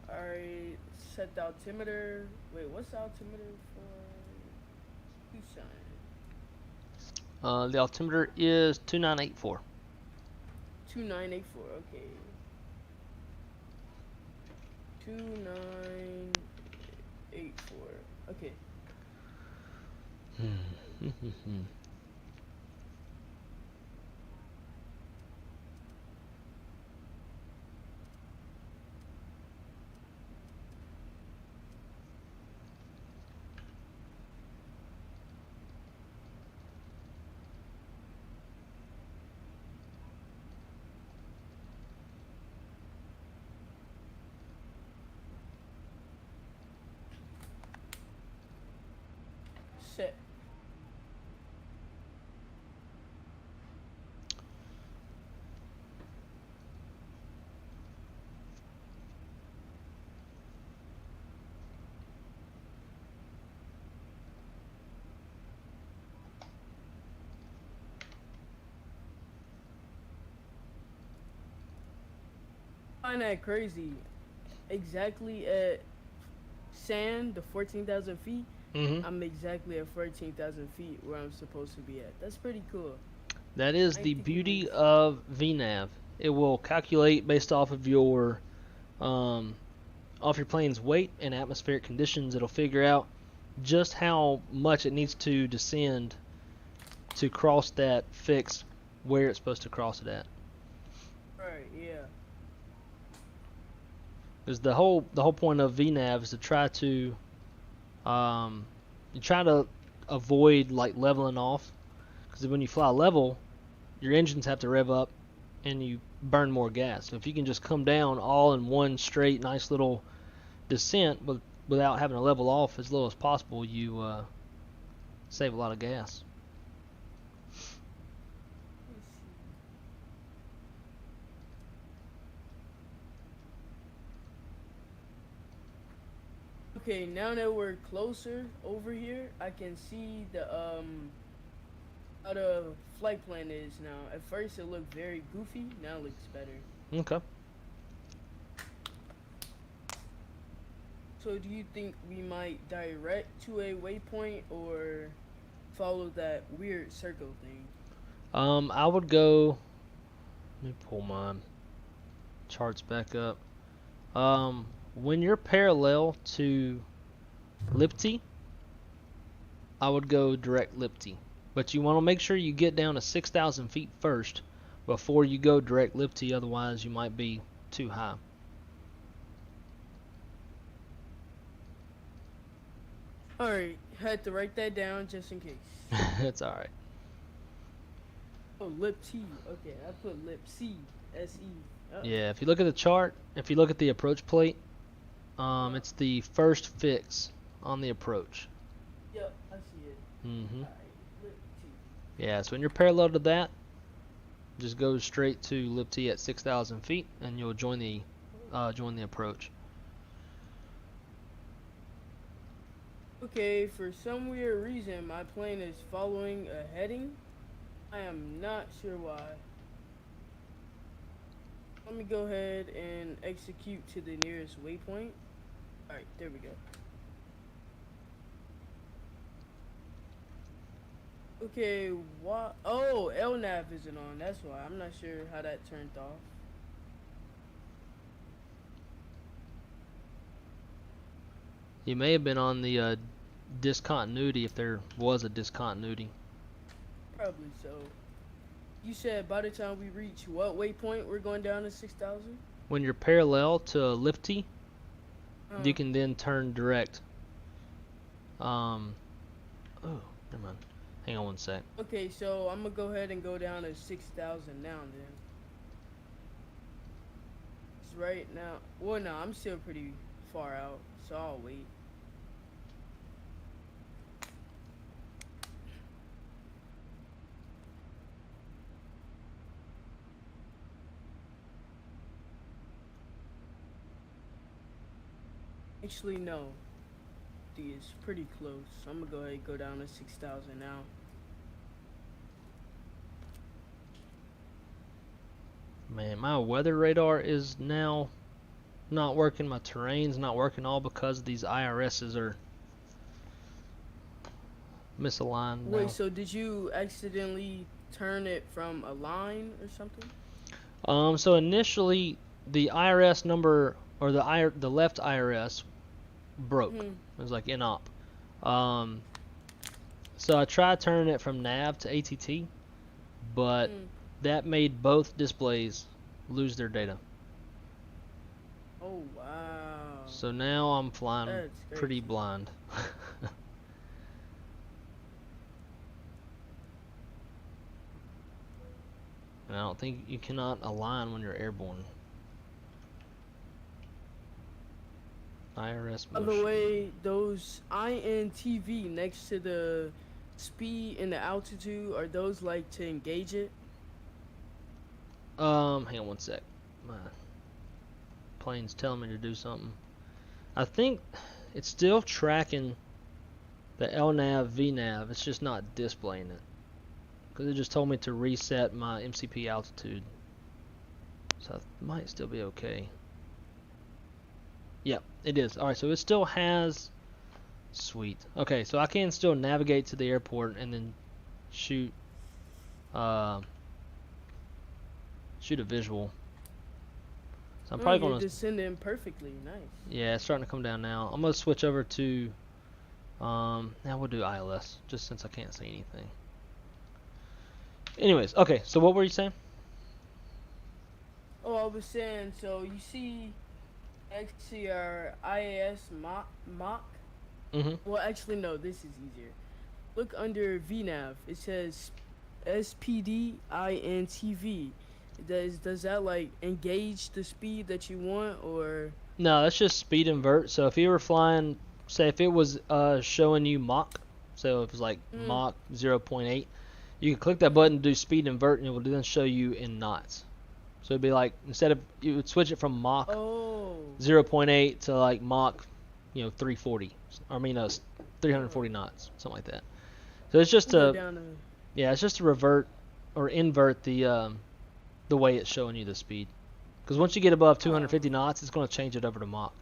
Speaker 7: Alright, set the altimeter. Wait, what's the altimeter for Tucson?
Speaker 1: The altimeter is 2984.
Speaker 7: 2984, okay. 2984, okay. Set. I find that crazy. Exactly at sand, the 14,000 feet,
Speaker 1: Mm-hmm.
Speaker 7: I'm exactly at 14,000 feet where I'm supposed to be at. That's pretty cool.
Speaker 1: That is the beauty of VNav. It will calculate based off of your plane's weight and atmospheric conditions. It'll figure out just how much it needs to descend to cross that fix where it's supposed to cross it at.
Speaker 7: Right, yeah.
Speaker 1: Because the whole point of VNav is to try to avoid like leveling off, because when you fly level, your engines have to rev up and you burn more gas. So if you can just come down all in one straight nice little descent without having to level off as low as possible, you save a lot of gas.
Speaker 7: Okay, now that we're closer over here, I can see the how the flight plan is now. At first it looked very goofy, now it looks better.
Speaker 1: Okay.
Speaker 7: So do you think we might direct to a waypoint or follow that weird circle thing?
Speaker 1: I would go. Let me pull my charts back up. When you're parallel to Lipty, I would go direct Lipty. But you want to make sure you get down to 6,000 feet first before you go direct Lipty, otherwise you might be too high.
Speaker 7: Alright, had to write that down just in case.
Speaker 1: It's alright.
Speaker 7: Oh, lip T. Okay, I put lip C. S-E.
Speaker 1: Yeah, if you look at the chart, if you look at the approach plate, it's the first fix on the approach.
Speaker 7: Yep, I see it.
Speaker 1: Mm-hmm.
Speaker 7: Alright, lip T.
Speaker 1: Yeah, so when you're parallel to that, just go straight to lip T at 6,000 feet, and you'll join the approach.
Speaker 7: Okay, for some weird reason, my plane is following a heading. I am not sure why. Let me go ahead and execute to the nearest waypoint. Alright, there we go. Okay, what? Oh, LNAV isn't on. That's why. I'm not sure how that turned off.
Speaker 1: You may have been on the discontinuity if there was a discontinuity.
Speaker 7: Probably so. You said by the time we reach what waypoint we're going down to 6,000?
Speaker 1: When you're parallel to Lifty, you can then turn direct. Oh, never mind. Hang on one sec.
Speaker 7: Okay, so I'm gonna go ahead and go down to 6,000 now then. It's right now. Well, no, I'm still pretty far out, so I'll wait. Actually, no. D is pretty close. So I'm gonna go ahead and go down to 6,000 now.
Speaker 1: Man, my weather radar is now not working. My terrain's not working, all because these IRSs are misaligned now.
Speaker 7: Wait, so did you accidentally turn it from a line or something?
Speaker 1: So initially the IRS number, or the left IRS broke. It was like inop. So I tried turning it from nav to ATT, but that made both displays lose their data.
Speaker 7: Oh wow.
Speaker 1: So now I'm flying
Speaker 7: That's
Speaker 1: pretty blind. And I don't think you cannot align when you're airborne. IRS
Speaker 7: By
Speaker 1: motion.
Speaker 7: the way, those INTV next to the speed and the altitude, are those like to engage it?
Speaker 1: Hang on one sec. My plane's telling me to do something. I think it's still tracking the LNAV, VNAV. It's just not displaying it. Because it just told me to reset my MCP altitude. So it might still be okay. Yep, it is. Alright, so it still has... Sweet. Okay, so I can still navigate to the airport and then shoot... shoot a visual. So I'm probably
Speaker 7: You're
Speaker 1: going to...
Speaker 7: descending perfectly. Nice.
Speaker 1: Yeah, it's starting to come down now. I'm going to switch over to... now we'll do ILS, just since I can't see anything. Anyways, okay, so what were you saying?
Speaker 7: Oh, I was saying, so you see XCR IAS Mach? Well, actually, no, this is easier. Look under VNAV. It says SPDINTV. Does that, like, engage the speed that you want, or?
Speaker 1: No, that's just speed invert. So if you were flying, say if it was showing you Mach, so if it was like Mach 0.8, you can click that button, do speed invert, and it will then show you in knots. So it'd be like, instead of, you would switch it from Mach 0.8 to like Mach, 340. I mean, 340 knots, something like that. So it's just it's just to revert or invert the way it's showing you the speed. Because once you get above 250 knots, it's going to change it over to Mach.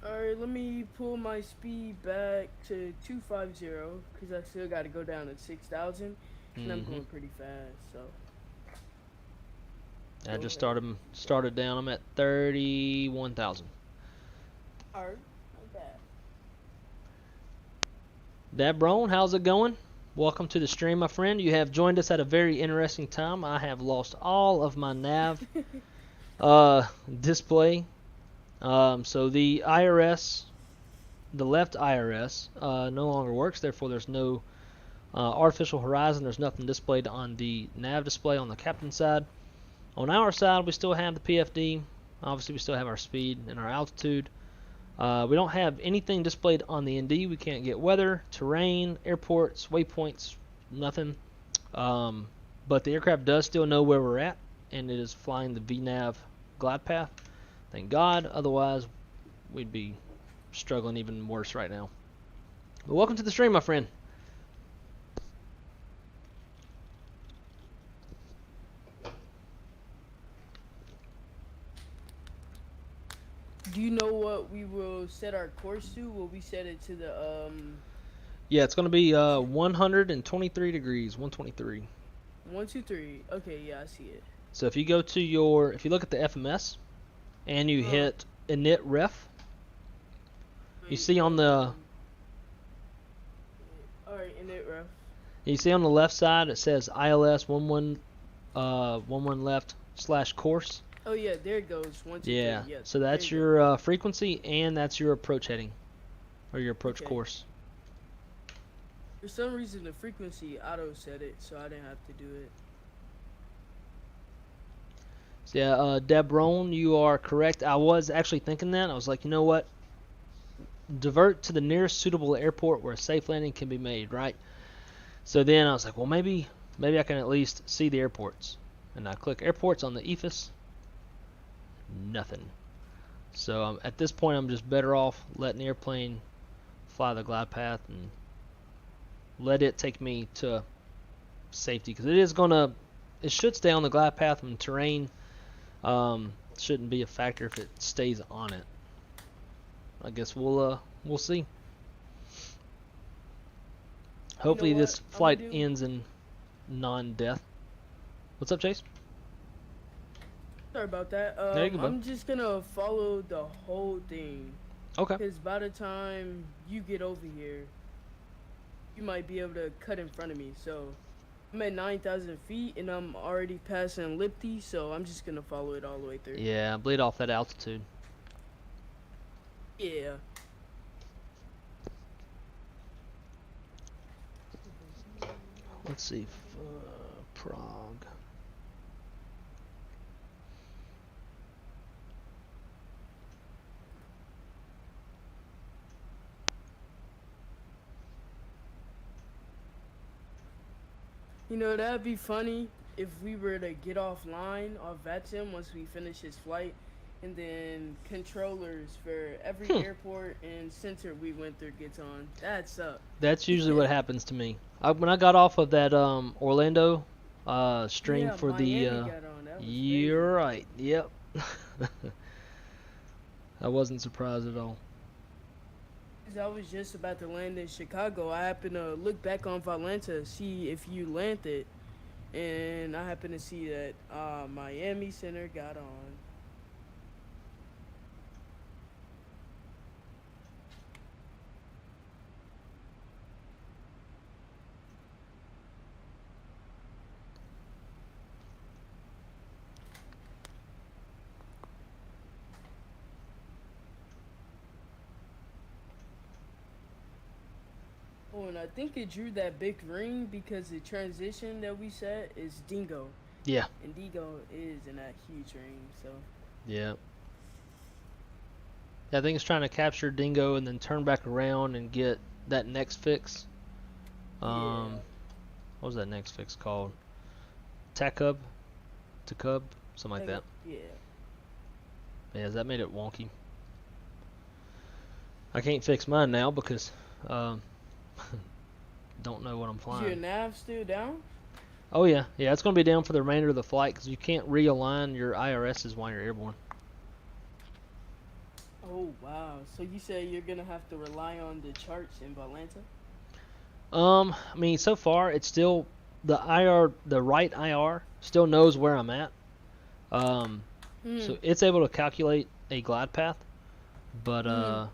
Speaker 7: Alright, let me pull my speed back to 250 because I still got to go down to 6,000 and I'm going pretty fast. So
Speaker 1: I just started down. I'm at 31,000.
Speaker 7: Alright, not bad.
Speaker 1: Dad Brone, how's it going? Welcome to the stream, my friend. You have joined us at a very interesting time. I have lost all of my nav display. So the IRS, the left IRS, no longer works. Therefore, there's no artificial horizon. There's nothing displayed on the nav display on the captain side. On our side, we still have the PFD. Obviously, we still have our speed and our altitude. We don't have anything displayed on the ND. We can't get weather, terrain, airports, waypoints, nothing. But the aircraft does still know where we're at, and it is flying the VNAV glide path. Thank God. Otherwise, we'd be struggling even worse right now. But welcome to the stream, my friend.
Speaker 7: Do you know what we will set our course to? Will we set it to the
Speaker 1: Yeah, it's gonna be 123 degrees, 123.
Speaker 7: 123? Okay, yeah, I see it.
Speaker 1: So if you go to if you look at the FMS and you hit init ref, you see on the
Speaker 7: alright, init ref.
Speaker 1: you see on the left side it says ILS 11 left / course.
Speaker 7: Oh yeah, there it goes. 123.
Speaker 1: Yeah.
Speaker 7: Yes,
Speaker 1: So that's
Speaker 7: there you
Speaker 1: your frequency and that's your approach heading or your approach
Speaker 7: Okay.
Speaker 1: course.
Speaker 7: For some reason, the frequency auto set it, so I didn't have to do it.
Speaker 1: So yeah, Debron, you are correct. I was actually thinking that. I was like, you know what? Divert to the nearest suitable airport where a safe landing can be made, right? So then I was like, well, maybe I can at least see the airports. And I click airports on the EFIS. Nothing. So at this point, I'm just better off letting the airplane fly the glide path and let it take me to safety, because it should stay on the glide path and terrain shouldn't be a factor if it stays on it. I guess we'll see. Hopefully
Speaker 7: what
Speaker 1: this
Speaker 7: I'm
Speaker 1: flight
Speaker 7: gonna do?
Speaker 1: ends in non-death. What's up, Chase?
Speaker 7: Sorry about that.
Speaker 1: There you go, bud.
Speaker 7: I'm just gonna follow the whole thing,
Speaker 1: Okay.
Speaker 7: because by the time you get over here, you might be able to cut in front of me. So I'm at 9,000 feet and I'm already passing Lipty, so I'm just gonna follow it all the way through.
Speaker 1: Yeah, bleed off that altitude.
Speaker 7: Yeah.
Speaker 1: Let's see. Prague.
Speaker 7: You know, that'd be funny if we were to get offline off Vatsim once we finish his flight, and then controllers for every airport and center we went through gets on. That's up.
Speaker 1: That's usually what happens to me. When I got off of that Orlando stream
Speaker 7: Yeah,
Speaker 1: for
Speaker 7: Miami
Speaker 1: the
Speaker 7: got on. That was
Speaker 1: you're right. Yep. I wasn't surprised at all.
Speaker 7: crazy. I was just about to land in Chicago. I happened to look back on Valenta, see if you landed, and I happened to see that Miami Center got on. Oh, and I think it drew that big ring because the transition that we set is Dingo.
Speaker 1: Yeah.
Speaker 7: And Dingo is in that huge ring, so.
Speaker 1: Yeah. I think it's trying to capture Dingo and then turn back around and get that next fix.
Speaker 7: Yeah.
Speaker 1: What was that next fix called? Takub? Takub? Something like that.
Speaker 7: Yeah.
Speaker 1: Yeah, that made it wonky. I can't fix mine now because don't know what I'm
Speaker 7: Is
Speaker 1: flying.
Speaker 7: your nav still down?
Speaker 1: Oh yeah, it's going to be down for the remainder of the flight because you can't realign your IRSs while you're airborne.
Speaker 7: Oh wow! So you say you're gonna have to rely on the charts in Valenta?
Speaker 1: I mean, so far it's still the right IR still knows where I'm at. So it's able to calculate a glide path, but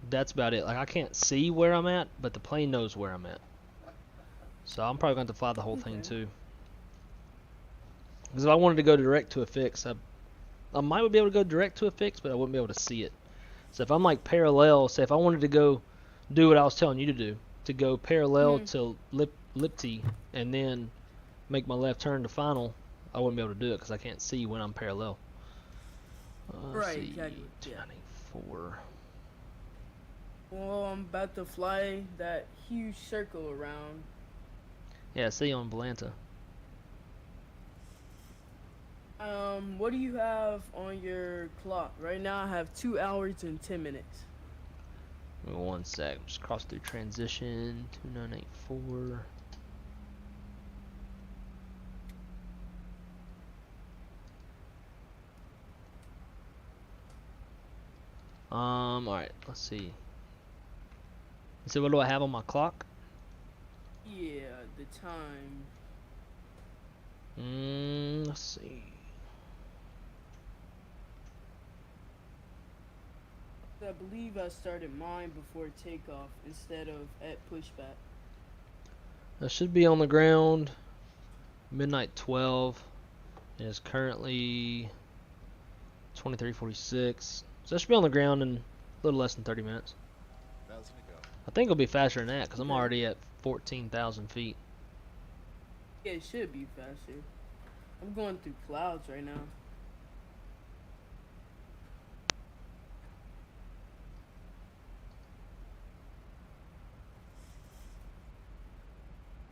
Speaker 1: that's about it. Like I can't see where I'm at, but the plane knows where I'm at. So I'm probably going to fly the whole thing too. Because if I wanted to go direct to a fix, I might be able to go direct to a fix, but I wouldn't be able to see it. So if I'm like parallel, say if I wanted to go do what I was telling you to do, to go parallel to Lipty and then make my left turn to final, I wouldn't be able to do it because I can't see when I'm parallel.
Speaker 7: Right,
Speaker 1: see,
Speaker 7: exactly. Yeah.
Speaker 1: 24.
Speaker 7: Well, I'm about to fly that huge circle around.
Speaker 1: Yeah, see you on Valenta.
Speaker 7: What do you have on your clock? Right now I have 2 hours and 10 minutes.
Speaker 1: Give me 1 sec. Just cross through transition 2984. Alright, let's see. So what do I have on my clock?
Speaker 7: Yeah, the time.
Speaker 1: Let's see.
Speaker 7: I believe I started mine before takeoff instead of at pushback.
Speaker 1: I should be on the ground midnight 12. It is currently 23:46. So I should be on the ground in a little less than 30 minutes. I think it'll be faster than that because I'm already at 14,000 feet.
Speaker 7: Yeah, it should be faster. I'm going through clouds right now.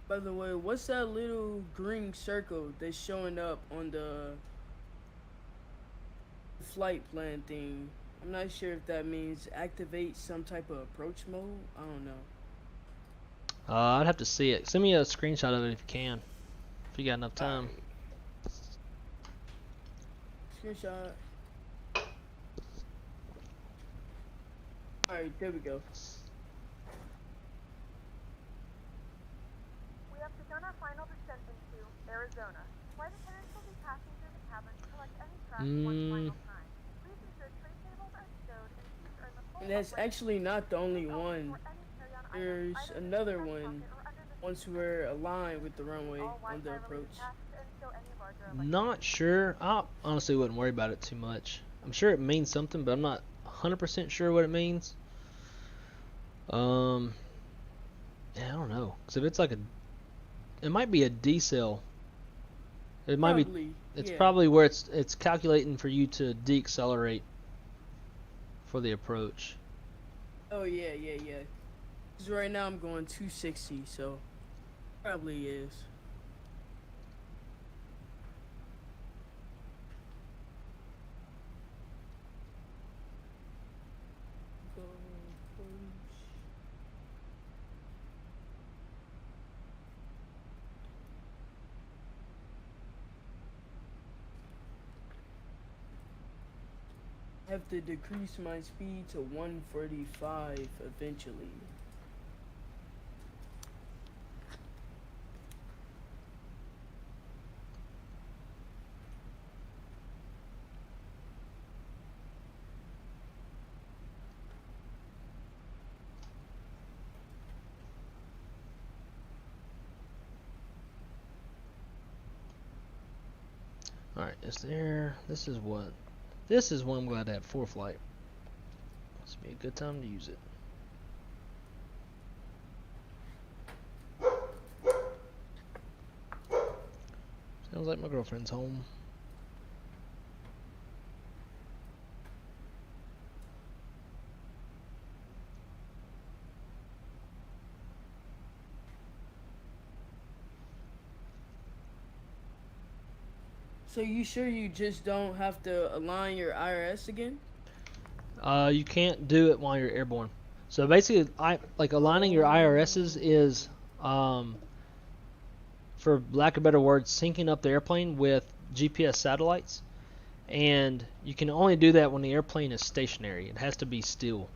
Speaker 7: By the way, what's that little green circle that's showing up on the flight plan thing? I'm not sure if that means activate some type of approach mode. I don't know.
Speaker 1: I'd have to see it. Send me a screenshot of it if you can. If you got enough time.
Speaker 7: Screenshot. Alright, there we go.
Speaker 2: We have begun our final descent into Arizona. Flight attendants will be passing through the cabin to collect any trash one final time. Please ensure tray tables are stowed and seats are in the full
Speaker 7: And that's
Speaker 2: upright
Speaker 7: actually not the only
Speaker 2: position.
Speaker 7: one.
Speaker 2: For any carry-on items,
Speaker 7: There's
Speaker 2: either in the
Speaker 7: another
Speaker 2: chest
Speaker 7: one
Speaker 2: pocket or under the
Speaker 7: once
Speaker 2: seat.
Speaker 7: we're aligned with the runway
Speaker 2: All
Speaker 7: on the
Speaker 2: Wi-Fi related
Speaker 7: approach.
Speaker 2: tasks and stow any larger electronic
Speaker 1: Not sure. I honestly wouldn't worry about it too much. I'm sure it means something, but I'm not 100% sure what it means. Yeah, I don't know. Cause if it's like it might be a decel. It might be.
Speaker 7: Probably,
Speaker 1: It's
Speaker 7: yeah.
Speaker 1: probably where it's calculating for you to deaccelerate for the approach.
Speaker 7: Oh yeah. Cause right now I'm going 260, so probably is. Go push. I have to decrease my speed to 145 eventually.
Speaker 1: Alright, is there... This is what... This is one I'm glad to have for flight. This would be a good time to use it. Sounds like my girlfriend's home.
Speaker 7: So you sure you just don't have to align your IRS again?
Speaker 1: You can't do it while you're airborne. So basically, like aligning your IRSs is, for lack of better words, syncing up the airplane with GPS satellites, and you can only do that when the airplane is stationary. It has to be still,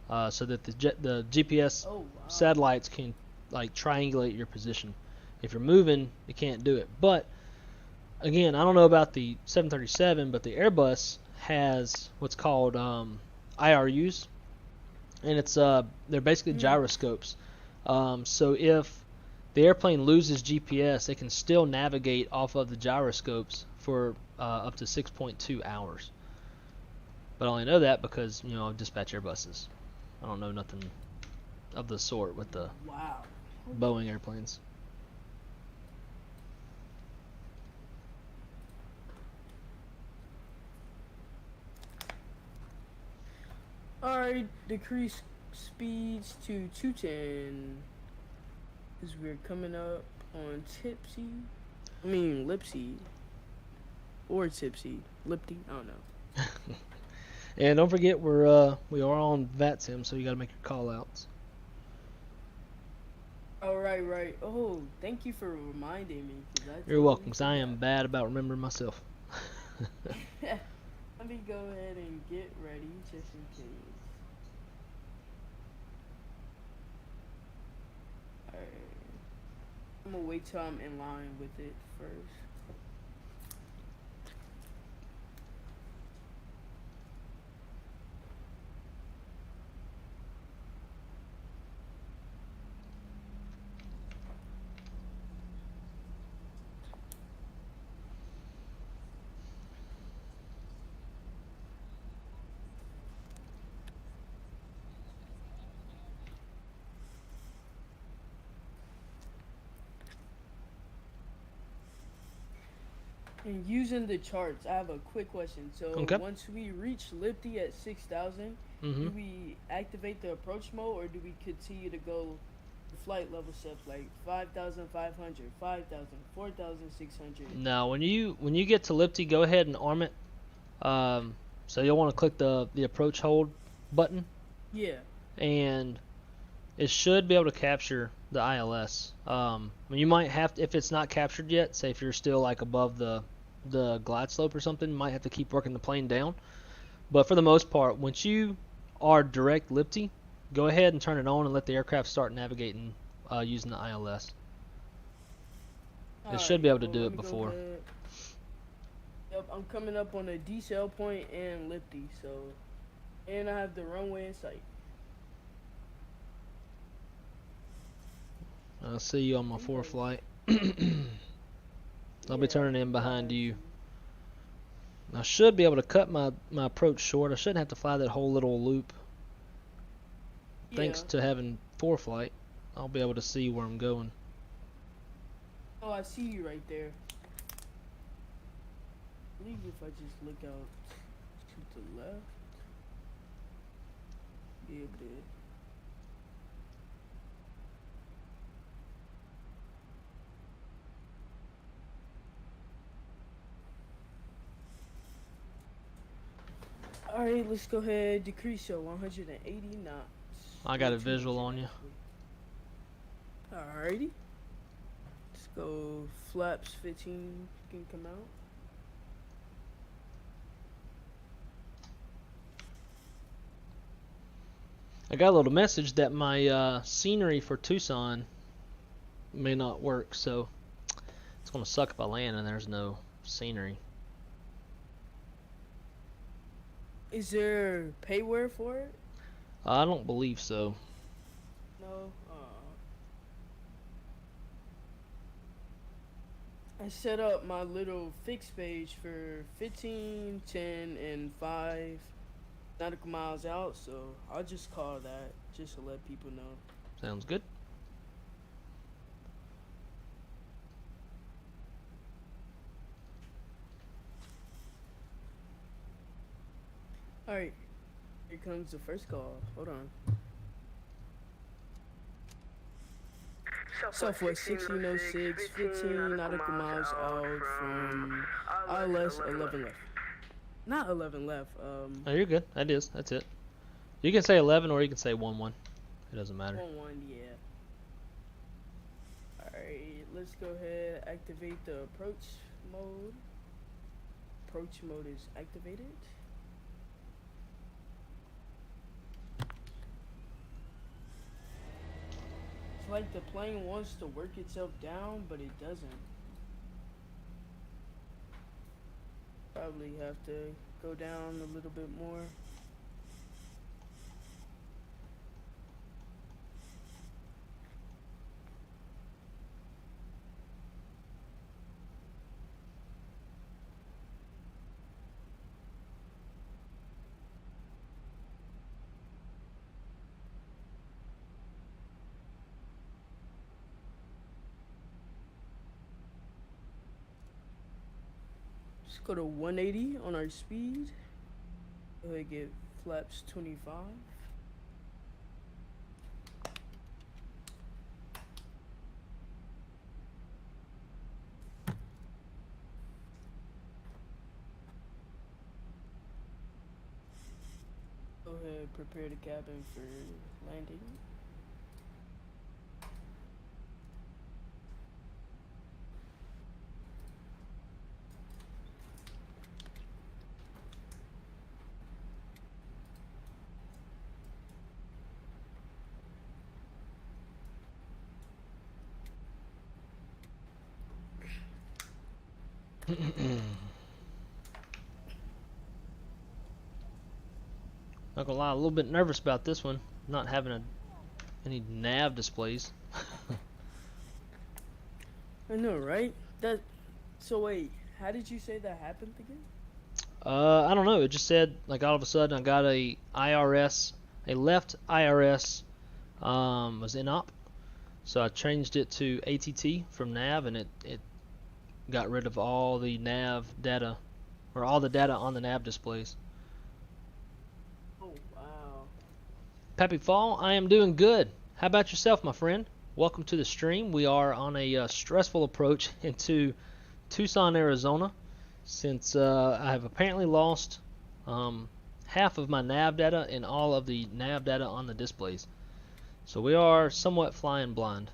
Speaker 1: so that the GPS satellites can like triangulate your position. If you're moving, it can't do it. But again, I don't know about the 737, but the Airbus has what's called IRUs, and it's they're basically gyroscopes. So if the airplane loses GPS, it can still navigate off of the gyroscopes for up to 6.2 hours. But I only know that because I dispatch Airbuses. I don't know nothing of the sort with the Boeing airplanes.
Speaker 7: Alright, decrease speeds to 210. Because we're coming up on Lipsy. Or Tipsy. Lipty, I don't know.
Speaker 1: And don't forget we are on Vatsim, so you gotta make your call outs.
Speaker 7: Oh, right. Oh, thank you for reminding me.
Speaker 1: You're welcome, because I am bad about remembering myself.
Speaker 7: Let me go ahead and get ready just in case. I'm gonna wait till I'm in line with it first. And using the charts, I have a quick question. So
Speaker 1: Okay.
Speaker 7: once we reach Lifty at 6,000, do we activate the approach mode, or do we continue to go flight level steps like 5,500, 5,000, 4,600?
Speaker 1: Now, when you get to Lifty, go ahead and arm it. So you'll want to click the approach hold button,
Speaker 7: Yeah.
Speaker 1: and it should be able to capture the ILS. You might have to, if it's not captured yet, say if you're still like above the glide slope or something, you might have to keep working the plane down. But for the most part, once you are direct Lifty, go ahead and turn it on and let the aircraft start navigating using the ILS. It should be able to do it before.
Speaker 7: Yep, I'm coming up on a decel point and Lifty, so, and I have the runway in sight.
Speaker 1: I'll see you on my fourth flight. I'll be turning in behind you. I should be able to cut my approach short. I shouldn't have to fly that whole little loop. Thanks to having flight, I'll be able to see where I'm going.
Speaker 7: Oh, I see you right there. I believe if I just look out to the left, be able to. Alright, let's go ahead, decrease your 180 knots.
Speaker 1: I got a visual on you.
Speaker 7: Alrighty. Let's go flaps 15 can come out.
Speaker 1: I got a little message that my scenery for Tucson may not work, so it's going to suck if I land and there's no scenery.
Speaker 7: Is there payware for it?
Speaker 1: I don't believe so.
Speaker 7: No. I set up my little fixed page for 15, 10, and 5 nautical miles out, so I'll just call that just to let people know.
Speaker 1: Sounds good.
Speaker 7: Alright, here comes the first call. Hold on. Southwest 1606, 15 nautical miles out from ILS 11 left. Not 11 left.
Speaker 1: Oh, you're good. That's it. You can say 11 or you can say 11. It doesn't matter.
Speaker 7: 11, yeah. Alright, let's go ahead, activate the approach mode. Approach mode is activated. It's like the plane wants to work itself down, but it doesn't. Probably have to go down a little bit more. Let's go to 180 on our speed. Go ahead, get flaps 25. Go ahead, prepare the cabin for landing.
Speaker 1: Not gonna lie, a little bit nervous about this one, not having any nav displays.
Speaker 7: I know, right? That. So wait, how did you say that happened again?
Speaker 1: I don't know. It just said like all of a sudden I got a left IRS was inop, so I changed it to ATT from nav, and it got rid of all the nav data, or all the data on the nav displays.
Speaker 7: Oh wow.
Speaker 1: Happy fall. I am doing good. How about yourself, my friend? Welcome to the stream. We are on a stressful approach into Tucson, Arizona, since I have apparently lost half of my nav data and all of the nav data on the displays. So we are somewhat flying blind.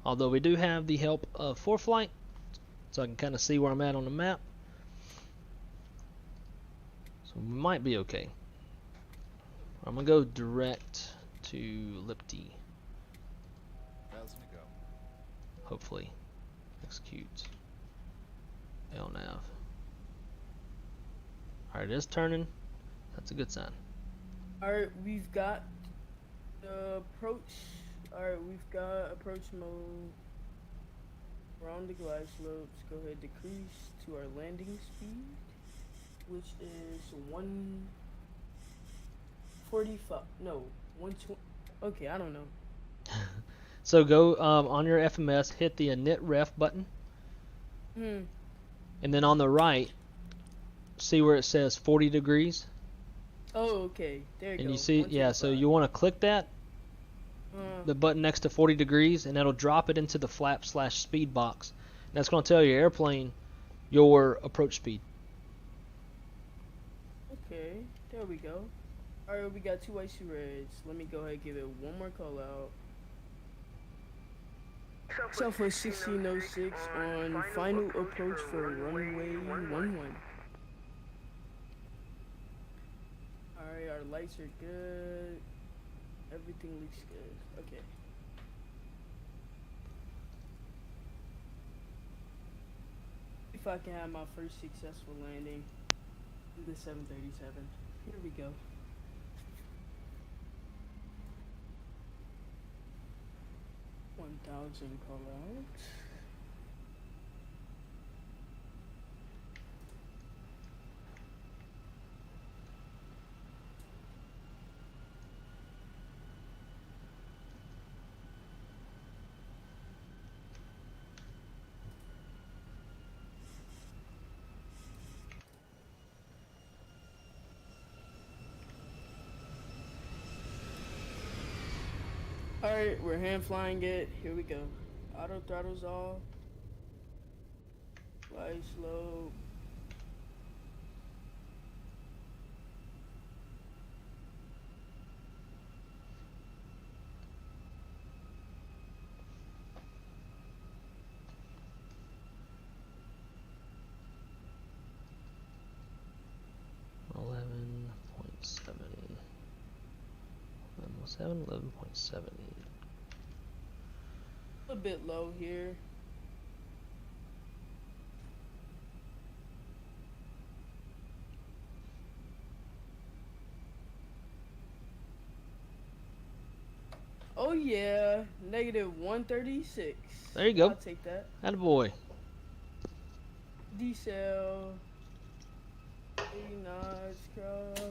Speaker 1: Although we do have the help of PREFLIGHT, so I can kind of see where I'm at on the map. So we might be okay. I'm going to go direct to Lipty. Hopefully. Execute. LNAV. Alright, it is turning. That's a good sign.
Speaker 7: Alright, we've got the approach. Alright, we've got approach mode. We're on the glide slopes. Go ahead, decrease to our landing speed, which is 145. No, 120. Okay, I don't know.
Speaker 1: So go on your FMS, hit the init ref button, and then on the right, see where it says 40 degrees.
Speaker 7: Oh, okay. There you go.
Speaker 1: And you see, yeah. So you want to click that, the button next to 40 degrees, and that'll drop it into the flap/speed box. And that's going to tell your airplane your approach speed.
Speaker 7: Okay, there we go. Alright, we got two icy reds. Let me go ahead and give it one more call out. Southwest 1606 on final approach for runway 11. Alright, our lights are good. Everything looks good. Okay. If I can have my first successful landing in the 737. Here we go. $1,000 call out. Alright, we're hand flying it. Here we go. Auto throttles off. Fly slow.
Speaker 1: Seven, 11.7.
Speaker 7: A bit low here. Oh yeah, negative 136.
Speaker 1: There you go.
Speaker 7: I'll take that.
Speaker 1: Attaboy.
Speaker 7: Decel. 80 knots, cross.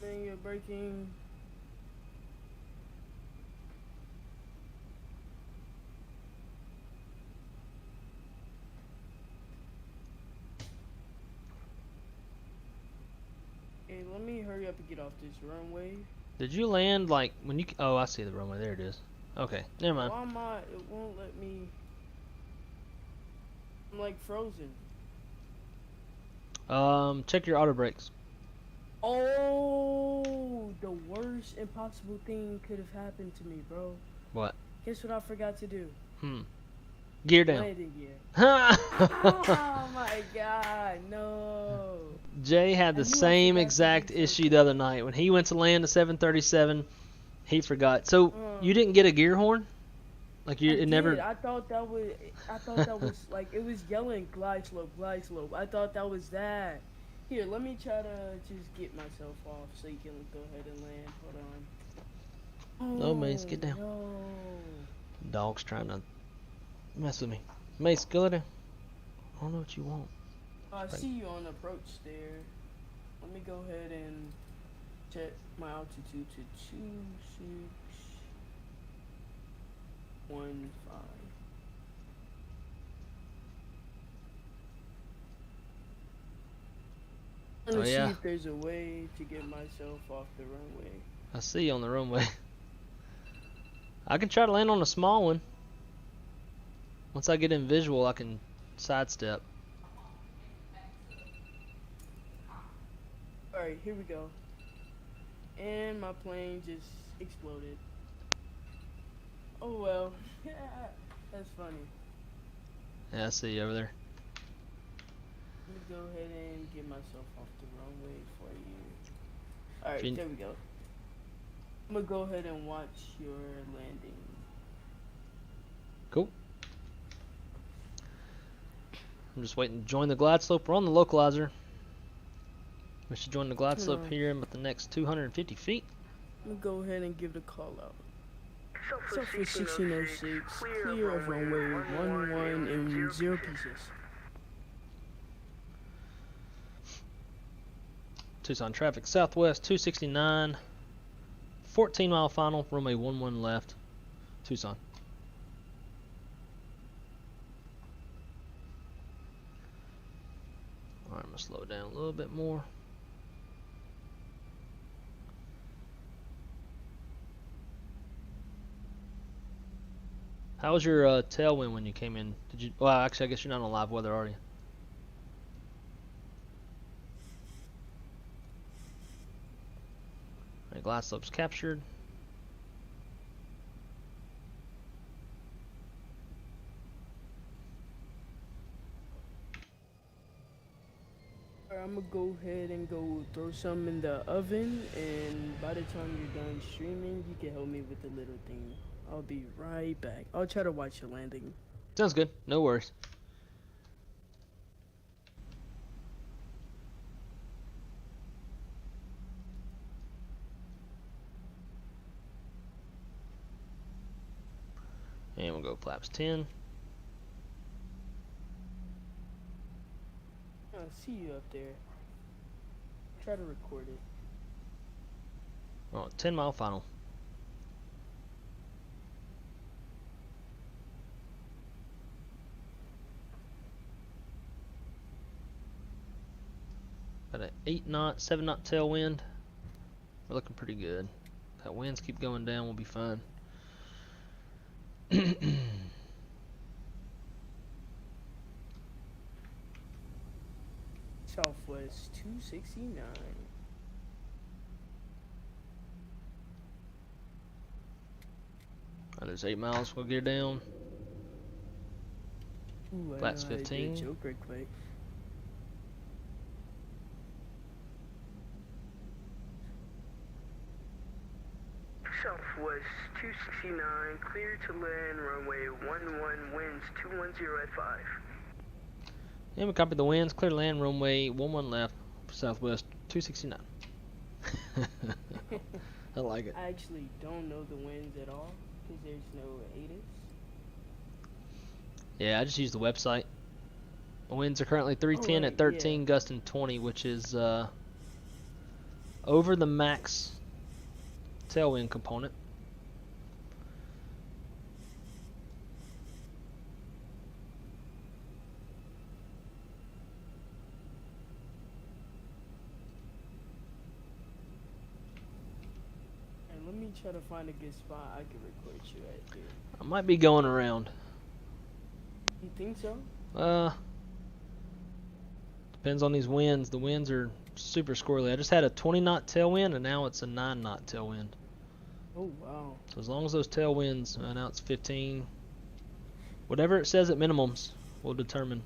Speaker 7: Then you're braking. Okay, let me hurry up and get off this runway.
Speaker 1: Did you land like when you? Oh, I see the runway. There it is. Okay, never mind.
Speaker 7: Why am I? It won't let me. I'm like frozen.
Speaker 1: Check your auto brakes.
Speaker 7: Oh, the worst impossible thing could have happened to me, bro.
Speaker 1: What?
Speaker 7: Guess what I forgot to do?
Speaker 1: Gear down.
Speaker 7: Landing gear. Oh my god, no.
Speaker 1: Jay had the same exact issue the other night. When he went to land the 737, he forgot. So, you didn't get a gear horn? Like you,
Speaker 7: I
Speaker 1: it
Speaker 7: did.
Speaker 1: never.
Speaker 7: I thought that was like it was yelling glide slope, glide slope. I thought that was that. Here, let me try to just get myself off so you can go ahead and land. Hold on.
Speaker 1: No, Mace, get down.
Speaker 7: No.
Speaker 1: Dog's trying to mess with me. Mace, go lay down. I don't know what you want.
Speaker 7: I see you on approach there. Let me go ahead and check my altitude to 2615. I'm gonna see if there's a way to get myself off the runway.
Speaker 1: I see you on the runway. I can try to land on a small one. Once I get in visual, I can sidestep.
Speaker 7: Alright, here we go. And my plane just exploded. Oh well. That's funny.
Speaker 1: Yeah, I see you over there.
Speaker 7: Let me go ahead and get myself off the runway for you. Alright, there we go. I'm gonna go ahead and watch your landing.
Speaker 1: Cool. I'm just waiting to join the glide slope. We're on the localizer. We should join the glide slope here in about the next 250 feet.
Speaker 7: I'm gonna go ahead and give the call out. Southwest 1606, clear of runway 11 and 0 pieces.
Speaker 1: Tucson traffic southwest 269, 14 mile final, runway 11 left, Tucson. Alright, I'm gonna slow it down a little bit more. How was your tailwind when you came in? Did you? Well, actually, I guess you're not on live weather, are you? Alright, glide slope's captured.
Speaker 7: I'm gonna go ahead and go throw some in the oven, and by the time you're done streaming, you can help me with the little thing. I'll be right back. I'll try to watch your landing.
Speaker 1: Sounds good. No worries. And we'll go flaps 10.
Speaker 7: I see you up there. Try to record it.
Speaker 1: Oh, 10 mile final. Got an 8 knot, 7 knot tailwind. We're looking pretty good. That winds keep going down, we'll be fine.
Speaker 7: Southwest 269.
Speaker 1: There's 8 miles, we'll get down.
Speaker 7: Ooh,
Speaker 1: Flaps 15.
Speaker 7: Joke right quick.
Speaker 6: Southwest 269, clear to land, runway 11, winds 210 at 5.
Speaker 1: And we copy the winds, clear to land, runway 11 left, southwest 269. I like it.
Speaker 7: I actually don't know the winds at all, because there's no ADIS.
Speaker 1: Yeah, I just use the website. The winds are currently 310 at 13, gusting 20, which is over the max tailwind component.
Speaker 7: And let me try to find a good spot I can record you at here.
Speaker 1: I might be going around.
Speaker 7: You think so?
Speaker 1: Depends on these winds. The winds are super squirrely. I just had a 20 knot tailwind and now it's a 9 knot tailwind.
Speaker 7: Oh wow.
Speaker 1: So as long as those tailwinds, now it's 15. Whatever it says at minimums will determine.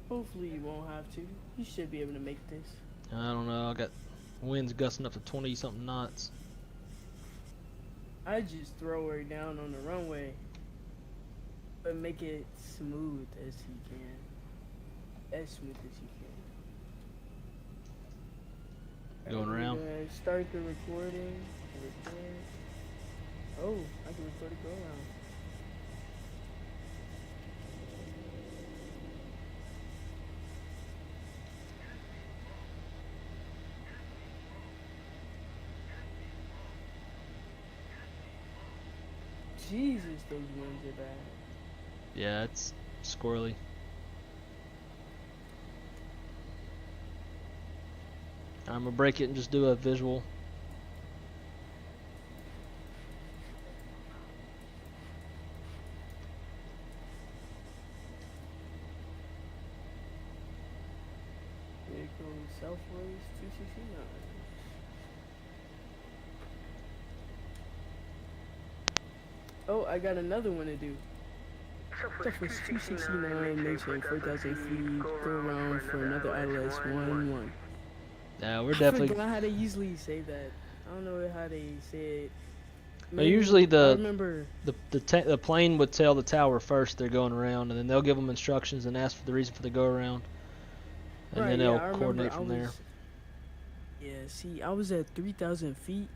Speaker 7: Hopefully you won't have to. You should be able to make this.
Speaker 1: I don't know. I got winds gusting up to 20 something knots.
Speaker 7: I just throw her down on the runway, but make it smooth as you can. As smooth as you can.
Speaker 1: Going around.
Speaker 7: Start the recording. Record. Oh, I can record a go around. Jesus, those winds are bad.
Speaker 1: Yeah, it's squirrely. I'm gonna break it and just do a visual.
Speaker 7: Vehicle Southways 269. Oh, I got another one to do. Southwest 269, maintain 4,000 feet, go around for another ILS 1-1.
Speaker 1: Yeah, we're
Speaker 7: I
Speaker 1: definitely.
Speaker 7: forgot how they usually say that. I don't know how they say it.
Speaker 1: But usually
Speaker 7: I
Speaker 1: the
Speaker 7: remember.
Speaker 1: the plane would tell the tower first they're going around, and then they'll give them instructions and ask for the reason for the go around, and
Speaker 7: Right,
Speaker 1: then
Speaker 7: yeah,
Speaker 1: they'll
Speaker 7: I remember
Speaker 1: coordinate
Speaker 7: I
Speaker 1: from there.
Speaker 7: was- Yeah, see, I was at 3,000 feet,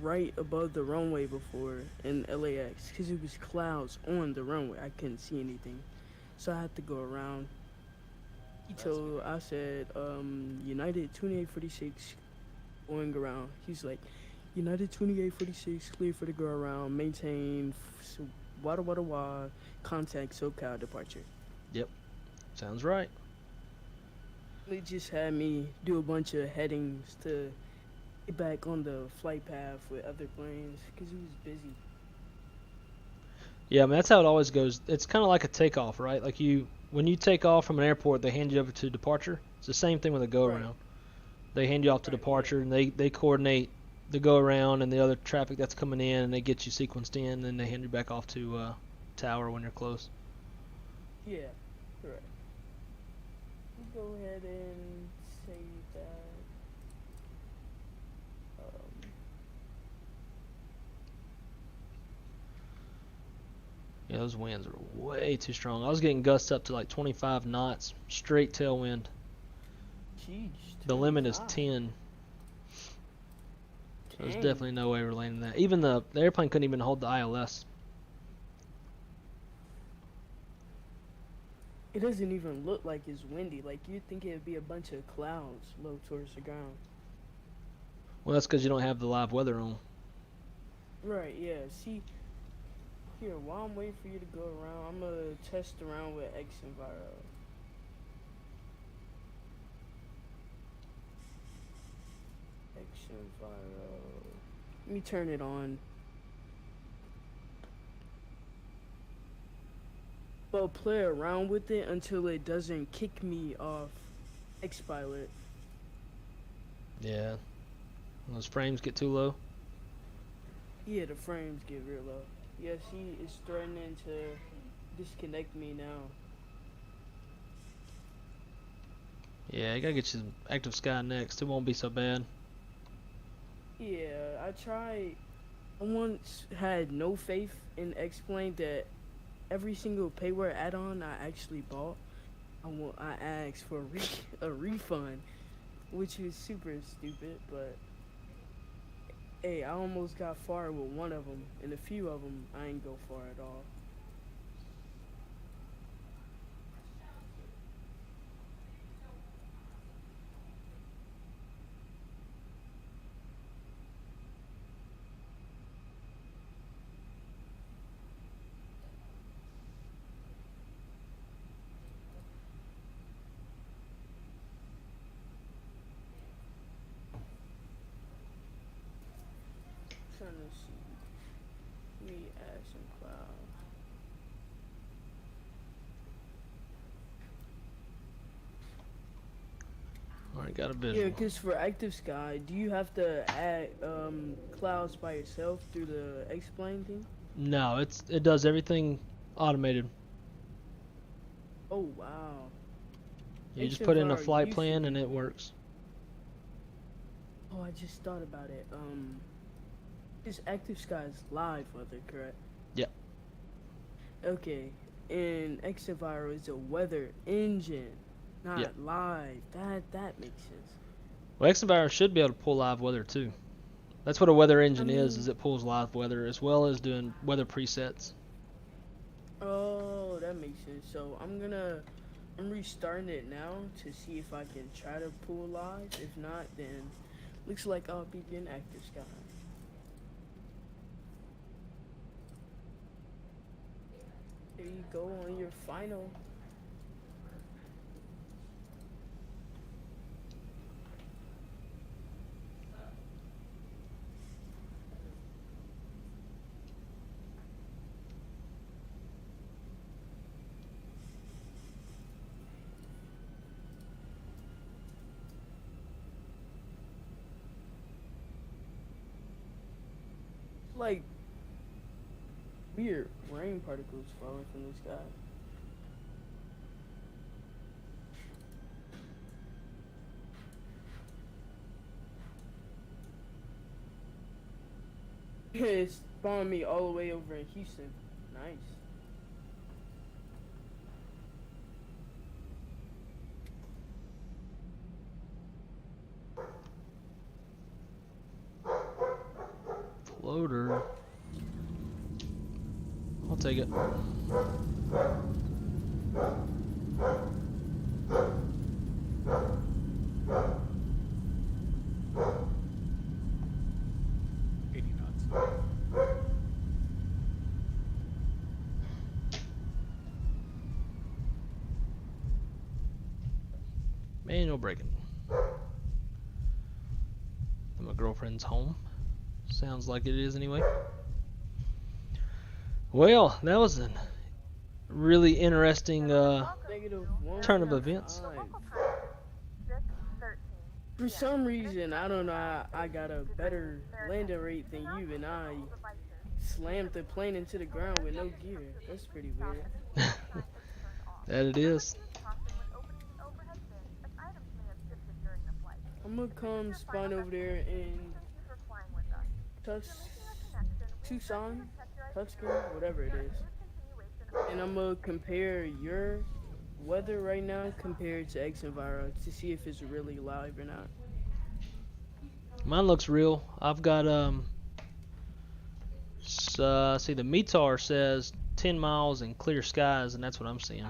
Speaker 7: right above the runway before in LAX, because it was clouds on the runway. I couldn't see anything, so I had to go around. I said, United 2846 going around. He's like, United 2846 clear for the go around, maintain wada, contact SoCal departure.
Speaker 1: Yep, sounds right.
Speaker 7: They just had me do a bunch of headings to get back on the flight path with other planes because it was busy.
Speaker 1: Yeah, I mean that's how it always goes. It's kind of like a takeoff, right? Like when you take off from an airport, they hand you over to departure. It's the same thing with a go
Speaker 7: Right.
Speaker 1: around. They hand you off to
Speaker 7: Right,
Speaker 1: departure, and they coordinate the go around and the other traffic that's coming in, and they get you sequenced in, and then they hand you back off to tower when you're close.
Speaker 7: Yeah, correct. We'll go ahead and save that.
Speaker 1: Yeah, those winds are way too strong. I was getting gusts up to like 25 knots, straight tailwind.
Speaker 7: Jeez,
Speaker 1: The limit is
Speaker 7: 25.
Speaker 1: 10. There's
Speaker 7: Dang.
Speaker 1: definitely no way we're landing that. Even the airplane couldn't even hold the ILS.
Speaker 7: It doesn't even look like it's windy. Like you'd think it'd be a bunch of clouds low towards the ground.
Speaker 1: Well, that's because you don't have the live weather on.
Speaker 7: Right, yeah. See, here, while I'm waiting for you to go around, I'm gonna test around with X Enviro. X Enviro. Let me turn it on. But play around with it until it doesn't kick me off X-Pilot.
Speaker 1: Yeah. When those frames get too low.
Speaker 7: Yeah, the frames get real low. Yeah, see, it's threatening to disconnect me now.
Speaker 1: Yeah, you gotta get you some active sky next. It won't be so bad.
Speaker 7: Yeah, I once had no faith in X-Plane that every single payware add-on I actually bought, I asked for a refund, which was super stupid, but hey, I almost got far with one of them, and a few of them I ain't go far at all. Trying to see. Let me add some cloud.
Speaker 1: Alright, got a
Speaker 7: Yeah,
Speaker 1: visual.
Speaker 7: because for Active Sky, do you have to add clouds by yourself through the X-Plane thing?
Speaker 1: No, it does everything automated.
Speaker 7: Oh wow.
Speaker 1: You just put in a
Speaker 7: Xenviro
Speaker 1: flight
Speaker 7: used to
Speaker 1: plan
Speaker 7: be-
Speaker 1: and it works.
Speaker 7: Oh, I just thought about it. This Active Skies live weather, correct?
Speaker 1: Yep.
Speaker 7: Okay, and Xenviro is a weather engine, not
Speaker 1: Yep.
Speaker 7: live. That makes sense.
Speaker 1: Well, Xenviro should be able to pull live weather too. That's what a weather engine is
Speaker 7: mean-
Speaker 1: it pulls live weather as well as doing weather presets.
Speaker 7: Oh, that makes sense. So I'm restarting it now to see if I can try to pull live. If not, then looks like I'll be getting Active Sky. There you go on your final. Like weird rain particles falling from the sky. It spawned me all the way over in Houston. Nice.
Speaker 1: Floater. I'll take it. Manual braking. And my girlfriend's home. Sounds like it is anyway. Well, that was a really interesting turn of events.
Speaker 7: For some reason, I don't know, I got a better landing rate than you, and I slammed the plane into the ground with no gear. That's pretty weird.
Speaker 1: That it is.
Speaker 7: I'm gonna come spawn over there in Tucson, whatever it is. And I'm gonna compare your weather right now compared to Xenviro to see if it's really live or not.
Speaker 1: Mine looks real. I've got see the METAR says 10 miles and clear skies, and that's what I'm seeing.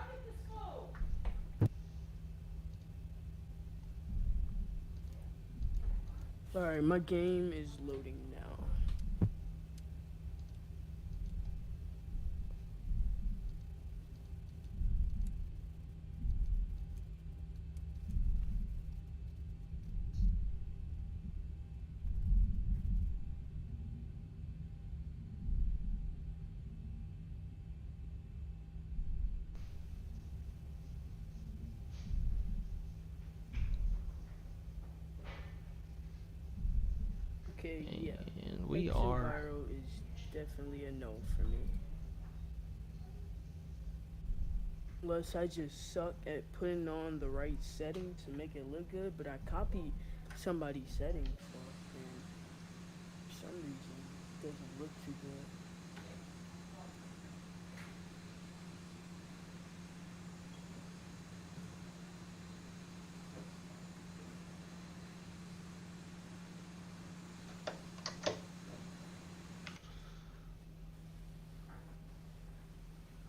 Speaker 7: Alright, my game is loading now. Okay, yeah.
Speaker 1: And we are.
Speaker 7: Xenviro is definitely a no for me. Plus, I just suck at putting on the right settings to make it look good, but I copy somebody's settings, so and for some reason it doesn't look too good.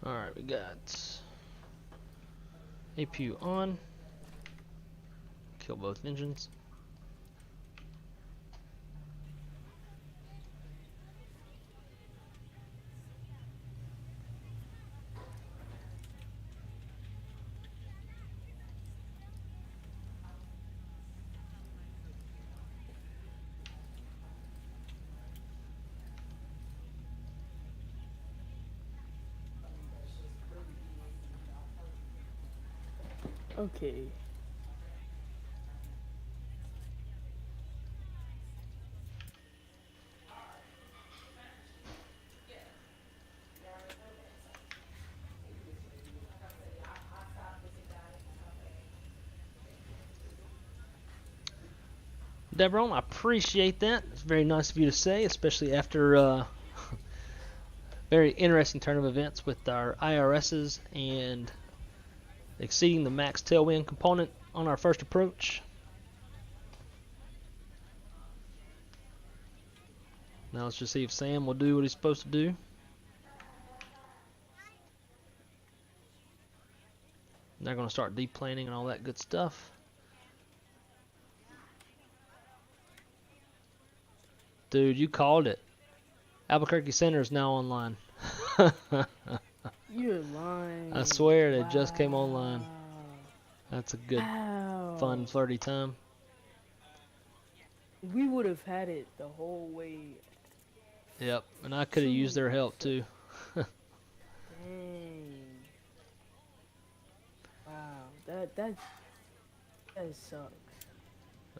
Speaker 1: Alright, we got APU on. Kill both engines.
Speaker 7: Okay.
Speaker 1: Deborah, I appreciate that. It's very nice of you to say, especially after very interesting turn of events with our IRSs and exceeding the max tailwind component on our first approach. Now let's just see if Sam will do what he's supposed to do. They're going to start deplaning and all that good stuff. Dude, you called it. Albuquerque Center is now online.
Speaker 7: You're lying.
Speaker 1: I swear it just came online. That's a good,
Speaker 7: Ow.
Speaker 1: fun, flirty time.
Speaker 7: We would have had it the whole way.
Speaker 1: Yep, and I could have used their help too.
Speaker 7: Dang. Wow, that sucks.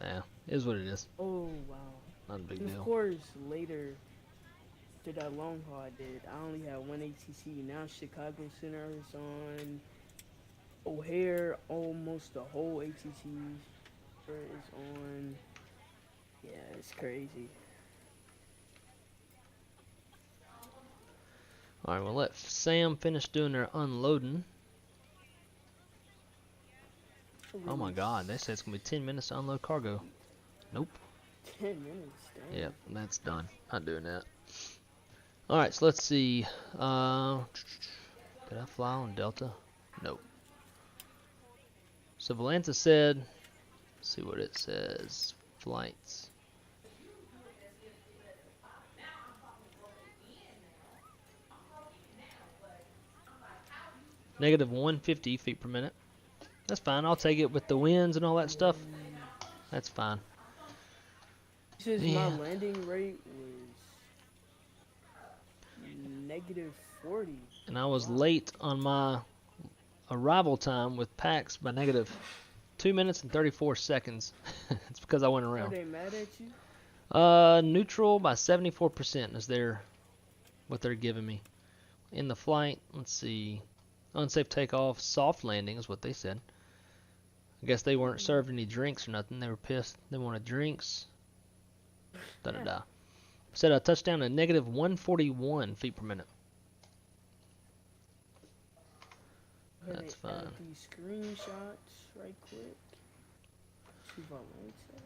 Speaker 1: Yeah, it is what it is.
Speaker 7: Oh wow.
Speaker 1: Not a big
Speaker 7: And
Speaker 1: deal.
Speaker 7: of course, later, after that long haul I did, I only had one ATC. Now Chicago Center is on. O'Hare, almost the whole ATC is on. Yeah, it's crazy.
Speaker 1: Alright, we'll let Sam finish doing their unloading. Oh my god, they said it's going to be 10 minutes to unload cargo. Nope.
Speaker 7: 10 minutes, damn.
Speaker 1: Yep, that's done. Not doing that. Alright, so let's see. Did I fly on Delta? Nope. So Valanta said, let's see what it says. Flights. Negative 150 feet per minute. That's fine. I'll take it with the winds and all that stuff. That's fine.
Speaker 7: Says
Speaker 1: Yeah.
Speaker 7: my landing rate was negative 40.
Speaker 1: And I was late on my arrival time with PAX by negative 2 minutes and 34 seconds. It's because I went
Speaker 7: Are
Speaker 1: around.
Speaker 7: they mad at you?
Speaker 1: Neutral by 74% is what they're giving me. In the flight, let's see. Unsafe takeoff, soft landing is what they said. I guess they weren't served any drinks or nothing. They were pissed. They wanted drinks. Da-da-da. Said a touchdown at negative 141 feet per minute. That's fine.
Speaker 7: Add these screenshots right quick. See if I like that.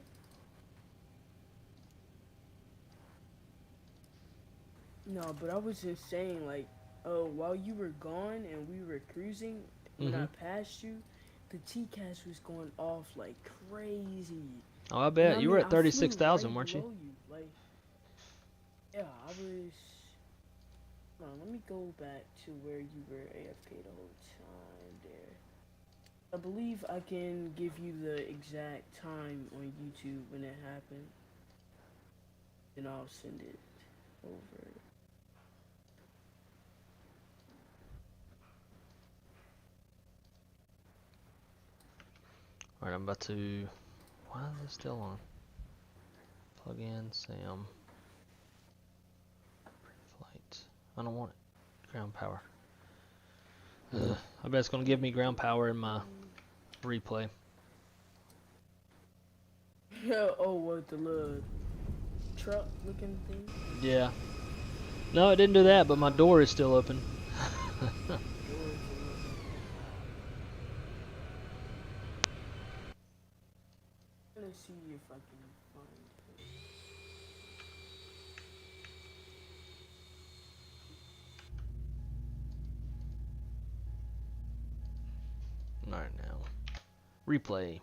Speaker 7: No, but I was just saying, like, while you were gone and we were cruising, when I passed you, the TCAS was going off like crazy.
Speaker 1: Oh, I bet.
Speaker 7: And
Speaker 1: You were
Speaker 7: I
Speaker 1: at
Speaker 7: flew
Speaker 1: 36,000,
Speaker 7: right
Speaker 1: weren't you?
Speaker 7: below Like, yeah, I was. Hold on, let me go back to where you were AFK the whole time there. I believe I can give you the exact time on YouTube when it happened. And I'll send it over.
Speaker 1: Alright, I'm about to... Why is it still on? Plug in, Sam. Flight. I don't want it. Ground power. Ugh. I bet it's going to give me ground power in my replay.
Speaker 7: Yeah, oh, what, the little truck looking thing?
Speaker 1: Yeah. No, it didn't do that, but my door is still open.
Speaker 7: Let's see if I can find it.
Speaker 1: Alright, now. Replay.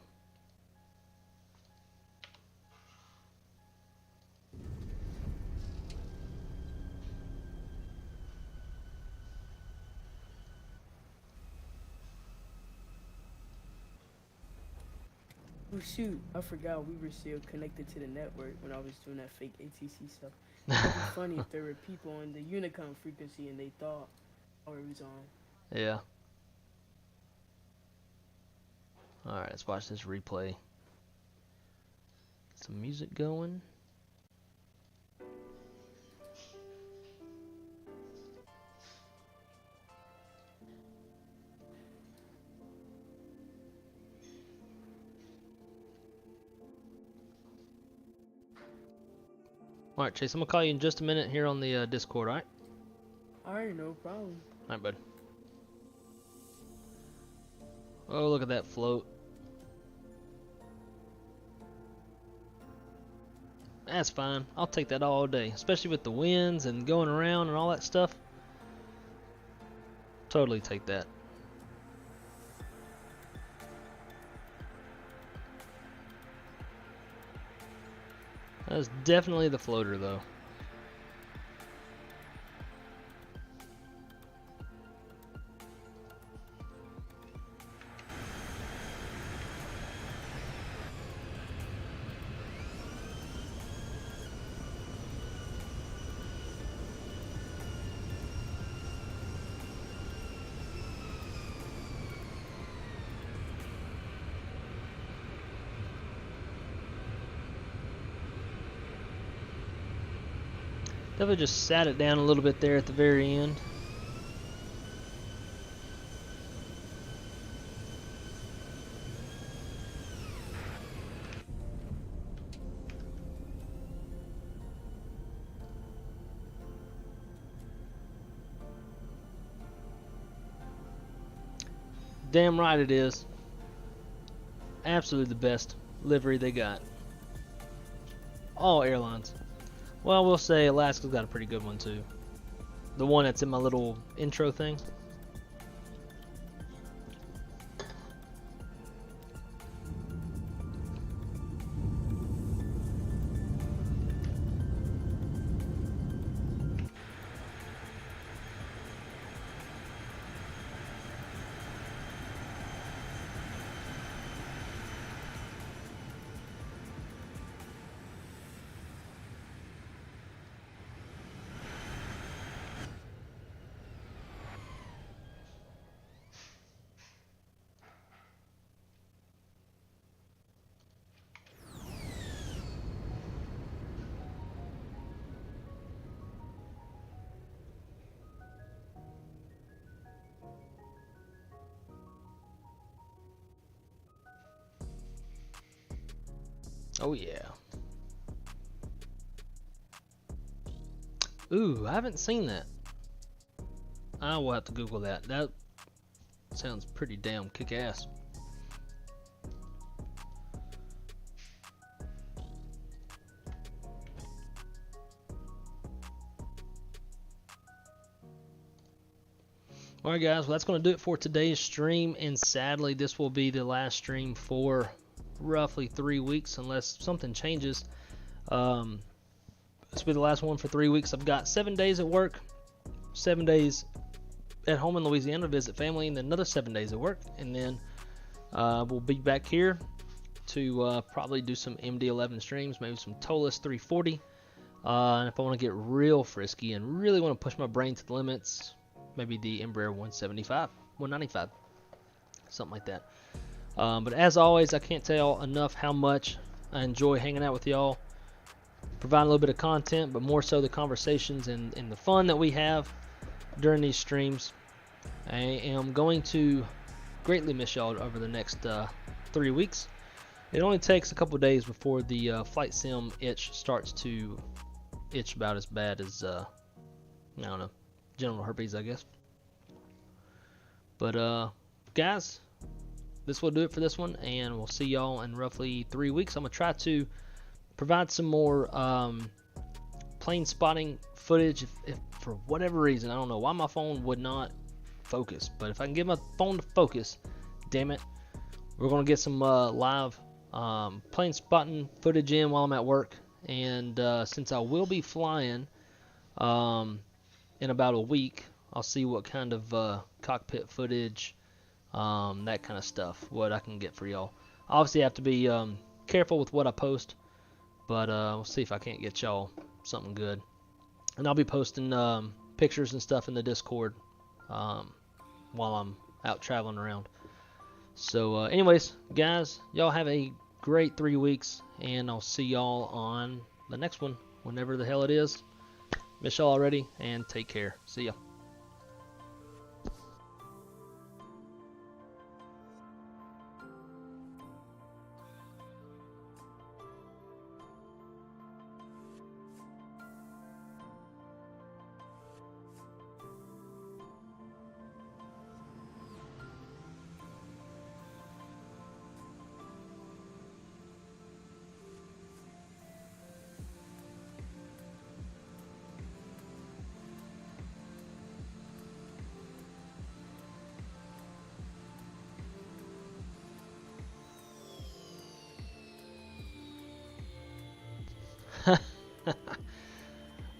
Speaker 7: Oh shoot, I forgot we were still connected to the network when I was doing that fake ATC stuff. It'd be funny if there were people on the Unicom frequency and they thought it was on.
Speaker 1: Yeah. Alright, let's watch this replay. Get some music going. Alright, Chase, I'm gonna call you in just a minute here on the Discord, alright?
Speaker 7: Alright, no problem.
Speaker 1: Alright, bud. Oh, look at that float. That's fine. I'll take that all day, especially with the winds and going around and all that stuff. Totally take that. That's definitely the floater, though. Definitely just sat it down a little bit there at the very end. Damn right it is. Absolutely the best livery they got. All airlines. Well, we'll say Alaska's got a pretty good one too. The one that's in my little intro thing. Oh yeah. Ooh, I haven't seen that. I will have to Google that. That sounds pretty damn kick-ass. Alright guys, well that's going to do it for today's stream, and sadly this will be the last stream for roughly 3 weeks unless something changes. This will be the last one for 3 weeks. I've got 7 days at work, 7 days at home in Louisiana to visit family, and then another 7 days at work, and then we'll be back here to probably do some MD11 streams, maybe some Tolus 340, and if I want to get real frisky and really want to push my brain to the limits, maybe the Embraer 175, 195, something like that. But as always, I can't tell enough how much I enjoy hanging out with y'all, providing a little bit of content, but more so the conversations and the fun that we have during these streams. I am going to greatly miss y'all over the next 3 weeks. It only takes a couple days before the flight sim itch starts to itch about as bad as, I don't know, genital herpes, I guess. But guys, this will do it for this one, and we'll see y'all in roughly 3 weeks. I'm gonna try to provide some more plane spotting footage if for whatever reason, I don't know why my phone would not focus, but if I can get my phone to focus, damn it, we're gonna get some live plane spotting footage in while I'm at work. And since I will be flying in about a week, I'll see what kind of cockpit footage, that kind of stuff, what I can get for y'all. Obviously I have to be careful with what I post, but we'll see if I can't get y'all something good. And I'll be posting pictures and stuff in the Discord while I'm out traveling around. So anyways, guys, y'all have a great 3 weeks, and I'll see y'all on the next one, whenever the hell it is. Miss y'all already, and take care. See ya.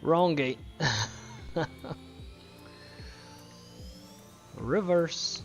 Speaker 1: Wrong gate. Reverse.